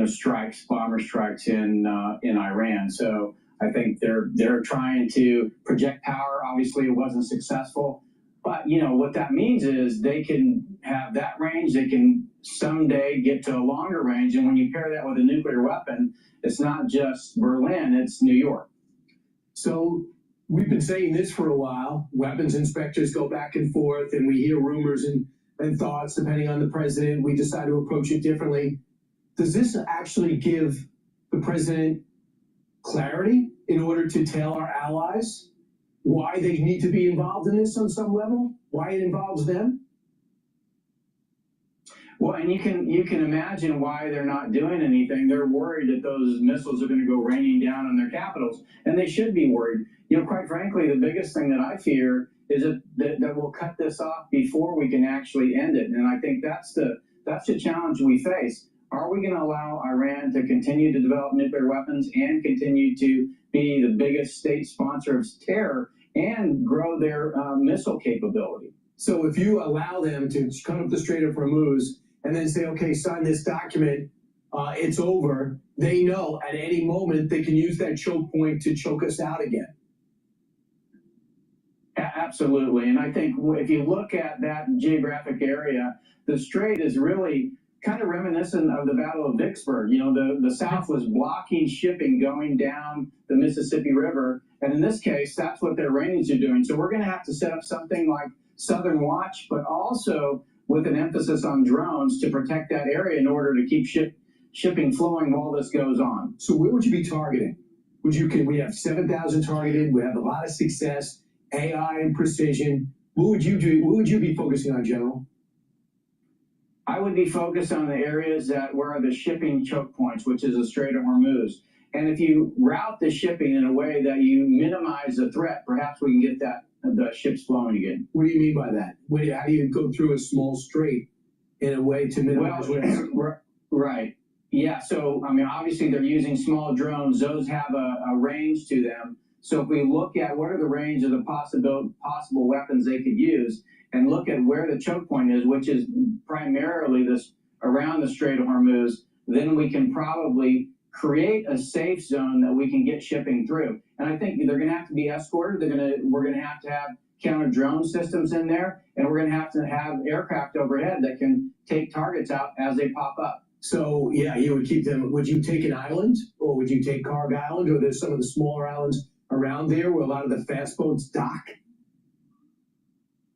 strikes, bomber strikes in Iran. So I think they're trying to project power. Obviously, it wasn't successful, but what that means is they can have that range. They can someday get to a longer range, and when you pair that with a nuclear weapon, it's not just Berlin; it's New York. So we've been saying this for a while. Weapons inspectors go back and forth, and we hear rumors and thoughts depending on the president. We decide to approach it differently. Does this actually give the president clarity in order to tell our allies why they need to be involved in this on some level? Why it involves them? Well, and you can imagine why they're not doing anything. They're worried that those missiles are going to go raining down on their capitals, and they should be worried. Quite frankly, the biggest thing that I fear is that we'll cut this off before we can actually end it. And I think that's the challenge we face. Are we going to allow Iran to continue to develop nuclear weapons and continue to be the biggest state sponsor of terror and grow their missile capability? So if you allow them to cut up the Strait of Hormuz and then say, okay, sign this document, it's over, they know at any moment they can use that choke point to choke us out again. Absolutely. And I think if you look at that geographic area, the strait is really kind of reminiscent of the Battle of Vicksburg. The South was blocking shipping going down the Mississippi River. And in this case, that's what their Iranians are doing. So we're going to have to set up something like Southern Watch, but also with an emphasis on drones to protect that area in order to keep shipping flowing while this goes on. So where would you be targeting? We have 7,000 targeted. We have a lot of success, AI and precision. What would you do? What would you be focusing on, General? I would be focused on the areas where are the shipping choke points, which is the Strait of Hormuz. And if you route the shipping in a way that you minimize the threat, perhaps we can get the ships flowing again. What do you mean by that? How do you go through a small strait in a way to minimize risk? Right. Yeah. So, obviously they're using small drones. Those have a range to them. So if we look at what are the range of the possible weapons they could use, and look at where the choke point is, which is primarily around the Strait of Hormuz, then we can probably create a safe zone that we can get shipping through. And I think they're going to have to be escorted. We're going to have counter drone systems in there, and we're going to have aircraft overhead that can take targets out as they pop up. So yeah, you would keep them. Would you take an island, or would you take Carg Island, or there's some of the smaller islands around there where a lot of the fast boats dock?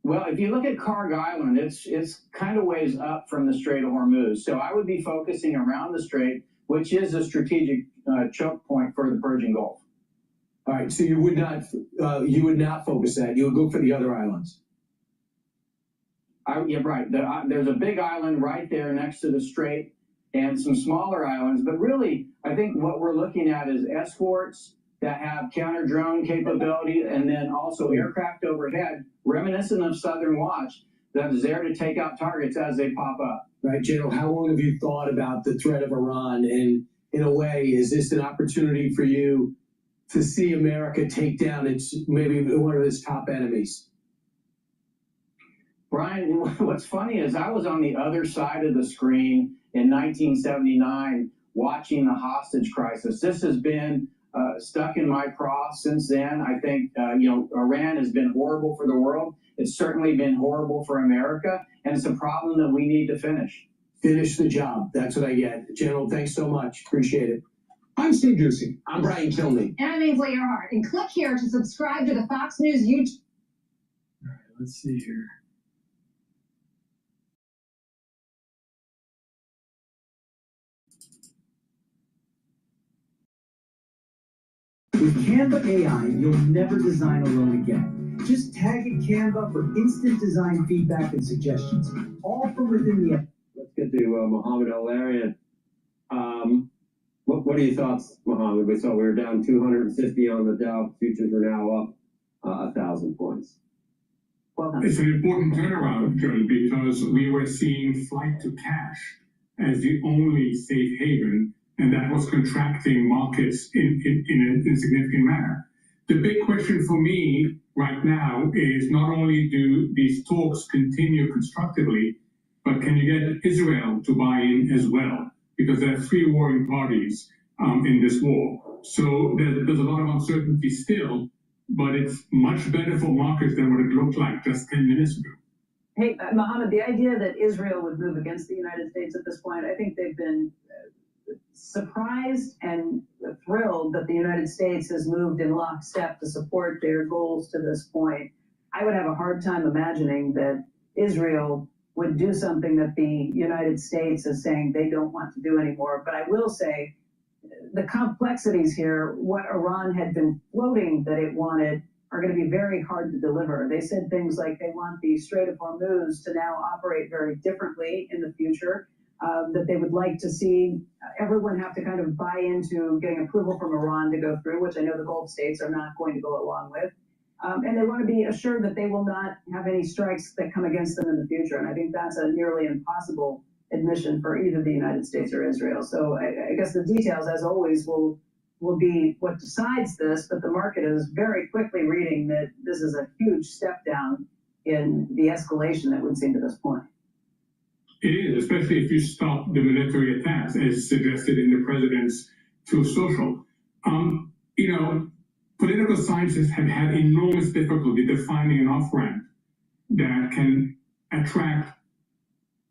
Well, if you look at Carg Island, it's kind of ways up from the Strait of Hormuz. So I would be focusing around the strait, which is a strategic choke point for the Persian Gulf. All right, so you would not focus that. You would go for the other islands. Yeah, right. There's a big island right there next to the strait, and some smaller islands. But really, I think what we're looking at is escorts that have counter drone capability, and then also aircraft overhead, reminiscent of Southern Watch, that is there to take out targets as they pop up. Right, General, how long have you thought about the threat of Iran? And in a way, is this an opportunity for you to see America take down maybe one of its top enemies? Brian, what's funny is I was on the other side of the screen in 1979 watching the hostage crisis. This has been stuck in my craw since then. I think, Iran has been horrible for the world. It's certainly been horrible for America, and it's a problem that we need to finish. Finish the job. That's what I get. General, thanks so much. Appreciate it. I'm Steve Ducey. I'm Brian Kilmeade. And I'm Ainsley Earhart. And click here to subscribe to the Fox News YouTube. All right, let's see here. With Canva AI, you'll never design alone again. Just tag in Canva for instant design feedback and suggestions, all from within the app. Let's get to Mohammed Al-Arian. What are your thoughts, Mohammed? We saw we were down 250 on the Dow. Futures are now up 1,000 points. It's an important turnaround, Joel, because we were seeing flight to cash as the only safe haven, and that was contracting markets in a significant manner. The big question for me right now is not only do these talks continue constructively, but can you get Israel to buy in as well? Because there are three warring parties in this war. So there's a lot of uncertainty still, but it's much better for markets than what it looked like just 10 minutes ago. Hey, Mohammed, the idea that Israel would move against the United States at this point, I think they've been surprised and thrilled that the United States has moved in lockstep to support their goals to this point. I would have a hard time imagining that Israel would do something that the United States is saying they don't want to do anymore. But I will say the complexities here, what Iran had been floating that it wanted, are going to be very hard to deliver. They said things like they want the Strait of Hormuz to now operate very differently in the future, that they would like to see everyone have to kind of buy into getting approval from Iran to go through, which I know the Gulf states are not going to go along with. And they want to be assured that they will not have any strikes that come against them in the future. And I think that's a nearly impossible admission for either the United States or Israel. So I guess the details, as always, will be what decides this, but the market is very quickly reading that this is a huge step down in the escalation that we've seen to this point. It is, especially if you stop the military attacks, as suggested in the president's Truth Social. Political scientists have had enormous difficulty defining an off-ramp that can attract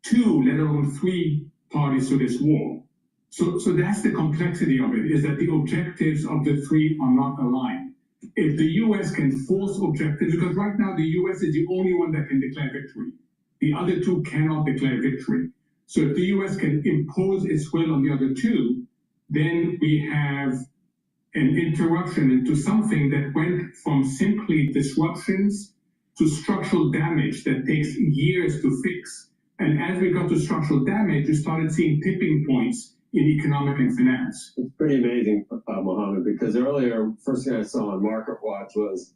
two, let alone three parties to this war. So that's the complexity of it, is that the objectives of the three are not aligned. If the U.S. can force objectives, because right now the U.S. is the only one that can declare victory. The other two cannot declare victory. So if the U.S. can impose its will on the other two, then we have an interruption into something that went from simply disruptions to structural damage that takes years to fix. And as we got to structural damage, we started seeing tipping points in economic and finance. It's pretty amazing, Mohammed, because earlier, first thing I saw on Market Watch was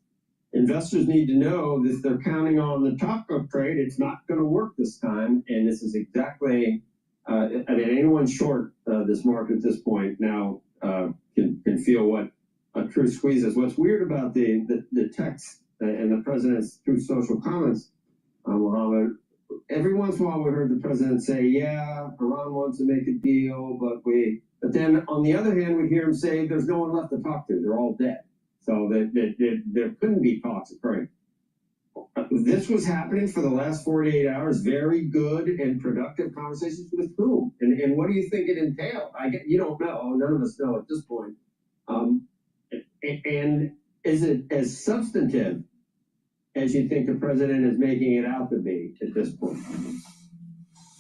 investors need to know that if they're counting on the top-up trade, it's not going to work this time. And this is exactly, anyone short this market at this point now can feel what a true squeeze is. What's weird about the text and the president's Truth Social comments, Mohammed, every once in a while we heard the president say, yeah, Iran wants to make a deal, but then on the other hand, we hear him say there's no one left to talk to. They're all dead. So there couldn't be talks occurring. This was happening for the last 48 hours. Very good and productive conversations with whom? And what do you think it entailed? You don't know. None of us know at this point. And is it as substantive as you think the president is making it out to be at this point?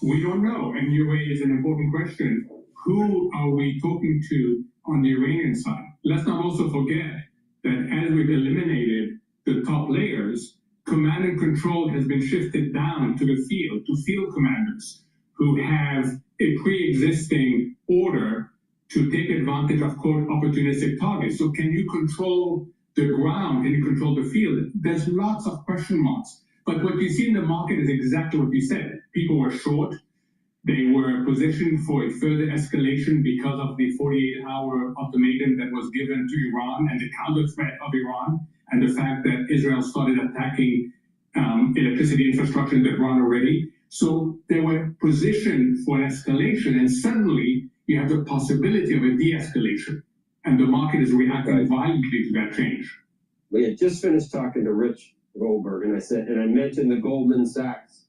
We don't know. And you raise an important question. Who are we talking to on the Iranian side? Let's not also forget that as we've eliminated the top layers, command and control has been shifted down to the field, to field commanders who have a pre-existing order to take advantage of, quote, opportunistic targets. So can you control the ground? Can you control the field? There's lots of question marks. But what you see in the market is exactly what you said. People were short. They were positioned for a further escalation because of the 48-hour ultimatum that was given to Iran and the counter threat of Iran, and the fact that Israel started attacking electricity infrastructure in Tehran already. So they were positioned for an escalation, and suddenly you have the possibility of a de-escalation, and the market is reacting violently to that change. We had just finished talking to Rich Goldberg, and I mentioned the Goldman Sachs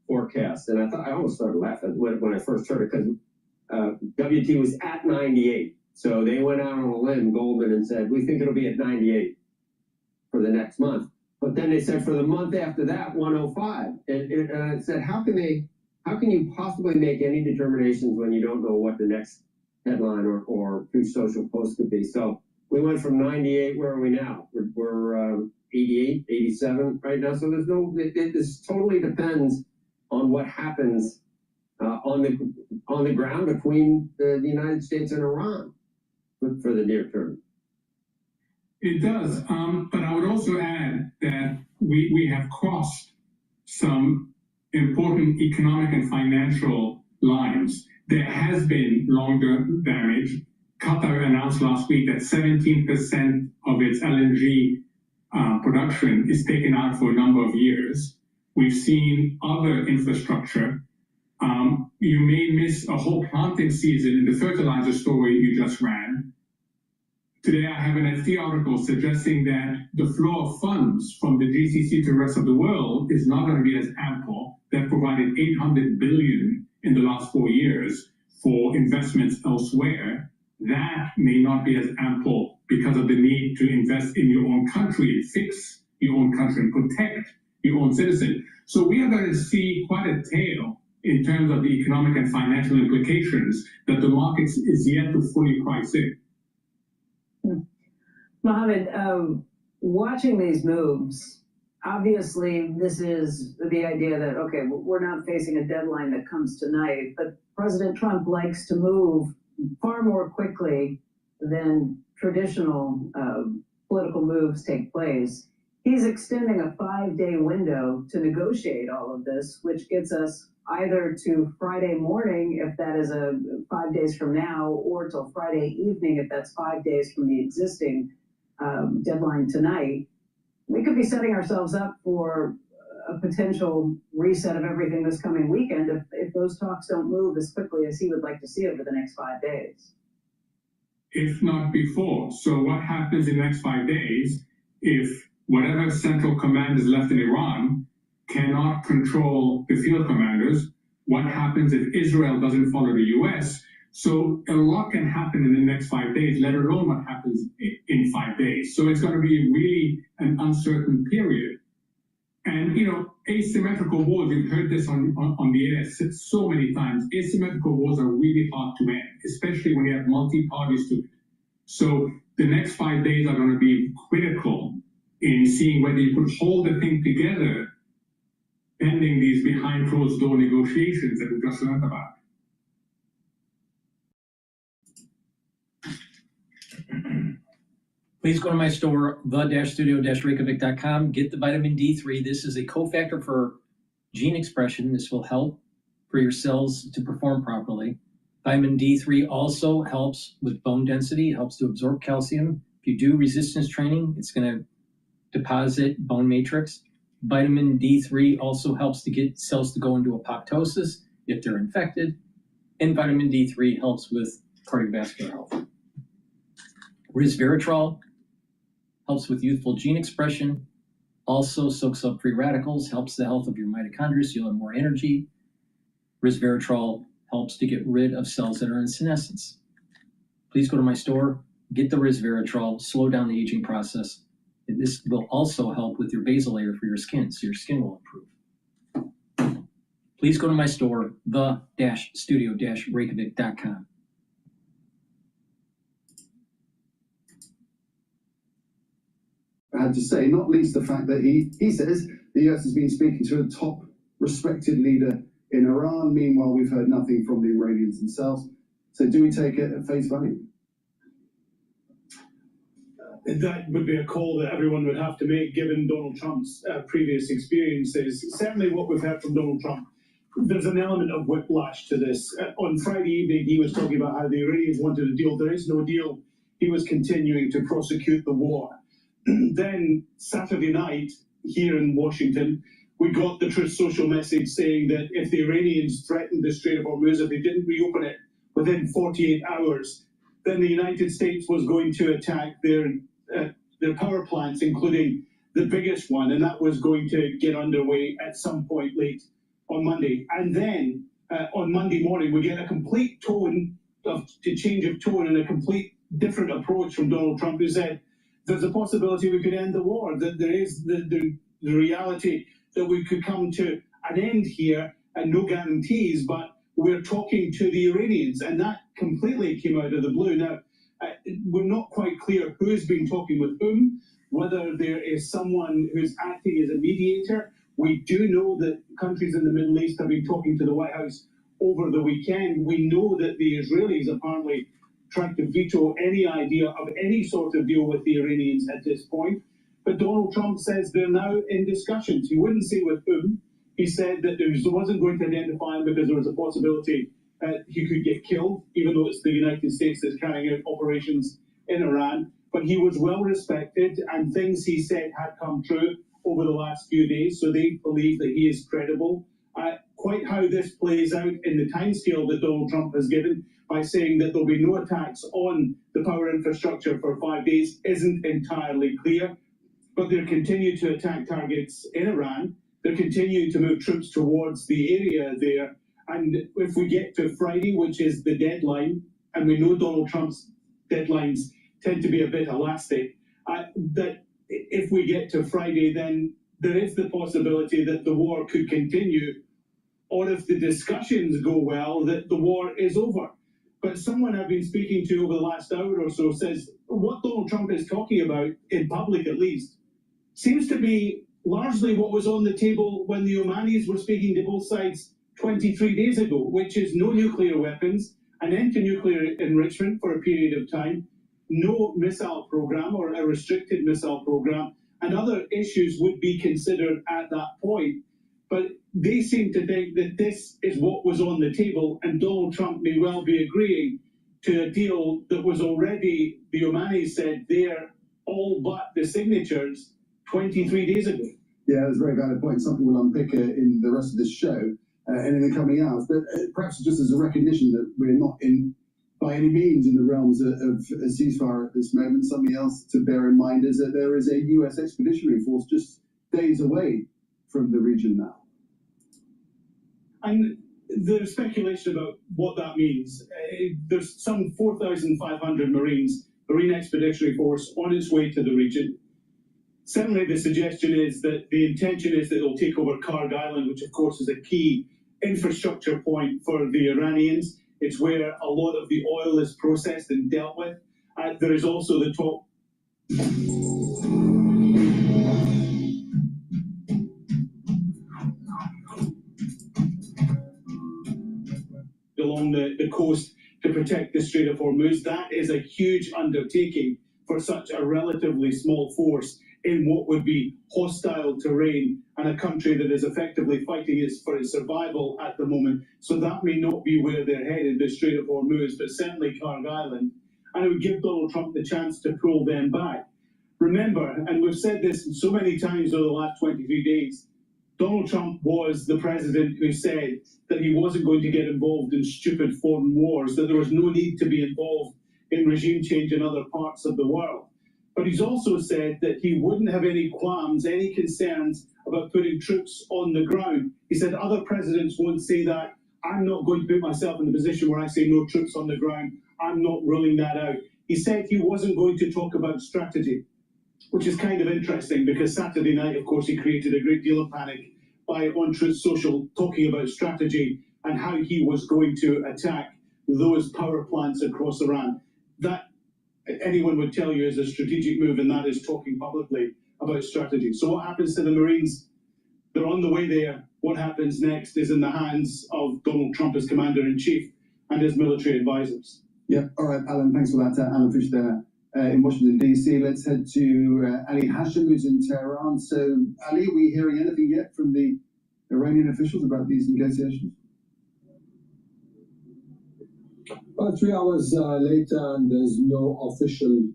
forecast, and I almost started laughing when I first heard it, because WT was at 98. So they went out on a limb, Goldman, and said, we think it'll be at 98 for the next month. But then they said for the month after that, 105. And I said, how can you possibly make any determinations when you don't know what the next headline or Truth Social post could be? So we went from 98, where are we now? We're 88, 87 right now. So this totally depends on what happens on the ground between the United States and Iran for the near term. It does, but I would also add that we have crossed some important economic and financial lines. There has been longer damage. Qatar announced last week that 17% of its LNG production is taken out for a number of years. We've seen other infrastructure. You may miss a whole planting season in the fertilizer story you just ran. Today, I have an FT article suggesting that the flow of funds from the GCC to the rest of the world is not going to be as ample. They've provided $800 billion in the last 4 years for investments elsewhere. That may not be as ample because of the need to invest in your own country, fix your own country, and protect your own citizens. So we are going to see quite a tail in terms of the economic and financial implications that the markets is yet to fully price in. Mohammed, watching these moves, obviously this is the idea that, okay, we're not facing a deadline that comes tonight, but President Trump likes to move far more quickly than traditional political moves take place. He's extending a 5-day window to negotiate all of this, which gets us either to Friday morning, if that is 5 days from now, or till Friday evening, if that's 5 days from the existing deadline tonight. We could be setting ourselves up for a potential reset of everything this coming weekend if those talks don't move as quickly as he would like to see over the next 5 days. If not before. So what happens in the next 5 days if whatever central command is left in Iran cannot control the field commanders? What happens if Israel doesn't follow the US? So a lot can happen in the next 5 days, let alone what happens in 5 days. So it's going to be really an uncertain period. And, you know, asymmetrical wars, we've heard this on the air so many times. Asymmetrical wars are really hard to end, especially when you have multi-parties to it. So the next 5 days are going to be critical in seeing whether you could hold the thing together pending these behind closed door negotiations that we just learned about. Please go to my store, the-studio-reykjavik.com. Get the vitamin D3. This is a cofactor for gene expression. This will help for your cells to perform properly. Vitamin D3 also helps with bone density. It helps to absorb calcium. If you do resistance training, it's going to deposit bone matrix. Vitamin D3 also helps to get cells to go into apoptosis if they're infected. And vitamin D3 helps with cardiovascular health. Resveratrol helps with youthful gene expression, also soaks up free radicals, helps the health of your mitochondria so you'll have more energy. Resveratrol helps to get rid of cells that are in senescence. Please go to my store, get the resveratrol, slow down the aging process. And this will also help with your basal layer for your skin, so your skin will improve. Please go to my store, the-studio-reykjavik.com. I had to say, not least the fact that he says the US has been speaking to a top respected leader in Iran. Meanwhile, we've heard nothing from the Iranians themselves. So do we take it at face value? That would be a call that everyone would have to make given Donald Trump's previous experiences. Certainly what we've heard from Donald Trump, there's an element of whiplash to this. On Friday evening, he was talking about how the Iranians wanted a deal. There is no deal. He was continuing to prosecute the war. Then Saturday night here in Washington, we got the Truth Social message saying that if the Iranians threatened the Strait of Hormuz, if they didn't reopen it within 48 hours, then the United States was going to attack their power plants, including the biggest one, and that was going to get underway at some point late on Monday. And then on Monday morning, we get a complete change of tone and a complete different approach from Donald Trump, who said, there's a possibility we could end the war, that there is the reality that we could come to an end here, and no guarantees, but we're talking to the Iranians, and that completely came out of the blue. Now, we're not quite clear who's been talking with whom, whether there is someone who's acting as a mediator. We do know that countries in the Middle East have been talking to the White House over the weekend. We know that the Israelis apparently trying to veto any idea of any sort of deal with the Iranians at this point. But Donald Trump says they're now in discussions. He wouldn't say with whom. He said that there wasn't going to identify him because there was a possibility he could get killed, even though it's the United States that's carrying out operations in Iran. but he was well respected, and things he said had come true over the last few days, so they believe that he is credible. Quite how this plays out in the timescale that Donald Trump has given by saying that there'll be no attacks on the power infrastructure for 5 days isn't entirely clear, but they're continuing to attack targets in Iran. They're continuing to move troops towards the area there. And if we get to Friday, which is the deadline, and we know Donald Trump's deadlines tend to be a bit elastic, that if we get to Friday, then there is the possibility that the war could continue, or if the discussions go well, that the war is over. But someone I've been speaking to over the last hour or so says what Donald Trump is talking about, in public at least, seems to be largely what was on the table when the Omanis were speaking to both sides 23 days ago, which is no nuclear weapons, an end to nuclear enrichment for a period of time, no missile program or a restricted missile program, and other issues would be considered at that point. But they seem to think that this is what was on the table, and Donald Trump may well be agreeing to a deal that was already, the Omanis said, there, all but the signatures 23 days ago. Yeah, that's a very valid point. Something we'll unpick in the rest of this show and in the coming hours. But perhaps just as a recognition that we're not in, by any means, in the realms of a ceasefire at this moment. Something else to bear in mind is that there is a US expeditionary force just days away from the region now. And there's speculation about what that means. There's some 4,500 Marines, Marine Expeditionary Force, on its way to the region. Certainly the suggestion is that the intention is that it'll take over Karg Island, which of course is a key infrastructure point for the Iranians. It's where a lot of the oil is processed and dealt with. There is also the talk along the coast to protect the Strait of Hormuz. That is a huge undertaking for such a relatively small force in what would be hostile terrain and a country that is effectively fighting for its survival at the moment. So that may not be where they're headed, the Strait of Hormuz, but certainly Karg Island. And it would give Donald Trump the chance to pull them back. Remember, and we've said this so many times over the last 23 days, Donald Trump was the president who said that he wasn't going to get involved in stupid foreign wars, that there was no need to be involved in regime change in other parts of the world. But he's also said that he wouldn't have any qualms, any concerns about putting troops on the ground. He said other presidents won't say that. I'm not going to put myself in the position where I say no troops on the ground. I'm not ruling that out. He said he wasn't going to talk about strategy, which is kind of interesting because Saturday night, of course, he created a great deal of panic by on Truth Social talking about strategy and how he was going to attack those power plants across Iran. That anyone would tell you is a strategic move, and that is talking publicly about strategy. So what happens to the Marines? They're on the way there. What happens next is in the hands of Donald Trump as Commander-in-Chief and his military advisors. Yeah, all right, Alan, thanks for that. Alan Fish there in Washington, D.C. Let's head to Ali Hashim, who's in Tehran. So, Ali, are we hearing anything yet from the Iranian officials about these negotiations? Well, 3 hours later, and there's no official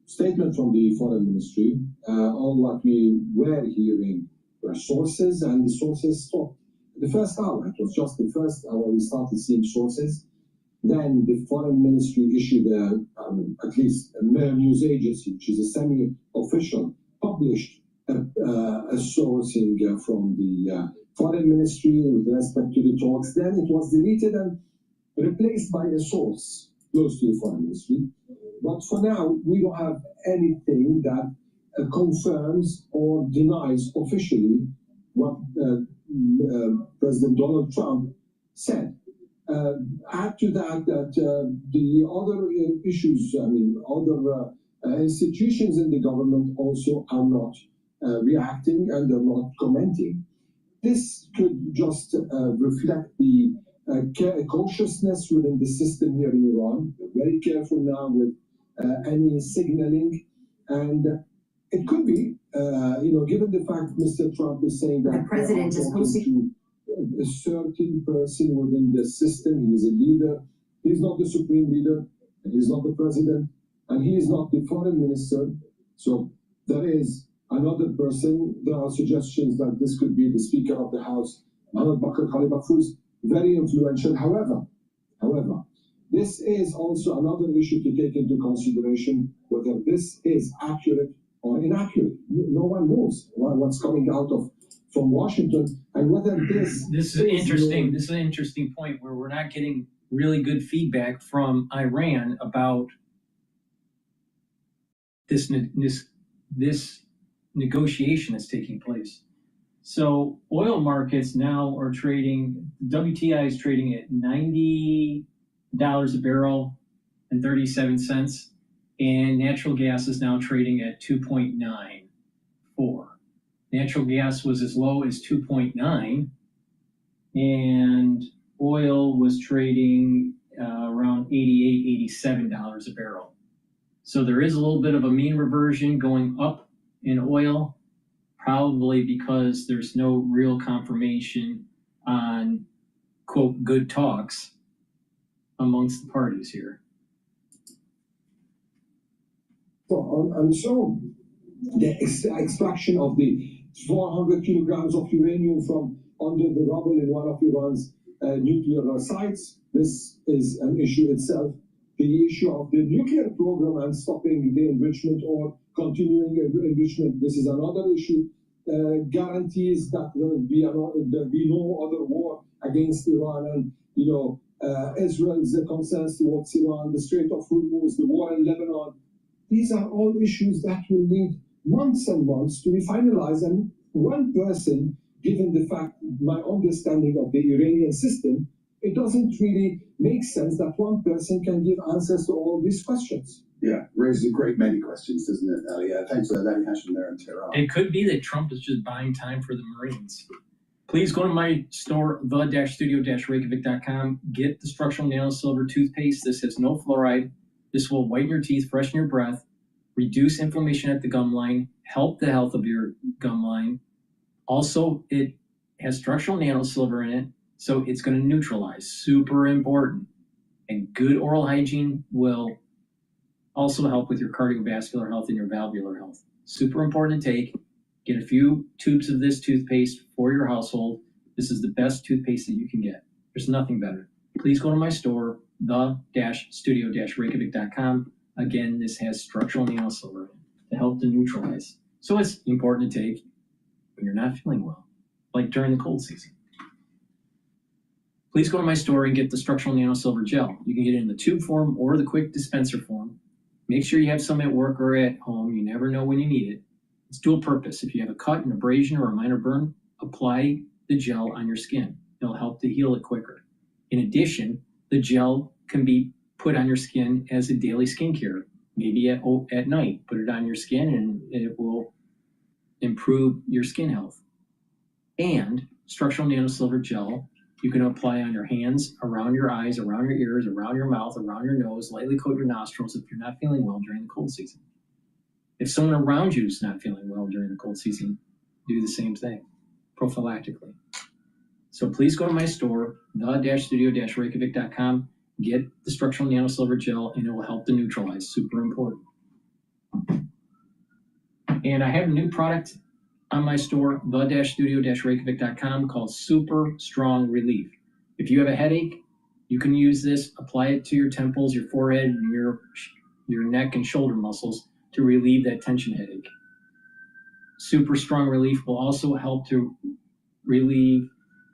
statement from the foreign ministry. All what we were hearing were sources, and the sources stopped. The first hour, it was just the first hour we started seeing sources. Then the foreign ministry issued at least a news agency, which is a semi-official, published a sourcing from the foreign ministry with respect to the talks. Then it was deleted and replaced by a source close to the foreign ministry. But for now, we don't have anything that confirms or denies officially what President Donald Trump said. Add to that the other issues, other institutions in the government also are not reacting and they're not commenting. This could just reflect the cautiousness within the system here in Iran. We're very careful now with any signaling, and it could be, given the fact Mr. Trump is saying that the president is talking to a certain person within the system. He is a leader. He's not the supreme leader. He's not the president. and he is not the foreign minister. So there is another person. There are suggestions that this could be the Speaker of the House, Mohammed Bakr Khalibak, who's very influential. However, this is also another issue to take into consideration, whether this is accurate or inaccurate. No one knows what's coming out from Washington, and whether this is interesting. This is an interesting point where we're not getting really good feedback from Iran about this negotiation that's taking place. So oil markets now are trading, WTI is trading at $90 a barrel and 37 cents, and natural gas is now trading at 2.94. Natural gas was as low as 2.9, and oil was trading around $88, $87 a barrel. So there is a little bit of a mean reversion going up in oil, probably because there's no real confirmation on, quote, good talks amongst the parties here. Well, and so the extraction of the 400 kilograms of uranium from under the rubble in one of Iran's nuclear sites, this is an issue itself. The issue of the nuclear program and stopping the enrichment or continuing enrichment, this is another issue. Guarantees that there will be no other war against Iran, and Israel's concerns towards Iran, the Strait of Hormuz, the war in Lebanon. These are all issues that will need months and months to be finalized. And one person, given the fact, my understanding of the Iranian system, it doesn't really make sense that one person can give answers to all these questions. Yeah, raises a great many questions, doesn't it, Ali? Thanks for that hash there in Tehran. It could be that Trump is just buying time for the Marines. Please go to my store, the-studio-reykjavik.com. Get the structural nanosilver toothpaste. This has no fluoride. This will whiten your teeth, freshen your breath, reduce inflammation at the gum line, help the health of your gum line. Also, it has structural nanosilver in it, so it's going to neutralize. Super important. And good oral hygiene will also help with your cardiovascular health and your valvular health. Super important to take. Get a few tubes of this toothpaste for your household. This is the best toothpaste that you can get. There's nothing better. Please go to my store, the-studio-reykjavik.com. Again, this has structural nanosilver to help to neutralize. So it's important to take when you're not feeling well, like during the cold season. Please go to my store and get the structural nanosilver gel. You can get it in the tube form or the quick dispenser form. Make sure you have some at work or at home. You never know when you need it. It's dual purpose. If you have a cut, an abrasion, or a minor burn, apply the gel on your skin. It'll help to heal it quicker. In addition, the gel can be put on your skin as a daily skincare. Maybe at night, put it on your skin and it will improve your skin health. And structural nanosilver gel, you can apply on your hands, around your eyes, around your ears, around your mouth, around your nose, lightly coat your nostrils if you're not feeling well during the cold season. If someone around you is not feeling well during the cold season, do the same thing, prophylactically. So please go to my store, the-studio-reykjavik.com, get the structural nanosilver gel, and it will help to neutralize. Super important. And I have a new product on my store, the-studio-reykjavik.com, called Super Strong Relief. If you have a headache, you can use this, apply it to your temples, your forehead, and your neck and shoulder muscles to relieve that tension headache. Super Strong Relief will also help to relieve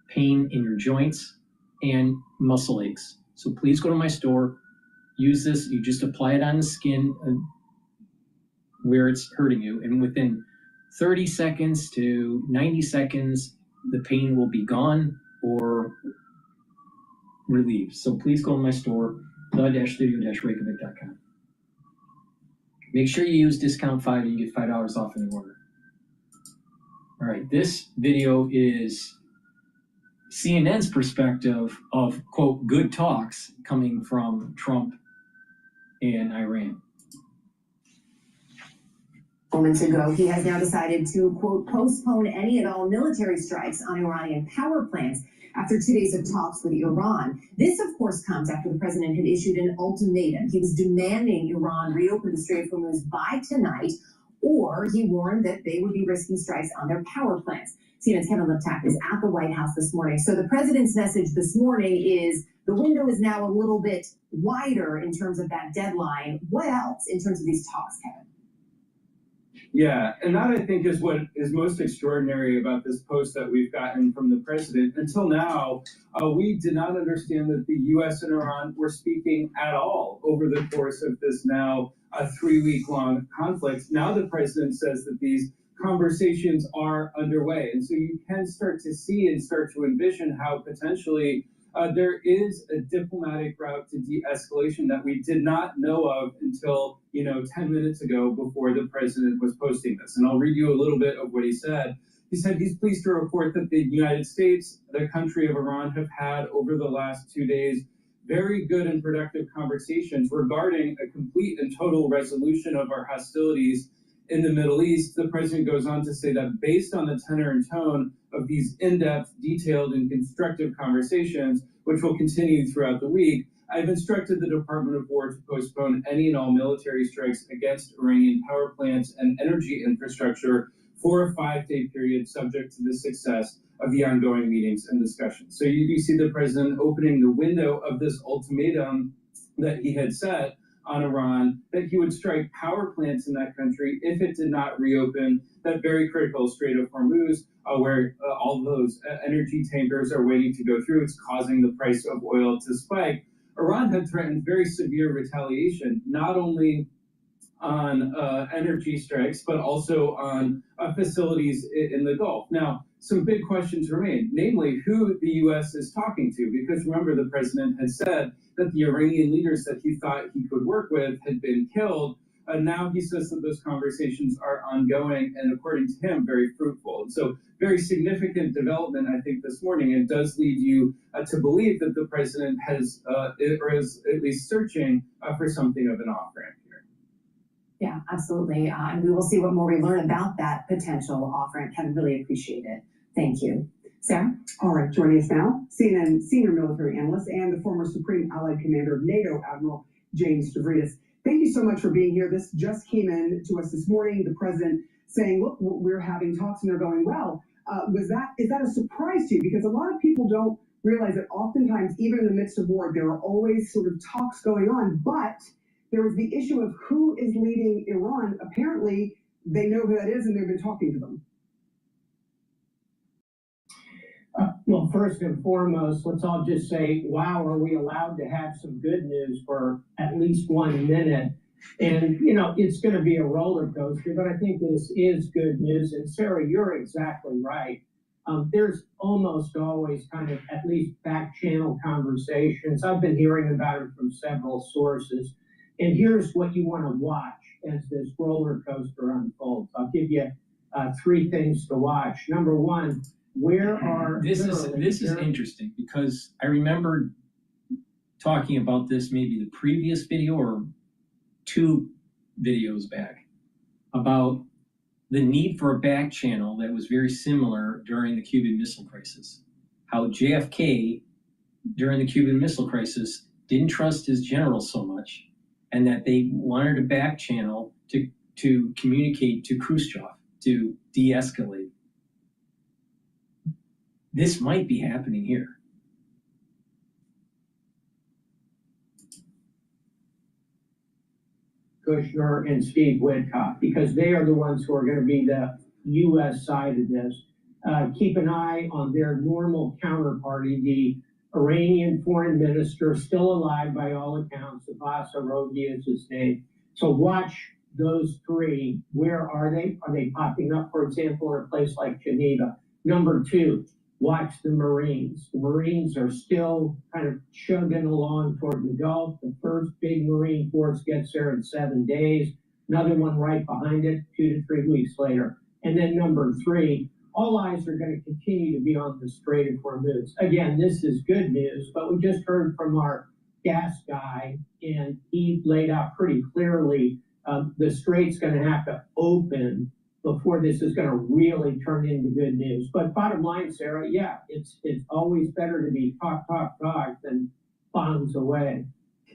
pain in your joints and muscle aches. So please go to my store, use this, you just apply it on the skin where it's hurting you, and within 30 seconds to 90 seconds, the pain will be gone or relieved. So please go to my store, the-studio-reykjavik.com. Make sure you use discount 5 and you get $5 off any order. All right, this video is CNN's perspective of, quote, good talks coming from Trump and Iran. Moments ago, he has now decided to, quote, postpone any and all military strikes on Iranian power plants. after 2 days of talks with Iran. This, of course, comes after the president had issued an ultimatum. He was demanding Iran reopen the Strait of Hormuz by tonight, or he warned that they would be risking strikes on their power plants. CNN's Kevin Liptak is at the White House this morning. So the president's message this morning is the window is now a little bit wider in terms of that deadline. What else in terms of these talks, Kevin? Yeah, and that I think is what is most extraordinary about this post that we've gotten from the president. Until now, we did not understand that the U.S. and Iran were speaking at all over the course of this now a 3-week-long conflict. Now the president says that these conversations are underway. And so you can start to see and start to envision how potentially there is a diplomatic route to de-escalation that we did not know of until 10 minutes ago before the president was posting this. And I'll read you a little bit of what he said. He said he's pleased to report that the United States, the country of Iran, have had over the last 2 days very good and productive conversations regarding a complete and total resolution of our hostilities in the Middle East. The president goes on to say that based on the tenor and tone of these in-depth, detailed, and constructive conversations, which will continue throughout the week, I've instructed the Department of War to postpone any and all military strikes against Iranian power plants and energy infrastructure for a 5-day period subject to the success of the ongoing meetings and discussions. So you see the president opening the window of this ultimatum that he had set on Iran, that he would strike power plants in that country if it did not reopen that very critical Strait of Hormuz, where all those energy tankers are waiting to go through. It's causing the price of oil to spike. Iran had threatened very severe retaliation, not only on energy strikes, but also on facilities in the Gulf. Now, some big questions remain, namely who the U.S. is talking to, because remember the president had said that the Iranian leaders that he thought he could work with had been killed. Now he says that those conversations are ongoing and, according to him, very fruitful. And so very significant development, I think, this morning. It does lead you to believe that the president has, or is at least searching for something of an off-ramp here. Yeah, absolutely. And we will see what more we learn about that potential off-ramp. Kevin, really appreciate it. Thank you. Sarah? All right, joining us now, CNN senior military analyst and the former Supreme Allied Commander of NATO, Admiral James Stavridis. Thank you so much for being here. This just came in to us this morning. The president saying, look, we're having talks and they're going well. Is that a surprise to you? Because a lot of people don't realize that oftentimes, even in the midst of war, there are always sort of talks going on. But there was the issue of who is leading Iran. Apparently, they know who that is and they've been talking to them. Well, first and foremost, let's all just say, wow, are we allowed to have some good news for at least 1 minute? And, it's going to be a roller coaster, but I think this is good news. And Sarah, you're exactly right. There's almost always kind of at least back channel conversations. I've been hearing about it from several sources. And here's what you want to watch as this roller coaster unfolds. I'll give you 3 things to watch. Number one, this is interesting, because I remember talking about this maybe the previous video or 2 videos back about the need for a back channel that was very similar during the Cuban Missile Crisis. How JFK during the Cuban Missile Crisis didn't trust his generals so much, and that they wanted a back channel to communicate to Khrushchev to de-escalate. This might be happening here. Kushner and Steve Witkoff, because they are the ones who are going to be the U.S. side of this. Keep an eye on their normal counterparty, the Iranian foreign minister, still alive by all accounts. Abbas Aroghi is his name. So watch those 3. Where are they? Are they popping up, for example, in a place like Geneva? Number 2, watch the Marines. The Marines are still kind of chugging along toward the Gulf. The first big Marine force gets there in 7 days. Another one right behind it 2 to 3 weeks later. And then number 3, all eyes are going to continue to be on the Strait of Hormuz. Again, this is good news, but we just heard from our gas guy, and he laid out pretty clearly the strait's going to have to open before this is going to really turn into good news. But bottom line, Sarah, yeah, it's always better to be talk than bombs away.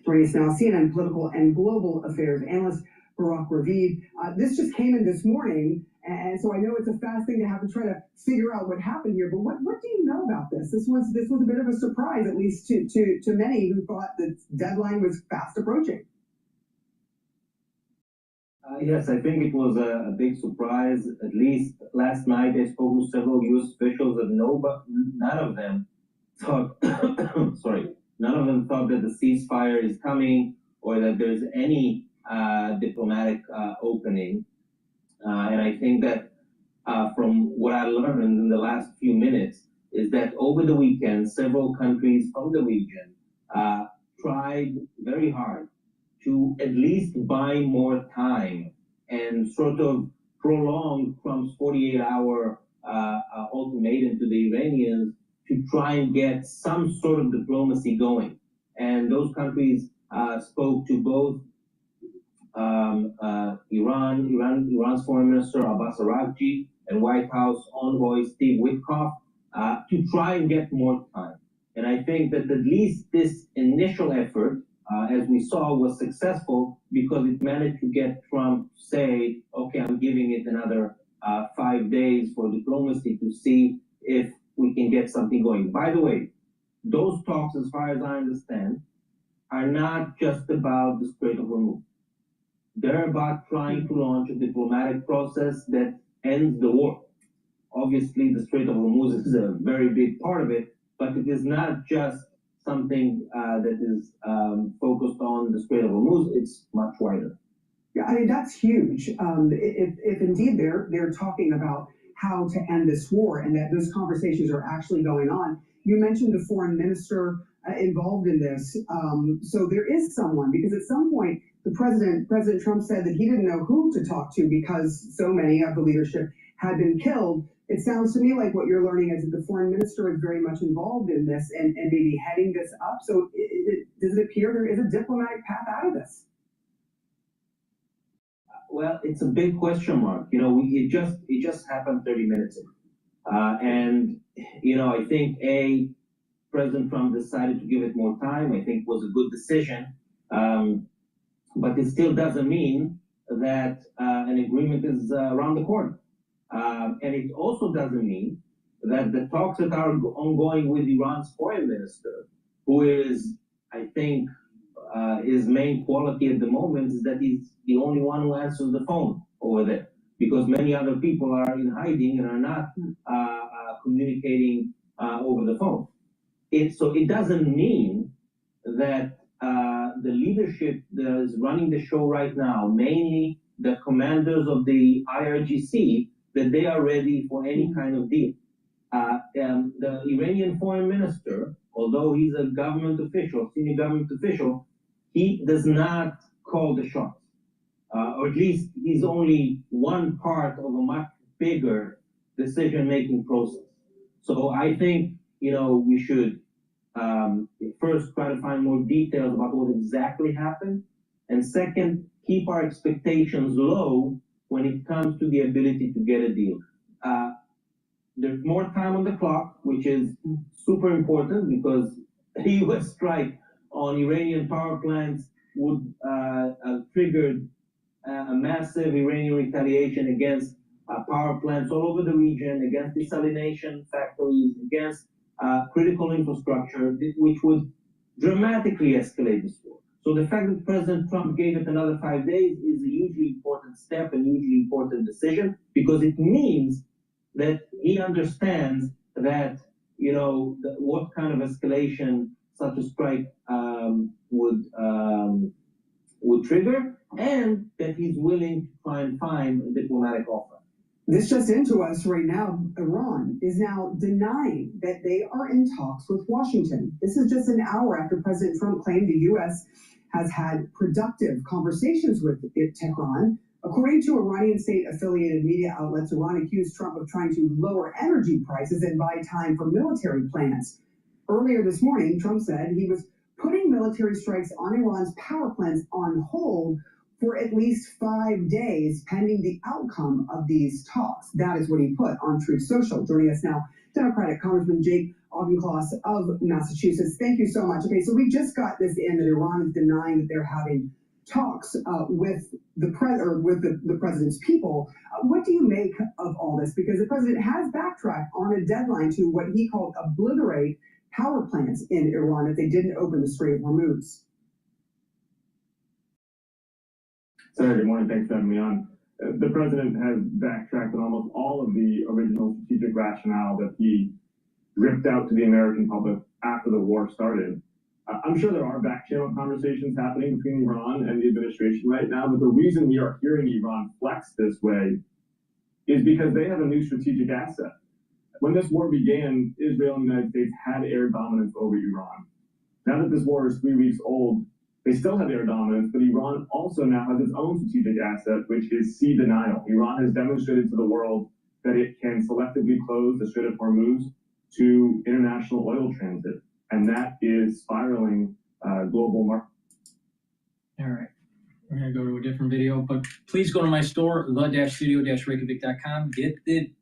Joining us now, CNN political and global affairs analyst Barak Ravid. This just came in this morning, and so I know it's a fast thing to have to try to figure out what happened here. But what do you know about this? This was a bit of a surprise, at least to many who thought the deadline was fast approaching. Yes, I think it was a big surprise. At least last night I spoke to several U.S. officials and none of them thought, none of them thought that the ceasefire is coming or that there's any diplomatic opening. And I think that from what I learned in the last few minutes is that over the weekend, several countries from the region tried very hard to at least buy more time and sort of prolong Trump's 48-hour ultimatum to the Iranians to try and get some sort of diplomacy going. And those countries spoke to both Iran's Foreign Minister Abbas Araghchi and White House envoy Steve Witkoff to try and get more time. And I think that at least this initial effort, as we saw, was successful because it managed to get Trump to say, okay, I'm giving it another 5 days for diplomacy to see if we can get something going. By the way, those talks, as far as I understand, are not just about the Strait of Hormuz. They're about trying to launch a diplomatic process that ends the war. Obviously, the Strait of Hormuz is a very big part of it, but it is not just something that is focused on the Strait of Hormuz. It's much wider. Yeah, I mean, that's huge. If indeed they're talking about how to end this war and that those conversations are actually going on. You mentioned the foreign minister involved in this. So there is someone, because at some point, President Trump said that he didn't know who to talk to because so many of the leadership had been killed. It sounds to me like what you're learning is that the foreign minister is very much involved in this and maybe heading this up. So does it appear there is a diplomatic path out of this? Well, it's a big question mark. You know, it just happened 30 minutes ago. And, you know, I think President Trump decided to give it more time. I think it was a good decision. But it still doesn't mean that an agreement is around the corner. And it also doesn't mean that the talks that are ongoing with Iran's foreign minister, who is, I think, his main quality at the moment is that he's the only one who answers the phone over there, because many other people are in hiding and are not communicating over the phone. So it doesn't mean that the leadership that is running the show right now, mainly the commanders of the IRGC, that they are ready for any kind of deal. The Iranian foreign minister, although he's a government official, senior government official, he does not call the shots. Or at least he's only one part of a much bigger decision-making process. So I think, you know, we should first try to find more details about what exactly happened. And second, keep our expectations low when it comes to the ability to get a deal. There's more time on the clock, which is super important because a U.S. strike on Iranian power plants would have triggered a massive Iranian retaliation against power plants all over the region, against desalination factories, against critical infrastructure, which would dramatically escalate this war. So the fact that President Trump gave it another 5 days is a hugely important step and hugely important decision, because it means that he understands that, you know, what kind of escalation such a strike would trigger, and that he's willing to try and find a diplomatic offer. This just into us right now, Iran is now denying that they are in talks with Washington. This is just an hour after President Trump claimed the U.S. has had productive conversations with Tehran. According to Iranian state-affiliated media outlets, Iran accused Trump of trying to lower energy prices and buy time for military plans. Earlier this morning, Trump said he was putting military strikes on Iran's power plants on hold for at least 5 days pending the outcome of these talks. That is what he put on Truth Social. Joining us now, Democratic Congressman Jake Auchincloss of Massachusetts. Thank you so much. Okay, so we just got this in that Iran is denying that they're having talks with the president's people. What do you make of all this? Because the president has backtracked on a deadline to what he called obliterate power plants in Iran if they didn't open the Strait of Hormuz. Senator, good morning. Thanks for having me on. The president has backtracked on almost all of the original strategic rationale that he ripped out to the American public after the war started. I'm sure there are back-channel conversations happening between Iran and the administration right now, but the reason we are hearing Iran flex this way is because they have a new strategic asset. When this war began, Israel and the United States had air dominance over Iran. Now that this war is 3 weeks old, they still have air dominance, but Iran also now has its own strategic asset, which is sea denial. Iran has demonstrated to the world that it can selectively close the Strait of Hormuz to international oil transit, and that is spiraling global market. All right, we're gonna go to a different video, but please go to my store, the-studio-reykjavik.com. Get the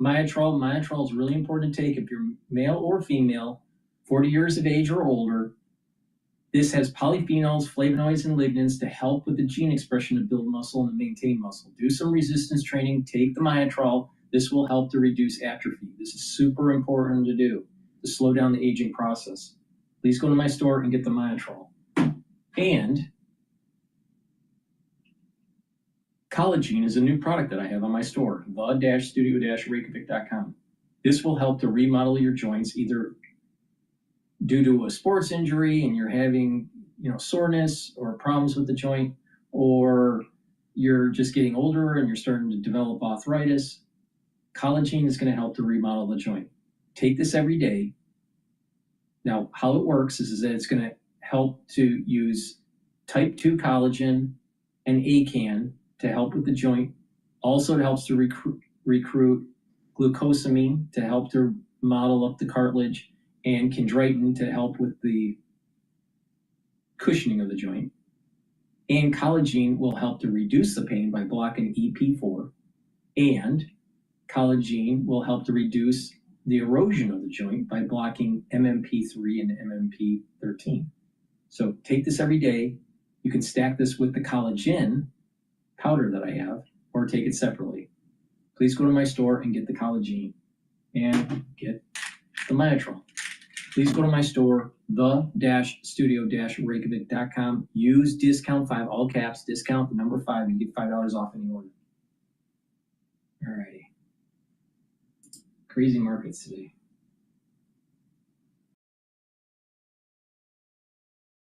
Myotrol. Myotrol is really important to take if you're male or female, 40 years of age or older. This has polyphenols, flavonoids, and lignans to help with the gene expression to build muscle and maintain muscle. Do some resistance training, take the Myotrol. This will help to reduce atrophy. This is super important to do to slow down the aging process. Please go to my store and get the Myotrol. And Collagen is a new product that I have on my store, the-studio-reykjavik.com. This will help to remodel your joints, either due to a sports injury and you're having, soreness or problems with the joint, or you're just getting older and you're starting to develop arthritis. Collagen is going to help to remodel the joint. Take this every day. Now, how it works is that it's going to help to use type 2 collagen and ACAN to help with the joint. Also, it helps to recruit glucosamine to help to model up the cartilage, and chondroitin to help with the cushioning of the joint. And collagen will help to reduce the pain by blocking EP4. And collagen will help to reduce the erosion of the joint by blocking MMP3 and MMP13. So take this every day. You can stack this with the collagen powder that I have, or take it separately. Please go to my store and get the collagen and get the Myotrol. Please go to my store, the-studio-reykjavik.com. Use discount 5, all caps, discount the number 5, and get $5 off any order. All righty. Crazy markets today.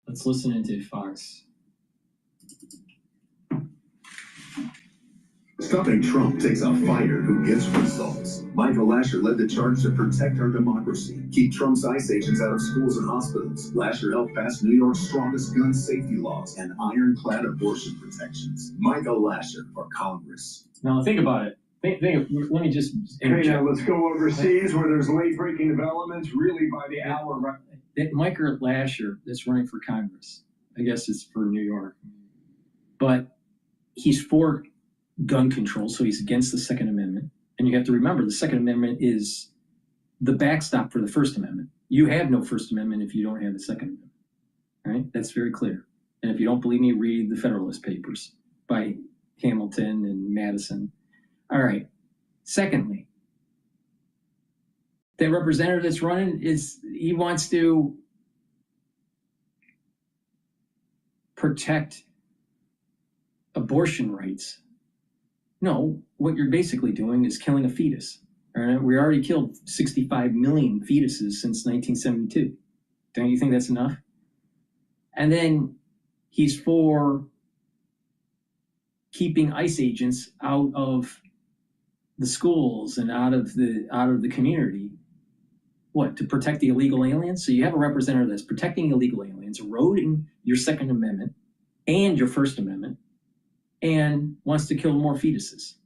Let's listen into Fox. Stopping Trump takes a fighter who gets results. Michael Lasher led the charge to protect our democracy, keep Trump's ICE agents out of schools and hospitals. Lasher helped pass New York's strongest gun safety laws and ironclad abortion protections. Michael Lasher for Congress. Now think about it. Let me just Hey, now let's go overseas where there's late-breaking developments, really by the hour. That Michael Lasher that's running for Congress, I guess it's for New York, but he's for gun control, so he's against the Second Amendment. And you have to remember, the Second Amendment is the backstop for the First Amendment. You have no First Amendment if you don't have the Second Amendment, right? That's very clear. And if you don't believe me, read the Federalist Papers by Hamilton and Madison. All right. Secondly, that representative that's running he wants to protect abortion rights. No, what you're basically doing is killing a fetus. All right? We already killed 65 million fetuses since 1972. Don't you think that's enough? And then he's for keeping ICE agents out of the schools and out of the community. What, to protect the illegal aliens? So you have a representative that's protecting illegal aliens, eroding your Second Amendment and your First Amendment, and wants to kill more fetuses.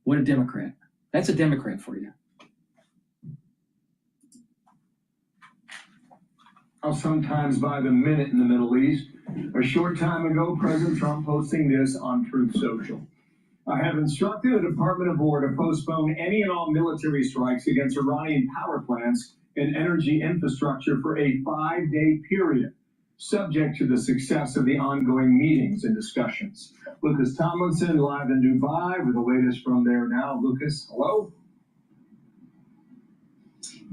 What a Democrat. That's a Democrat for you. sometimes by the minute in the Middle East. A short time ago, President Trump posting this on Truth Social. I have instructed the Department of War to postpone any and all military strikes against Iranian power plants and energy infrastructure for a 5-day period, subject to the success of the ongoing meetings and discussions. Lucas Tomlinson, live in Dubai with the latest from there now. Lucas, hello.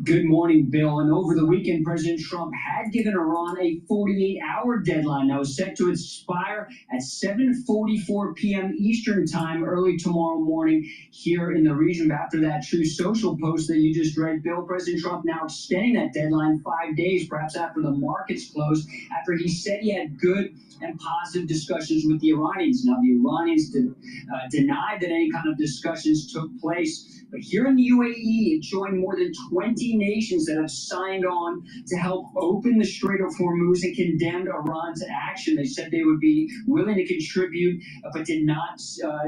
Good morning, Bill. And over the weekend, President Trump had given Iran a 48-hour deadline that was set to expire at 7:44 p.m. Eastern time early tomorrow morning here in the region. But after that True Social post that you just read, Bill, President Trump now extending that deadline 5 days, perhaps after the markets closed, after he said he had good and positive discussions with the Iranians. Now, the Iranians denied that any kind of discussions took place. But here in the UAE, it joined more than 20 nations that have signed on to help open the Strait of Hormuz and condemned Iran's action. They said they would be willing to contribute, but did not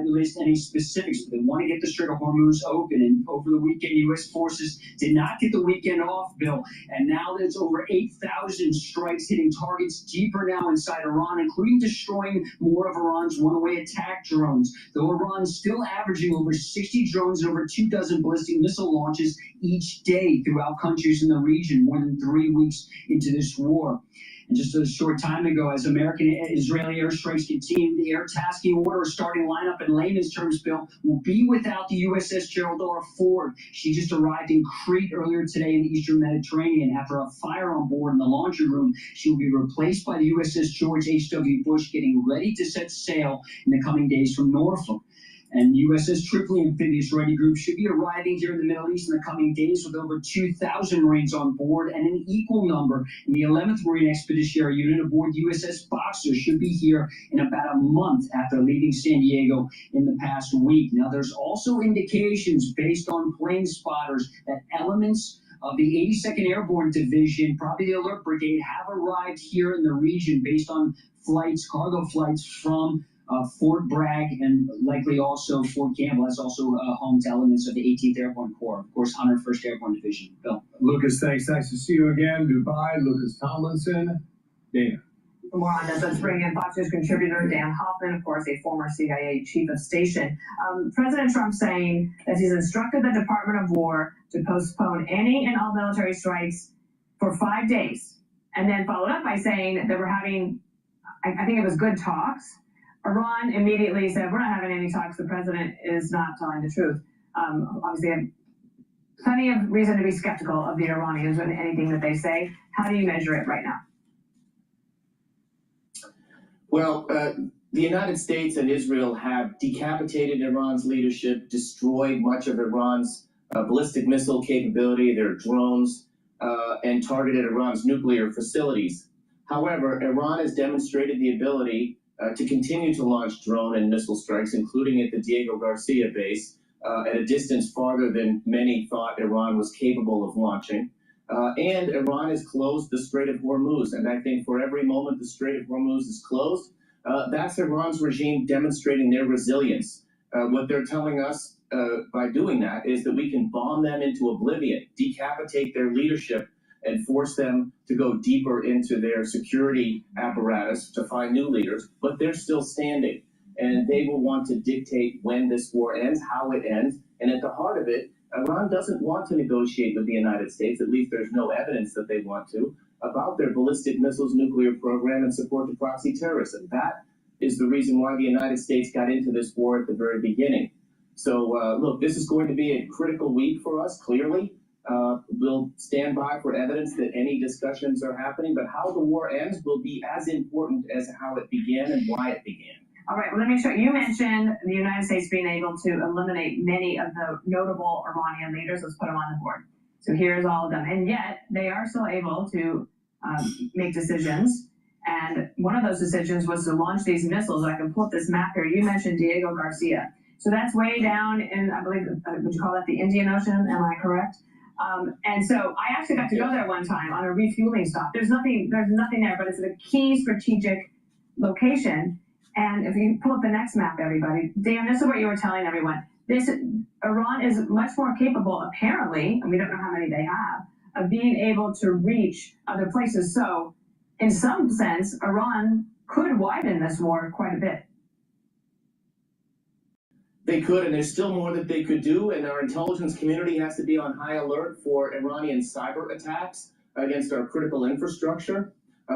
list any specifics. But they want to get the Strait of Hormuz open. And over the weekend, U.S. forces did not get the weekend off, Bill. And now there's over 8,000 strikes hitting targets deeper now inside Iran, including destroying more of Iran's one-way attack drones. Though Iran's still averaging over 60 drones and over 2 dozen ballistic missile launches each day throughout countries in the region, more than 3 weeks into this war. And just a short time ago, as American and Israeli airstrikes continue, the air tasking order or starting lineup in layman's terms, Bill, will be without the USS Gerald R. Ford. She just arrived in Crete earlier today in the Eastern Mediterranean. After a fire on board in the laundry room, she will be replaced by the USS George H.W. Bush, getting ready to set sail in the coming days from Norfolk. And USS Tripoli Amphibious Ready Group should be arriving here in the Middle East in the coming days with over 2,000 Marines on board, and an equal number in the 11th Marine Expeditionary Unit aboard USS Boxer should be here in about a month after leaving San Diego in the past week. Now, there's also indications based on plane spotters that elements of the 82nd Airborne Division, probably the Alert Brigade, have arrived here in the region based on flights, cargo flights from Fort Bragg and likely also Fort Campbell. That's also home to elements of the 18th Airborne Corps, of course, 101st Airborne Division. Bill. Lucas, thanks. Nice to see you again. Dubai, Lucas Tomlinson. Dana. For more on this, let's bring in Fox News contributor Dan Hoffman, of course, a former CIA chief of station. President Trump saying that he's instructed the Department of War to postpone any and all military strikes for 5 days, and then followed up by saying that we're having, I think it was good talks. Iran immediately said, we're not having any talks. The president is not telling the truth. Obviously, I have plenty of reason to be skeptical of the Iranians and anything that they say. How do you measure it right now? Well, the United States and Israel have decapitated Iran's leadership, destroyed much of Iran's ballistic missile capability, their drones, and targeted Iran's nuclear facilities. However, Iran has demonstrated the ability to continue to launch drone and missile strikes, including at the Diego Garcia base, at a distance farther than many thought Iran was capable of launching. And Iran has closed the Strait of Hormuz. And I think for every moment the Strait of Hormuz is closed, that's Iran's regime demonstrating their resilience. What they're telling us by doing that is that we can bomb them into oblivion, decapitate their leadership, and force them to go deeper into their security apparatus to find new leaders, but they're still standing. And they will want to dictate when this war ends, how it ends. And at the heart of it, Iran doesn't want to negotiate with the United States, at least there's no evidence that they want to, about their ballistic missiles nuclear program and support to proxy terrorists. And that is the reason why the United States got into this war at the very beginning. So look, this is going to be a critical week for us, clearly. We'll stand by for evidence that any discussions are happening, but how the war ends will be as important as how it began and why it began. All right, well, let me show you. You mentioned the United States being able to eliminate many of the notable Iranian leaders. Let's put them on the board. So here's all of them. And yet they are still able to make decisions. And one of those decisions was to launch these missiles. I can pull up this map here. You mentioned Diego Garcia. So that's way down in, I believe, would you call that the Indian Ocean? Am I correct? And so I actually got to go there one time on a refueling stop. There's nothing there, but it's a key strategic location. And if you pull up the next map, everybody, Dan, this is what you were telling everyone. Iran is much more capable, apparently, and we don't know how many they have, of being able to reach other places. So in some sense, Iran could widen this war quite a bit. They could, and there's still more that they could do, and our intelligence community has to be on high alert for Iranian cyber attacks against our critical infrastructure.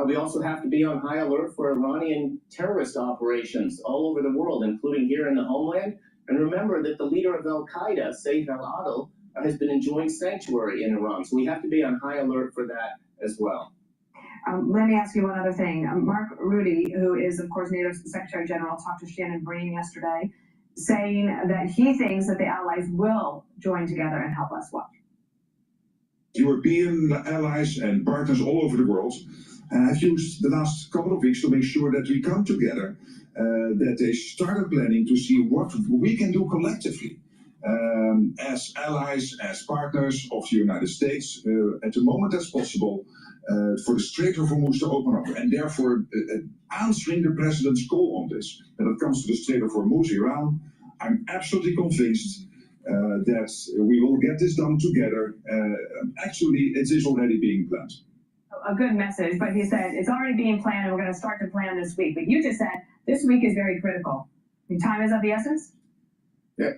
We also have to be on high alert for Iranian terrorist operations all over the world, including here in the homeland. And remember that the leader of al-Qaeda, Saif al-Adil, has been enjoying sanctuary in Iran. So we have to be on high alert for that as well. Let me ask you one other thing. Mark Rutte, who is, of course, NATO's Secretary General, talked to Shannon Bream yesterday, saying that he thinks that the allies will join together and help us. What? European allies and partners all over the world have used the last couple of weeks to make sure that we come together, that they started planning to see what we can do collectively as allies, as partners of the United States, at the moment as possible, for the Strait of Hormuz to open up. And therefore, answering the president's call on this, when it comes to the Strait of Hormuz, Iran, I'm absolutely convinced that we will get this done together. Actually, it is already being planned. A good message, but he said it's already being planned and we're going to start to plan this week. But you just said this week is very critical. I mean, time is of the essence? Yeah,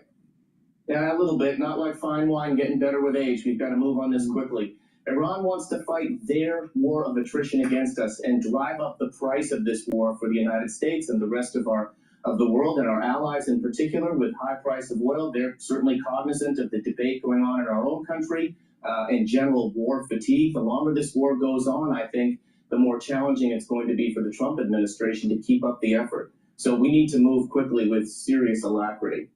a little bit. Not like fine wine getting better with age. We've got to move on this quickly. Iran wants to fight their war of attrition against us and drive up the price of this war for the United States and the rest of the world, and our allies in particular, with high price of oil. They're certainly cognizant of the debate going on in our own country and general war fatigue. The longer this war goes on, I think, the more challenging it's going to be for the Trump administration to keep up the effort. So we need to move quickly with serious alacrity.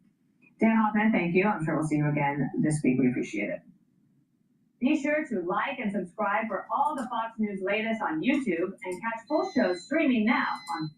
Dan Hoffman, thank you. I'm sure we'll see you again this week. We appreciate it. Be sure to like and subscribe for all the Fox News latest on YouTube and catch full shows streaming now on.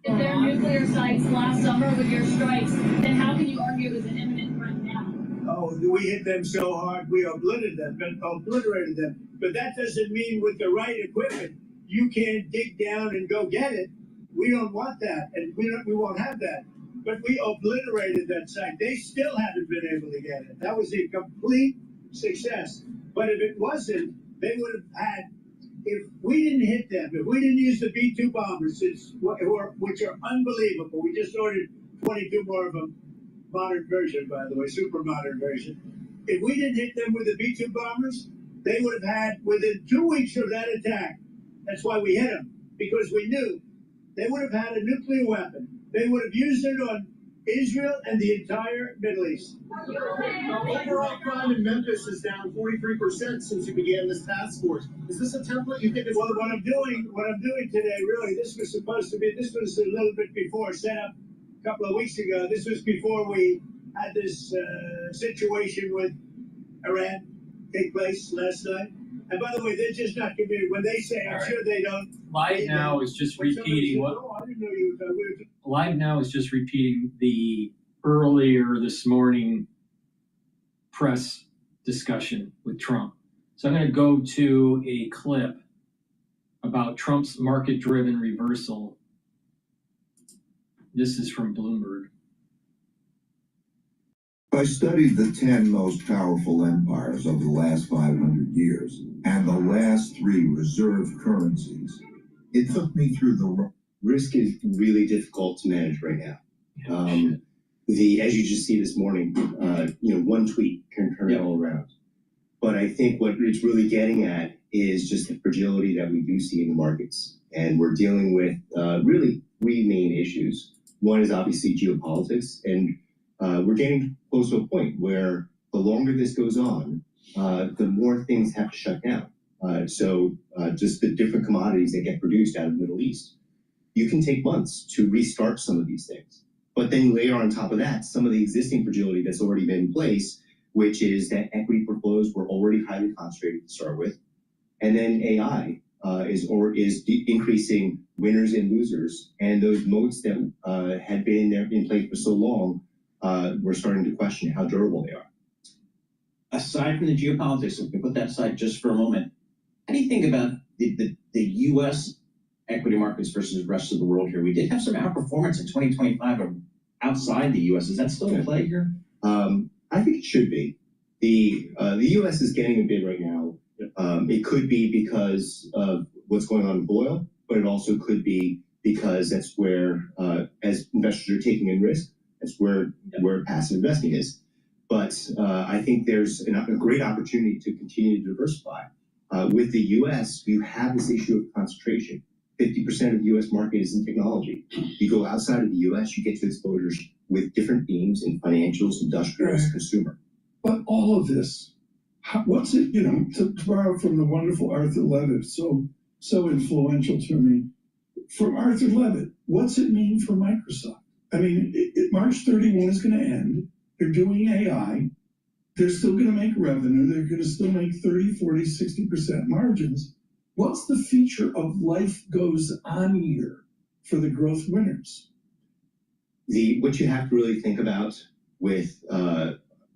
If there are nuclear sites last summer with your strikes, then how can you argue it was an imminent threat now? Oh, we hit them so hard, we obliterated them. But that doesn't mean with the right equipment, you can't dig down and go get it. We don't want that, and we won't have that. But we obliterated that site. They still haven't been able to get it. That was a complete success. But if it wasn't, they would have had, if we didn't hit them, if we didn't use the B-2 bombers, which are unbelievable. We just ordered 22 more of them, modern version, by the way, super modern version. If we didn't hit them with the B-2 bombers, they would have had, within 2 weeks of that attack, that's why we hit them, because we knew they would have had a nuclear weapon. They would have used it on Israel and the entire Middle East. Overall crime in Memphis is down 43% since you began this task force. Is this a template you think is? Well, what I'm doing today, really, this was a little bit before, set up a couple of weeks ago. This was before we had this situation with Iran take place last night. And by the way, they're just not committed. When they say, I'm sure they don't. Live Now is just repeating what. Oh, I didn't know you were talking. Live Now is just repeating the earlier this morning press discussion with Trump. So I'm going to go to a clip about Trump's market-driven reversal. This is from Bloomberg. I studied the 10 most powerful empires over the last 500 years and the last 3 reserve currencies. It took me through the risk is really difficult to manage right now. As you just see this morning, one tweet can turn it all around. But I think what it's really getting at is just the fragility that we do see in the markets. And we're dealing with really 3 main issues. One is obviously geopolitics, and we're getting close to a point where the longer this goes on, the more things have to shut down. Just the different commodities that get produced out of the Middle East. You can take months to restart some of these things. But then layer on top of that some of the existing fragility that's already been in place, which is that equity portfolios were already highly concentrated to start with. And then AI is increasing winners and losers. And those moats that had been in place for so long, we're starting to question how durable they are. Aside from the geopolitics, if we put that aside just for a moment, how do you think about the U.S. equity markets versus the rest of the world here? We did have some outperformance in 2025 outside the U.S. Is that still in play here? I think it should be. The U.S. is getting a bid right now. It could be because of what's going on with oil, but it also could be because that's where, as investors are taking in risk, that's where passive investing is. But I think there's a great opportunity to continue to diversify. With the U.S., you have this issue of concentration. 50% of the U.S. market is in technology. You go outside of the U.S., you get to exposures with different themes in financials, industrials, consumer. But all of this, what's it, to borrow from the wonderful Arthur Levitt, so influential to me, from Arthur Levitt, what's it mean for Microsoft? I mean, March 31 is going to end. They're doing AI. They're still going to make revenue. They're going to still make 30, 40, 60% margins. What's the feature of life goes on here for the growth winners? What you have to really think about with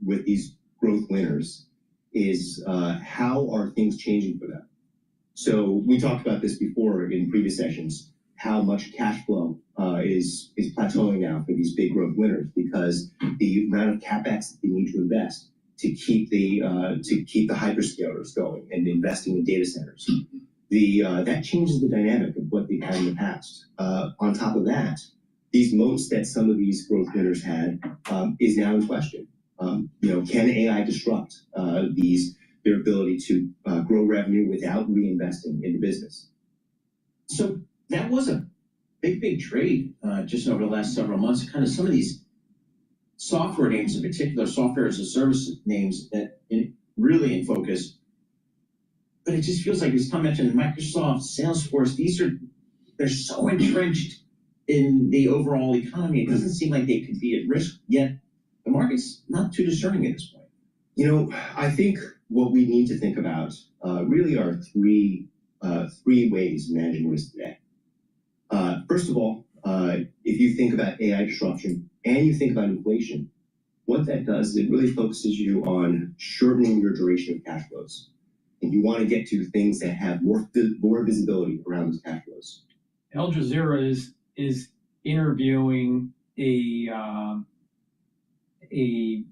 these growth winners is how are things changing for them? So we talked about this before in previous sessions, how much cash flow is plateauing now for these big growth winners because the amount of capex that they need to invest to keep the hyperscalers going and investing in data centers. That changes the dynamic of what they've had in the past. On top of that, these moats that some of these growth winners had is now in question. Can AI disrupt their ability to grow revenue without reinvesting in the business? So that was a big trade just over the last several months. Kind of some of these software names, in particular, software as a service names that really in focus. But it just feels like, as Tom mentioned, Microsoft, Salesforce, they're so entrenched in the overall economy. It doesn't seem like they could be at risk, yet the market's not too discerning at this point. I think what we need to think about really are three ways of managing risk today. First of all, if you think about AI disruption and you think about inflation, what that does is it really focuses you on shortening your duration of cash flows. And you want to get to things that have more visibility around those cash flows. Al Jazeera is interviewing a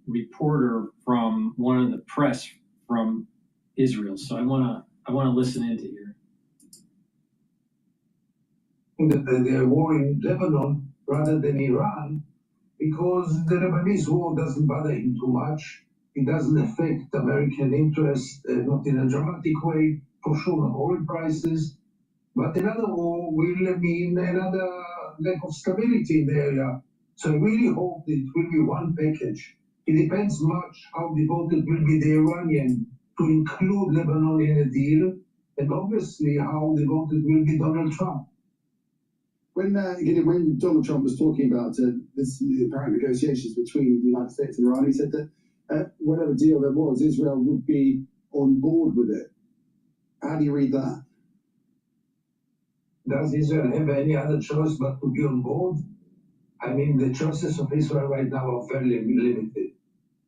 reporter from one of the press from Israel. So I want to listen into here. The war in Lebanon rather than Iran, because the Lebanese war doesn't bother him too much. It doesn't affect American interest, not in a dramatic way, for sure on oil prices. But another war will mean another lack of stability in the area. So I really hope it will be one package. It depends much how devoted will be the Iranian to include Lebanon in a deal, and obviously how devoted will be Donald Trump. When Donald Trump was talking about the apparent negotiations between the United States and Iran, he said that whatever deal there was, Israel would be on board with it. How do you read that? Does Israel have any other choice but to be on board? I mean, the choices of Israel right now are fairly limited.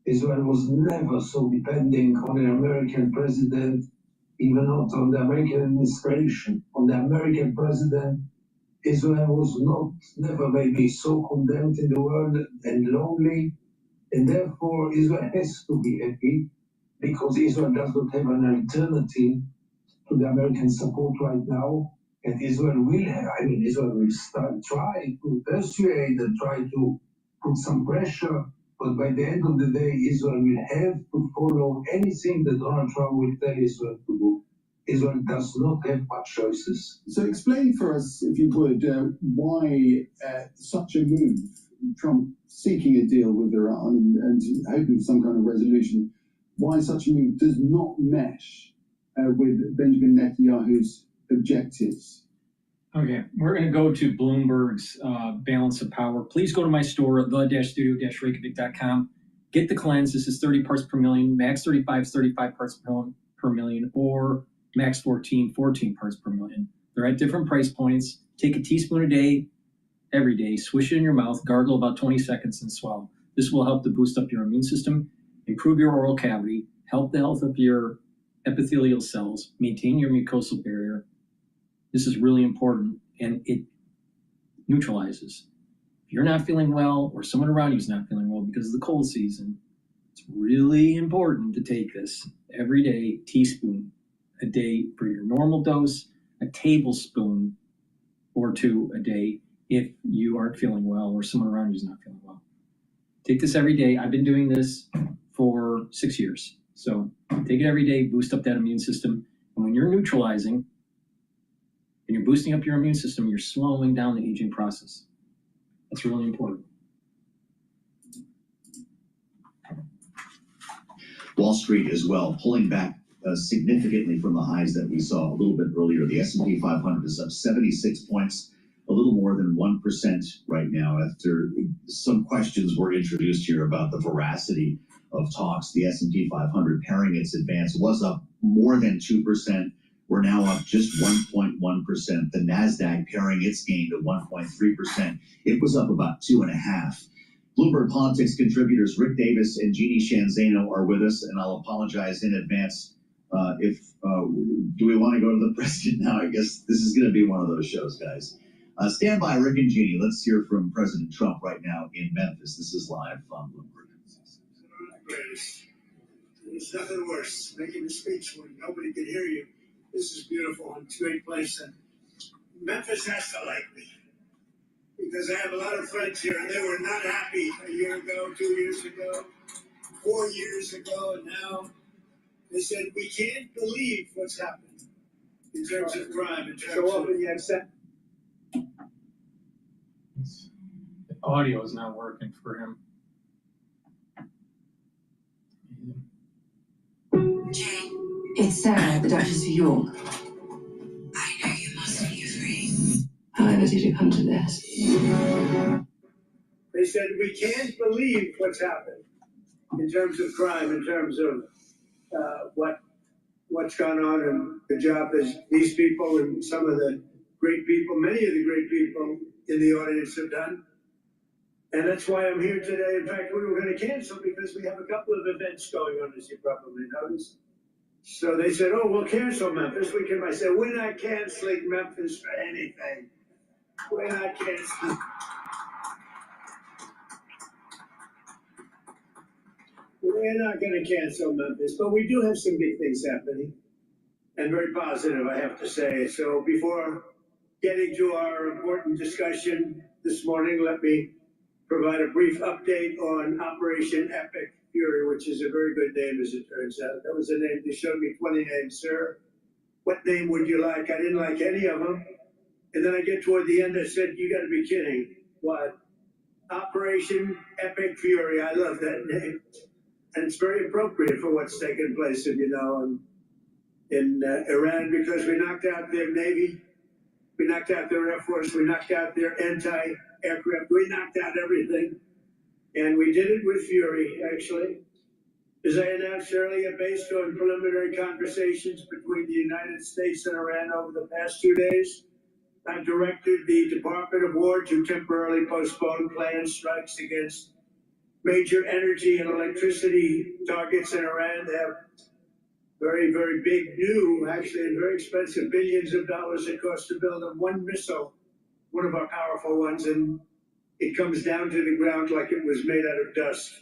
Israel was never so depending on an American president, even not on the American administration. On the American president, Israel was never maybe so condemned in the world and lonely. And therefore, Israel has to be happy because Israel does not have an alternative to the American support right now. And Israel will try to persuade and try to put some pressure. But by the end of the day, Israel will have to follow anything that Donald Trump will tell Israel to do. Israel does not have much choices. So explain for us, if you would, why such a move, Trump seeking a deal with Iran and hoping for some kind of resolution, why such a move does not mesh with Benjamin Netanyahu's objectives. Okay, we're going to go to Bloomberg's Balance of Power. Please go to my store at the-studio-reykjavik.com. Get the cleanse. This is 30 parts per million. Max 35 is 35 parts per million, or Max 14 parts per million. They're at different price points. Take a teaspoon a day, every day. Swish it in your mouth. Gargle about 20 seconds and swallow. This will help to boost up your immune system, improve your oral cavity, help the health of your epithelial cells, maintain your mucosal barrier. This is really important, and it neutralizes. If you're not feeling well or someone around you is not feeling well because of the cold season, It's really important to take this every day, teaspoon a day for your normal dose, a tablespoon or two a day if you aren't feeling well or someone around you is not feeling well. Take this every day. I've been doing this for 6 years. So take it every day, boost up that immune system. And when you're neutralizing and you're boosting up your immune system, you're slowing down the aging process. That's really important. Wall Street as well, pulling back significantly from the highs that we saw a little bit earlier. The S&P 500 is up 76 points, a little more than 1% right now after some questions were introduced here about the veracity of talks. The S&P 500 pairing its advance was up more than 2%. We're now up just 1.1%. The NASDAQ pairing its gain to 1.3%. It was up about 2.5%. Bloomberg Politics contributors Rick Davis and Jeannie Shanzano are with us, and I'll apologize in advance do we want to go to the president now? I guess this is going to be one of those shows, guys. Stand by, Rick and Jeannie. Let's hear from President Trump right now in Memphis. This is live on Bloomberg. There's nothing worse, making a speech when nobody can hear you. This is beautiful and it's a great place. And Memphis has to like me because I have a lot of friends here and they were not happy a year ago, 2 years ago, 4 years ago, and now they said, we can't believe what's happened in terms of crime. In terms of you have said. The audio is not working for him. Jane, it's Sarah, the Duchess of York. I know you must be afraid. However did it come to this? They said, we can't believe what's happened in terms of crime, in terms of what's gone on and the job that these people and some of the great people, many of the great people in the audience have done. And that's why I'm here today. In fact, we were going to cancel because we have a couple of events going on, as you probably noticed. So they said, oh, we'll cancel Memphis. I said, we're not canceling Memphis for anything. We're not canceling. We're not going to cancel Memphis, but we do have some big things happening, and very positive, I have to say. So before getting to our important discussion this morning, let me provide a brief update on Operation Epic Fury, which is a very good name, as it turns out. That was a name. They showed me 20 names, sir. What name would you like? I didn't like any of them. And then I get toward the end, I said, you got to be kidding. What? Operation Epic Fury. I love that name. And it's very appropriate for what's taken place, if you know, in Iran, because we knocked out their Navy, we knocked out their Air Force, we knocked out their anti-aircraft, we knocked out everything. And we did it with fury, actually. As I announced earlier, based on preliminary conversations between the United States and Iran over the past 2 days, I've directed the Department of War to temporarily postpone planned strikes against major energy and electricity targets in Iran. They have very, very big, new, actually, and very expensive, billions of dollars it costs to build them one missile, one of our powerful ones, and it comes down to the ground like it was made out of dust.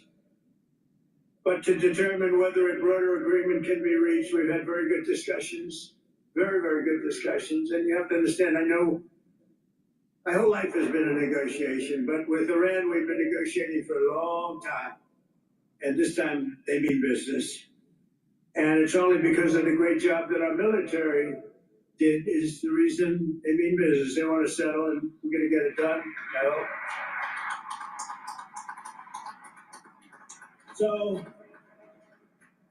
But to determine whether a broader agreement can be reached, we've had very good discussions, very, very good discussions. And you have to understand, I know my whole life has been a negotiation, but with Iran, we've been negotiating for a long time. And this time, they mean business. And it's only because of the great job that our military did is the reason they mean business. They want to settle, and we're going to get it done, I hope. So,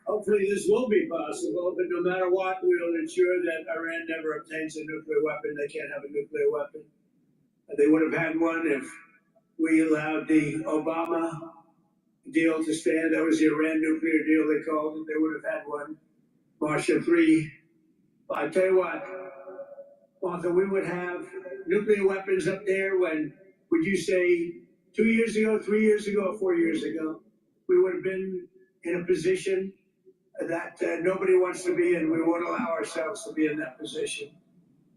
hopefully this will be possible, but no matter what, we'll ensure that Iran never obtains a nuclear weapon. They can't have a nuclear weapon. They would have had one if we allowed the Obama deal to stand. That was the Iran nuclear deal, they called it. They would have had one. Marshall III. I tell you what, Arthur, we would have nuclear weapons up there when, would you say, 2 years ago, 3 years ago, or 4 years ago? We would have been in a position that nobody wants to be in. We won't allow ourselves to be in that position.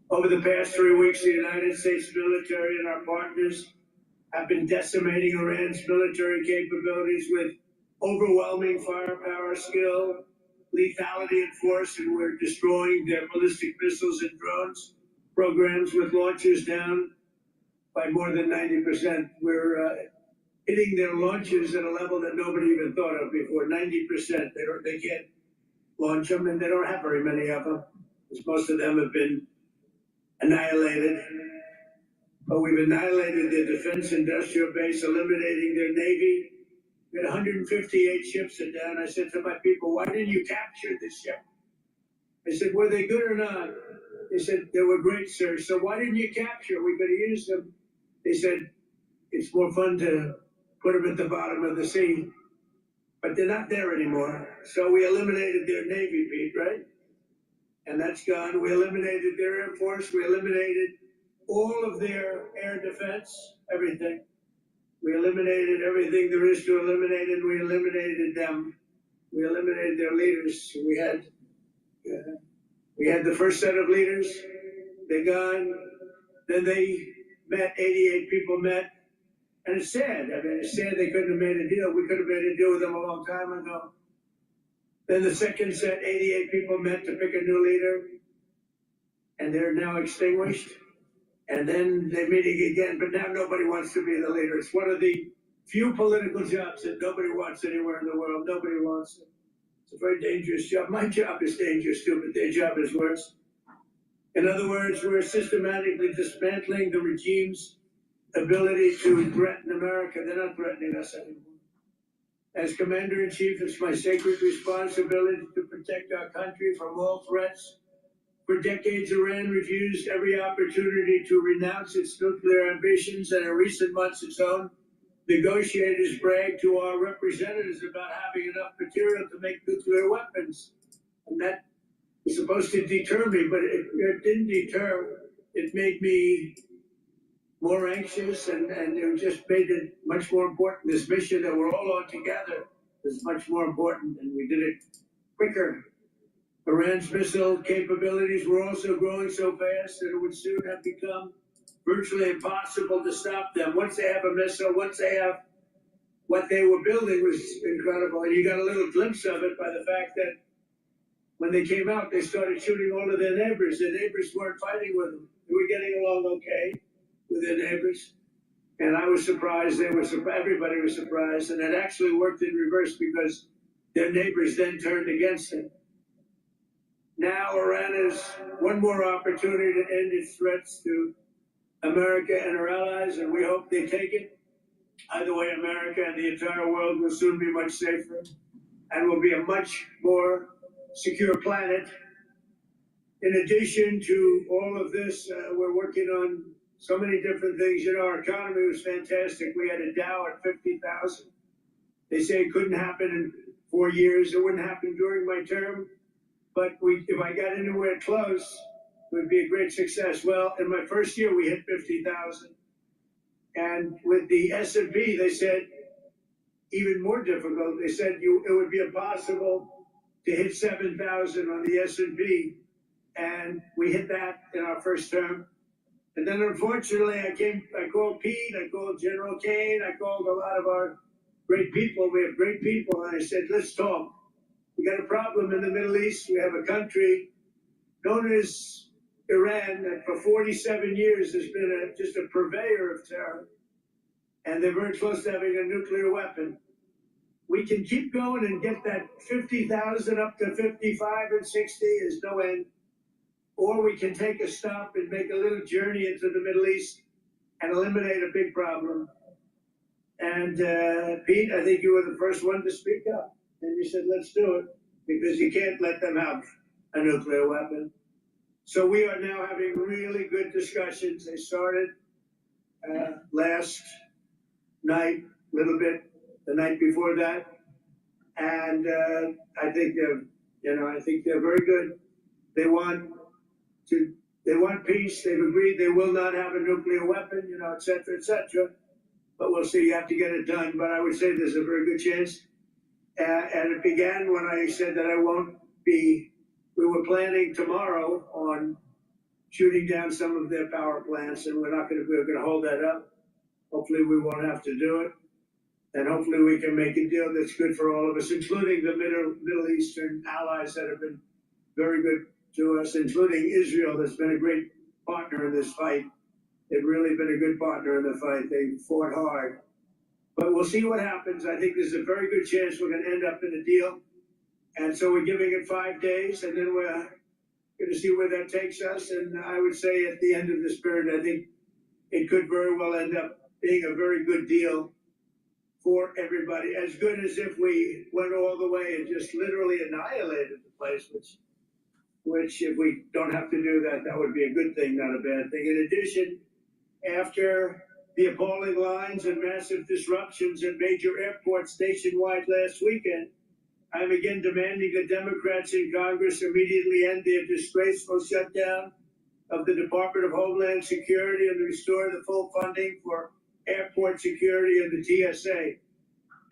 Over the past 3 weeks, the United States military and our partners have been decimating Iran's military capabilities with overwhelming firepower, skill, lethality and force, and we're destroying their ballistic missiles and drones programs with launchers down by more than 90%. We're hitting their launches at a level that nobody even thought of before. 90%. They can't launch them, and they don't have very many of them, because most of them have been annihilated. But we've annihilated their defense industrial base, eliminating their navy. We had 158 ships are down. I said to my people, why didn't you capture this ship? I said, were they good or not? They said, they were great, sir. So why didn't you capture? We could have used them. They said, it's more fun to put them at the bottom of the sea. But they're not there anymore. So we eliminated their navy, Pete, right? And that's gone. We eliminated their air force. We eliminated all of their air defense, everything. We eliminated everything there is to eliminate, and we eliminated them. We eliminated their leaders. We had the first set of leaders. They're gone. Then they met, 88 people met. And it's sad. I mean, it's sad they couldn't have made a deal. We could have made a deal with them a long time ago. Then the second set, 88 people met to pick a new leader. And they're now extinguished. And then they're meeting again, but now nobody wants to be the leader. It's one of the few political jobs that nobody wants anywhere in the world. Nobody wants it. It's a very dangerous job. My job is dangerous too, but their job is worse. In other words, we're systematically dismantling the regime's ability to threaten America. They're not threatening us anymore. As Commander-in-Chief, it's my sacred responsibility to protect our country from all threats. For decades, Iran refused every opportunity to renounce its nuclear ambitions, and in recent months, its own negotiators bragged to our representatives about having enough material to make nuclear weapons. And that was supposed to deter me, but it didn't deter. It made me more anxious, and it just made it much more important. This mission that we're all on together is much more important, and we did it quicker. Iran's missile capabilities were also growing so fast that it would soon have become virtually impossible to stop them. Once they have a missile, once they have what they were building was incredible. And you got a little glimpse of it by the fact that when they came out, they started shooting all of their neighbors. Their neighbors weren't fighting with them. They were getting along okay with their neighbors. And I was surprised. Everybody was surprised. And it actually worked in reverse because their neighbors then turned against them. Now Iran has one more opportunity to end its threats to America and her allies, and we hope they take it. Either way, America and the entire world will soon be much safer and will be a much more secure planet. In addition to all of this, we're working on so many different things. You know, our economy was fantastic. We had a Dow at 50,000. They say it couldn't happen in 4 years. It wouldn't happen during my term. But if I got anywhere close, it would be a great success. Well, in my first year, we hit 50,000. And with the S&P, they said, even more difficult. They said it would be impossible to hit 7,000 on the S&P. And we hit that in our first term. And then, unfortunately, I called Pete, I called General Kane, I called a lot of our great people. We have great people. And I said, let's talk. We got a problem in the Middle East. We have a country known as Iran that for 47 years has been just a purveyor of terror. And they're very close to having a nuclear weapon. We can keep going and get that 50,000 up to 55 and 60 is no end. Or we can take a stop and make a little journey into the Middle East and eliminate a big problem. And Pete, I think you were the first one to speak up. And you said, let's do it, because you can't let them have a nuclear weapon. So we are now having really good discussions. They started last night, a little bit the night before that. And I think they're very good. They want peace. They've agreed they will not have a nuclear weapon, et cetera, et cetera. But we'll see. You have to get it done. But I would say there's a very good chance. And it began when I said that we were planning tomorrow on shooting down some of their power plants, and we're going to hold that up. Hopefully we won't have to do it. And hopefully we can make a deal that's good for all of us, including the Middle Eastern allies that have been very good to us, including Israel, that's been a great partner in this fight. They've really been a good partner in the fight. They fought hard. But we'll see what happens. I think there's a very good chance we're going to end up in a deal. And so we're giving it 5 days, and then we're going to see where that takes us. And I would say at the end of this period, I think it could very well end up being a very good deal for everybody, as good as if we went all the way and just literally annihilated the place, which if we don't have to do that, that would be a good thing, not a bad thing. In addition, after the appalling lines and massive disruptions at major airports nationwide last weekend, I'm again demanding that Democrats in Congress immediately end their disgraceful shutdown of the Department of Homeland Security and restore the full funding for airport security and the TSA.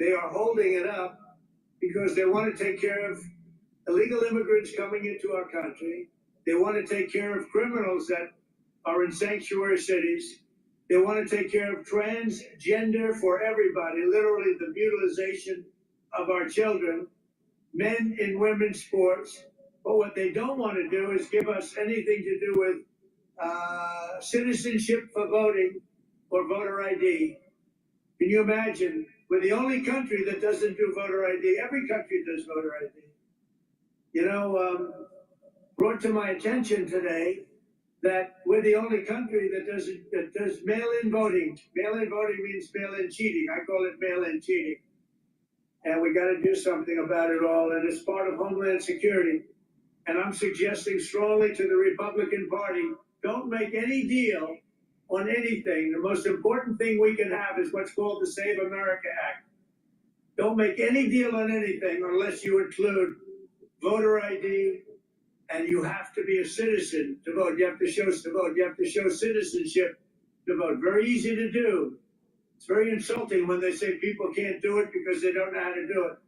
They are holding it up because they want to take care of illegal immigrants coming into our country. They want to take care of criminals that are in sanctuary cities. They want to take care of transgender for everybody, literally the mutilization of our children, men in women's sports. But what they don't want to do is give us anything to do with citizenship for voting or voter ID. Can you imagine? We're the only country that doesn't do voter ID. Every country does voter ID. You know, brought to my attention today that we're the only country that does mail-in voting. Mail-in voting means mail-in cheating. I call it mail-in cheating. And we got to do something about it all. And it's part of Homeland Security. And I'm suggesting strongly to the Republican Party, don't make any deal on anything. The most important thing we can have is what's called the Save America Act. Don't make any deal on anything unless you include voter ID, and you have to be a citizen to vote. You have to show citizenship to vote. Very easy to do. It's very insulting when they say people can't do it because they don't know how to do it.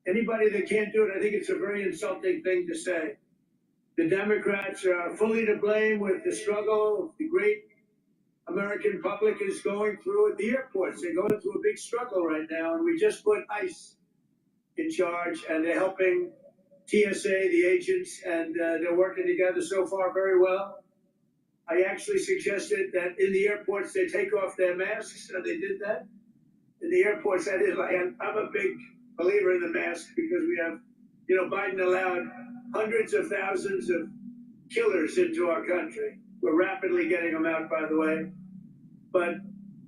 Anybody that can't do it, I think it's a very insulting thing to say. The Democrats are fully to blame with the struggle the great American public is going through at the airports. They're going through a big struggle right now, and we just put ICE in charge, and they're helping TSA, the agents, and they're working together so far very well. I actually suggested that in the airports they take off their masks, and they did that. In the airports, that is, I'm a big believer in the mask because we have, you know, Biden allowed hundreds of thousands of killers into our country. We're rapidly getting them out, by the way. But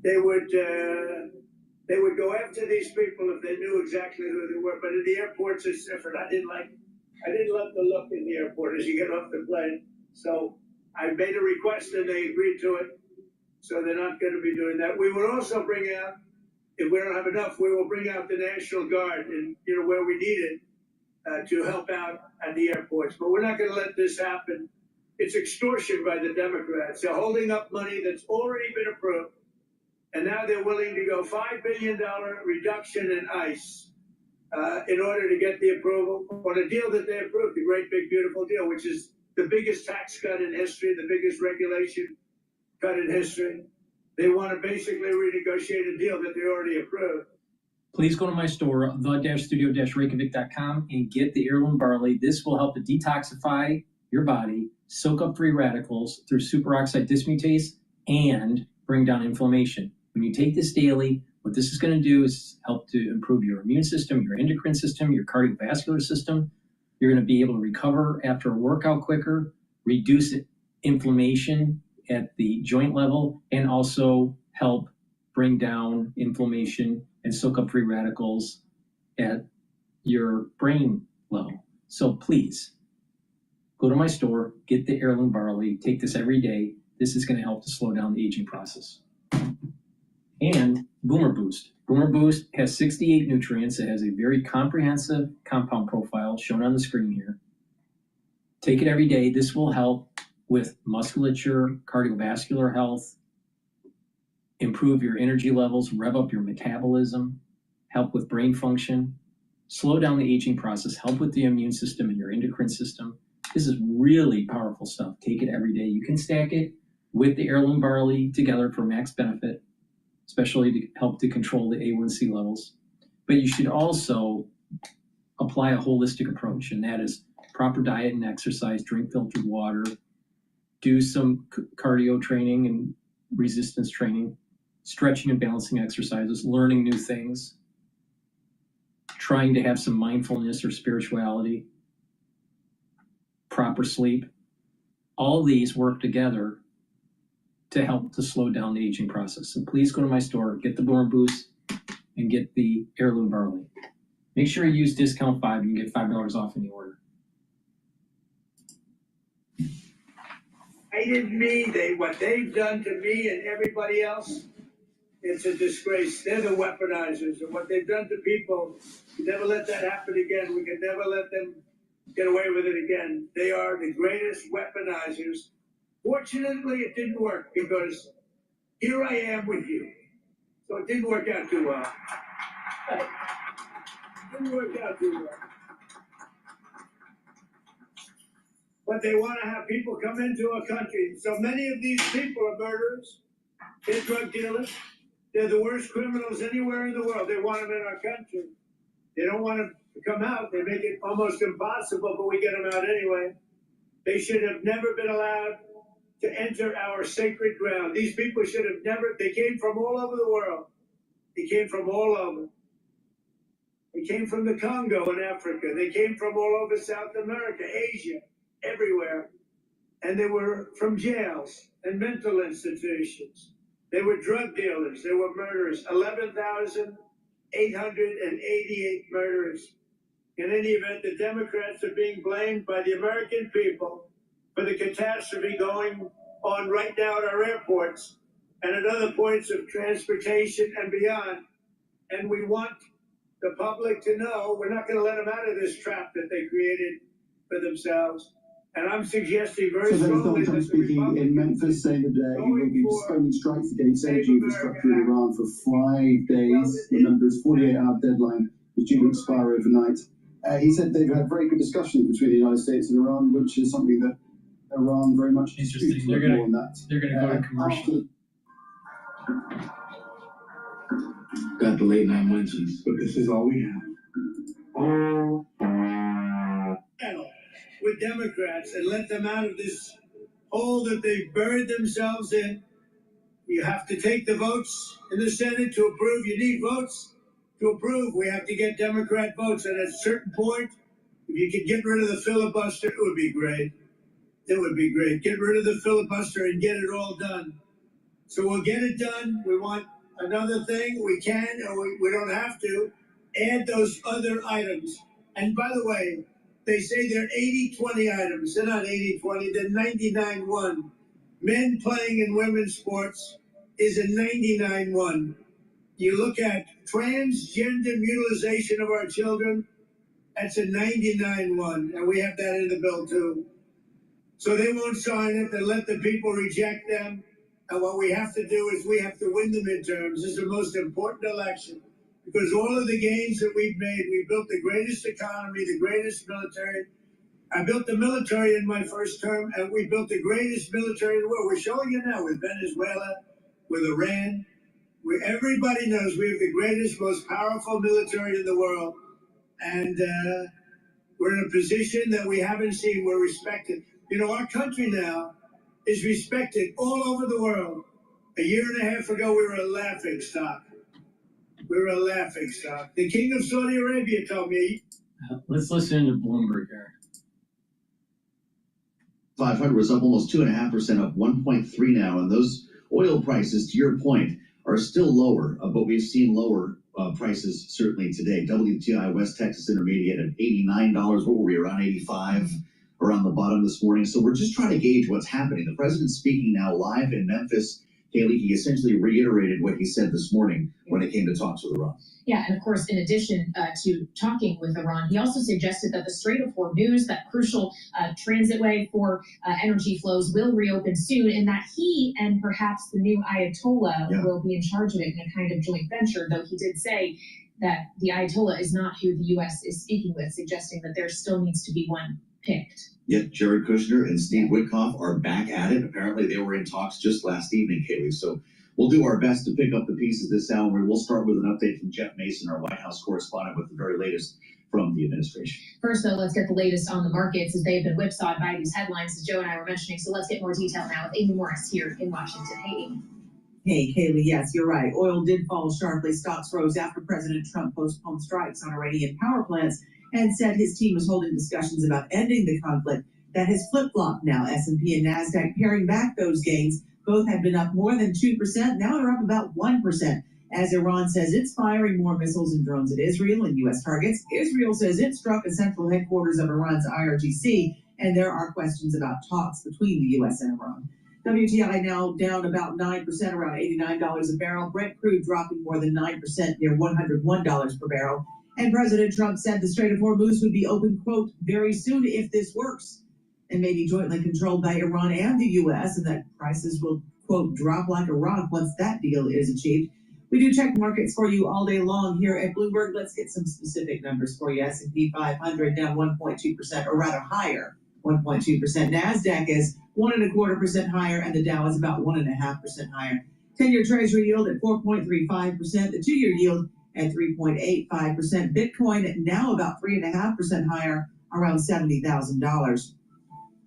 they would go after these people if they knew exactly who they were. But in the airports, it's different. I didn't love the look in the airport as you get off the plane. So I made a request and they agreed to it. So they're not going to be doing that. We will also bring out, if we don't have enough, we will bring out the National Guard and, you know, where we need it to help out at the airports. But we're not going to let this happen. It's extortion by the Democrats. They're holding up money that's already been approved. And now they're willing to go $5 billion reduction in ICE in order to get the approval on a deal that they approved, the great big beautiful deal, which is the biggest tax cut in history, the biggest regulation cut in history. They want to basically renegotiate a deal that they already approved. Please go to my store, the-studio-reykjavik.com, and get the heirloom barley. This will help to detoxify your body, soak up free radicals through superoxide dismutase, and bring down inflammation. When you take this daily, what this is going to do is help to improve your immune system, your endocrine system, your cardiovascular system. You're going to be able to recover after a workout quicker, reduce inflammation at the joint level, and also help bring down inflammation and soak up free radicals at your brain level. So please, go to my store, get the heirloom barley, take this every day. This is going to help to slow down the aging process. And Boomer Boost. Boomer Boost has 68 nutrients. It has a very comprehensive compound profile shown on the screen here. Take it every day. This will help with musculature, cardiovascular health, improve your energy levels, rev up your metabolism, help with brain function, slow down the aging process, help with the immune system and your endocrine system. This is really powerful stuff. Take it every day. You can stack it with the heirloom barley together for max benefit. especially to help to control the A1C levels. But you should also apply a holistic approach, and that is proper diet and exercise, drink filtered water, do some cardio training and resistance training, stretching and balancing exercises, learning new things, trying to have some mindfulness or spirituality, proper sleep. All these work together to help to slow down the aging process. So please go to my store, get the Born Boost, and get the heirloom barley. Make sure you use discount 5 and you get $5 off any order. I didn't mean what they've done to me and everybody else. It's a disgrace. They're the weaponizers, and what they've done to people, we never let that happen again. We can never let them get away with it again. They are the greatest weaponizers. Fortunately, it didn't work because here I am with you. So it didn't work out too well. It didn't work out too well. But they want to have people come into our country. So many of these people are murderers. They're drug dealers. They're the worst criminals anywhere in the world. They want them in our country. They don't want them to come out. They make it almost impossible, but we get them out anyway. They should have never been allowed to enter our sacred ground. These people should have never, they came from all over the world. They came from all over. They came from the Congo in Africa. They came from all over South America, Asia, everywhere. And they were from jails and mental institutions. They were drug dealers. They were murderers. 11,888 murderers. In any event, the Democrats are being blamed by the American people for the catastrophe going on right now at our airports and at other points of transportation and beyond. And we want the public to know we're not going to let them out of this trap that they created for themselves. And I'm suggesting very strongly Trump speaking in Memphis, saying that he will be postponing strikes against energy infrastructure in Iran for 5 days. Remember, his 48-hour deadline was due to expire overnight. He said they've had very good discussions between the United States and Iran, which is something that Iran very much disputes. They're going to go to commercial. Got the late night munchies, but this is all we have. With Democrats and let them out of this hole that they've buried themselves in. You have to take the votes in the Senate to approve. You need votes to approve. We have to get Democrat votes. And at a certain point, if you could get rid of the filibuster, it would be great. It would be great. Get rid of the filibuster and get it all done. So we'll get it done. We want another thing. We can, or we don't have to, add those other items. And by the way, they say they're 80-20 items. They're not 80-20, they're 99-1. Men playing in women's sports is a 99-1. You look at transgender mutilization of our children, that's a 99-1. And we have that in the bill too. So they won't sign it, they let the people reject them. And what we have to do is we have to win the midterms. This is the most important election. Because all of the gains that we've made, we built the greatest economy, the greatest military. I built the military in my first term, and we built the greatest military in the world. We're showing it now with Venezuela, with Iran. Everybody knows we have the greatest, most powerful military in the world. And we're in a position that we haven't seen. We're respected. You know, our country now is respected all over the world. A year and a half ago, we were a laughing stock. We were a laughing stock. The king of Saudi Arabia told me. Let's listen to Bloomberg here. 500 was up almost 2.5%, up 1.3 now. And those oil prices, to your point, are still lower, but we've seen lower prices certainly today. WTI West Texas Intermediate at $89. What were we, around 85 around the bottom this morning? So we're just trying to gauge what's happening. The president's speaking now live in Memphis. Haley, he essentially reiterated what he said this morning when it came to talks with Iran. Yeah, and of course, in addition to talking with Iran, he also suggested that the Strait of Hormuz, that crucial transitway for energy flows, will reopen soon, and that he and perhaps the new Ayatollah will be in charge of it in a kind of joint venture, though he did say that the Ayatollah is not who the U.S. is speaking with, suggesting that there still needs to be one picked. Yet Jared Kushner and Steve Witkoff are back at it. Apparently they were in talks just last evening, Kaylee. So We'll do our best to pick up the pieces this hour. We'll start with an update from Jeff Mason, our White House correspondent, with the very latest from the administration. First, though, let's get the latest on the markets as they've been whipsawed by these headlines, as Joe and I were mentioning. So let's get more detail now with Amy Morris here in Washington. Hey, Amy. Hey, Kaylee, yes, you're right. Oil did fall sharply. Stocks rose after President Trump postponed strikes on Iranian power plants and said his team was holding discussions about ending the conflict. That has flip-flopped now. S&P and NASDAQ paring back those gains. Both had been up more than 2%. Now they're up about 1%. As Iran says it's firing more missiles and drones at Israel and U.S. targets. Israel says it struck a central headquarters of Iran's IRGC, and there are questions about talks between the U.S. and Iran. WTI now down about 9%, around $89 a barrel. Brent crude dropping more than 9%, near $101 per barrel. And President Trump said the Strait of Hormuz would be open, quote, very soon if this works, and may be jointly controlled by Iran and the U.S., and that prices will, quote, drop like a rock once that deal is achieved. We do check markets for you all day long here at Bloomberg. Let's get some specific numbers for you. S&P 500 down 1.2%, or rather higher, 1.2%. NASDAQ is 1.25% higher, and the Dow is about 1.5% higher. 10-year Treasury yield at 4.35%. The 2-year yield at 3.85%. Bitcoin now about 3.5% higher, around $70,000.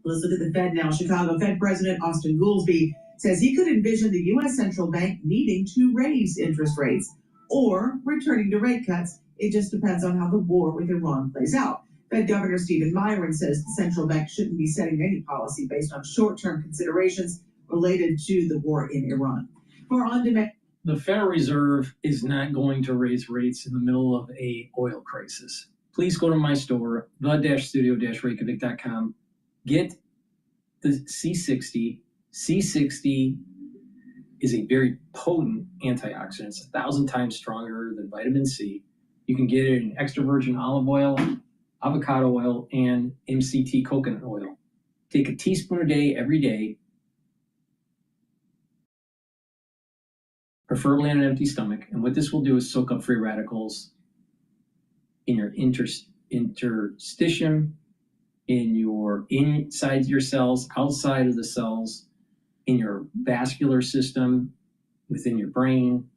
Let's look at the Fed now. Chicago Fed President Austin Goolsbee says he could envision the U.S. Central Bank needing to raise interest rates or returning to rate cuts. It just depends on how the war with Iran plays out. Fed Governor Stephen Myron says the central bank shouldn't be setting any policy based on short-term considerations related to the war in Iran. For on-demand, the Federal Reserve is not going to raise rates in the middle of a oil crisis. Please go to my store, the-studio-reykjavik.com. Get the C60. C60 is a very potent antioxidant. It's 1,000 times stronger than vitamin C. You can get it in extra virgin olive oil, avocado oil, and MCT coconut oil. Take a teaspoon a day every day, preferably on an empty stomach. And what this will do is soak up free radicals in your interstitium, in your inside your cells, outside of the cells, in your vascular system, within your brain.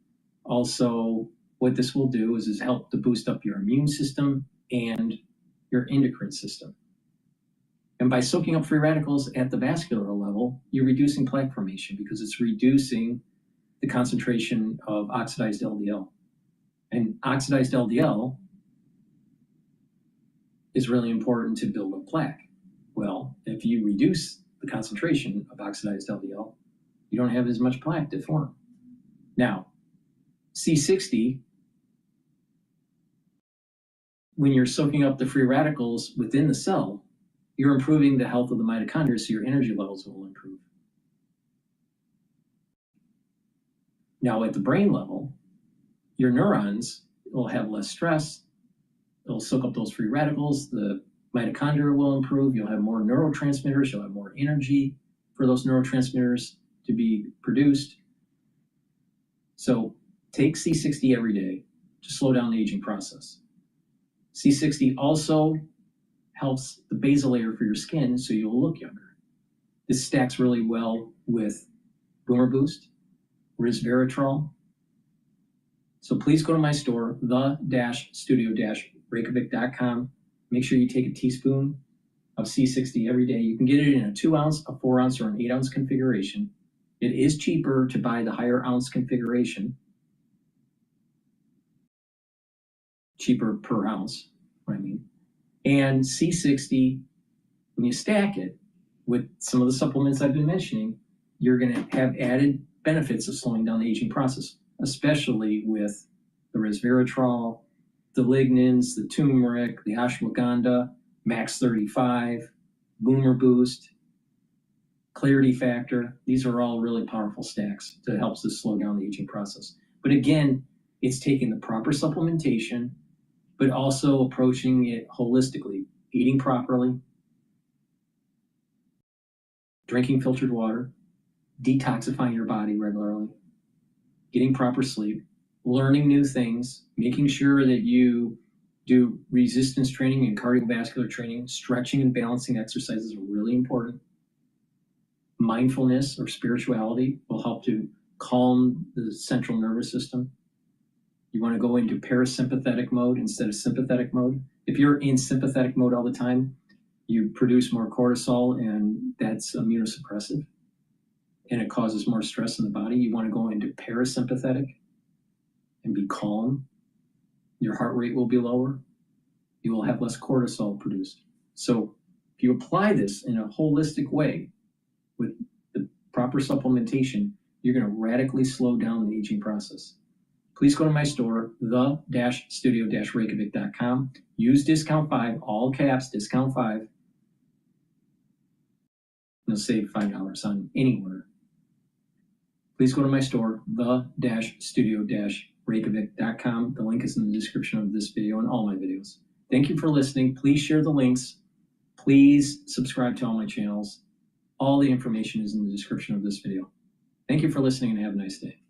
Also, what this will do is help to boost up your immune system and your endocrine system. And by soaking up free radicals at the vascular level, you're reducing plaque formation because it's reducing the concentration of oxidized LDL. And oxidized LDL is really important to build up plaque. Well, if you reduce the concentration of oxidized LDL, you don't have as much plaque to form. Now, C60, when you're soaking up the free radicals within the cell, you're improving the health of the mitochondria, so your energy levels will improve. Now, at the brain level, your neurons will have less stress. It'll soak up those free radicals. The mitochondria will improve. You'll have more neurotransmitters. You'll have more energy for those neurotransmitters to be produced. So take C60 every day to slow down the aging process. C60 also helps the basal layer for your skin so you'll look younger. This stacks really well with Boomer Boost, resveratrol. So please go to my store, the-studio-reykjavik.com. Make sure you take a teaspoon of C60 every day. You can get it in a 2-ounce, a 4-ounce, or an 8-ounce configuration. It is cheaper to buy the higher ounce configuration. Cheaper per ounce, what I mean. And C60, when you stack it with some of the supplements I've been mentioning, you're going to have added benefits of slowing down the aging process, especially with the resveratrol, the lignans, the turmeric, the ashwagandha, Max 35, Boomer Boost, Clarity Factor. These are all really powerful stacks to help us slow down the aging process. But again, it's taking the proper supplementation, but also approaching it holistically, eating properly, drinking filtered water, detoxifying your body regularly, getting proper sleep, learning new things, making sure that you do resistance training and cardiovascular training. Stretching and balancing exercises are really important. Mindfulness or spirituality will help to calm the central nervous system. You want to go into parasympathetic mode instead of sympathetic mode. If you're in sympathetic mode all the time, you produce more cortisol, and that's immunosuppressive, and it causes more stress in the body. You want to go into parasympathetic and be calm. Your heart rate will be lower. You will have less cortisol produced. So if you apply this in a holistic way with the proper supplementation, you're going to radically slow down the aging process. Please go to my store, the-studio-reykjavik.com. Use discount 5, all caps, discount 5. You'll save $5 on any order. Please go to my store, the-studio-reykjavik.com. The link is in the description of this video and all my videos. Thank you for listening. Please share the links. Please subscribe to all my channels. All the information is in the description of this video. Thank you for listening and have a nice day.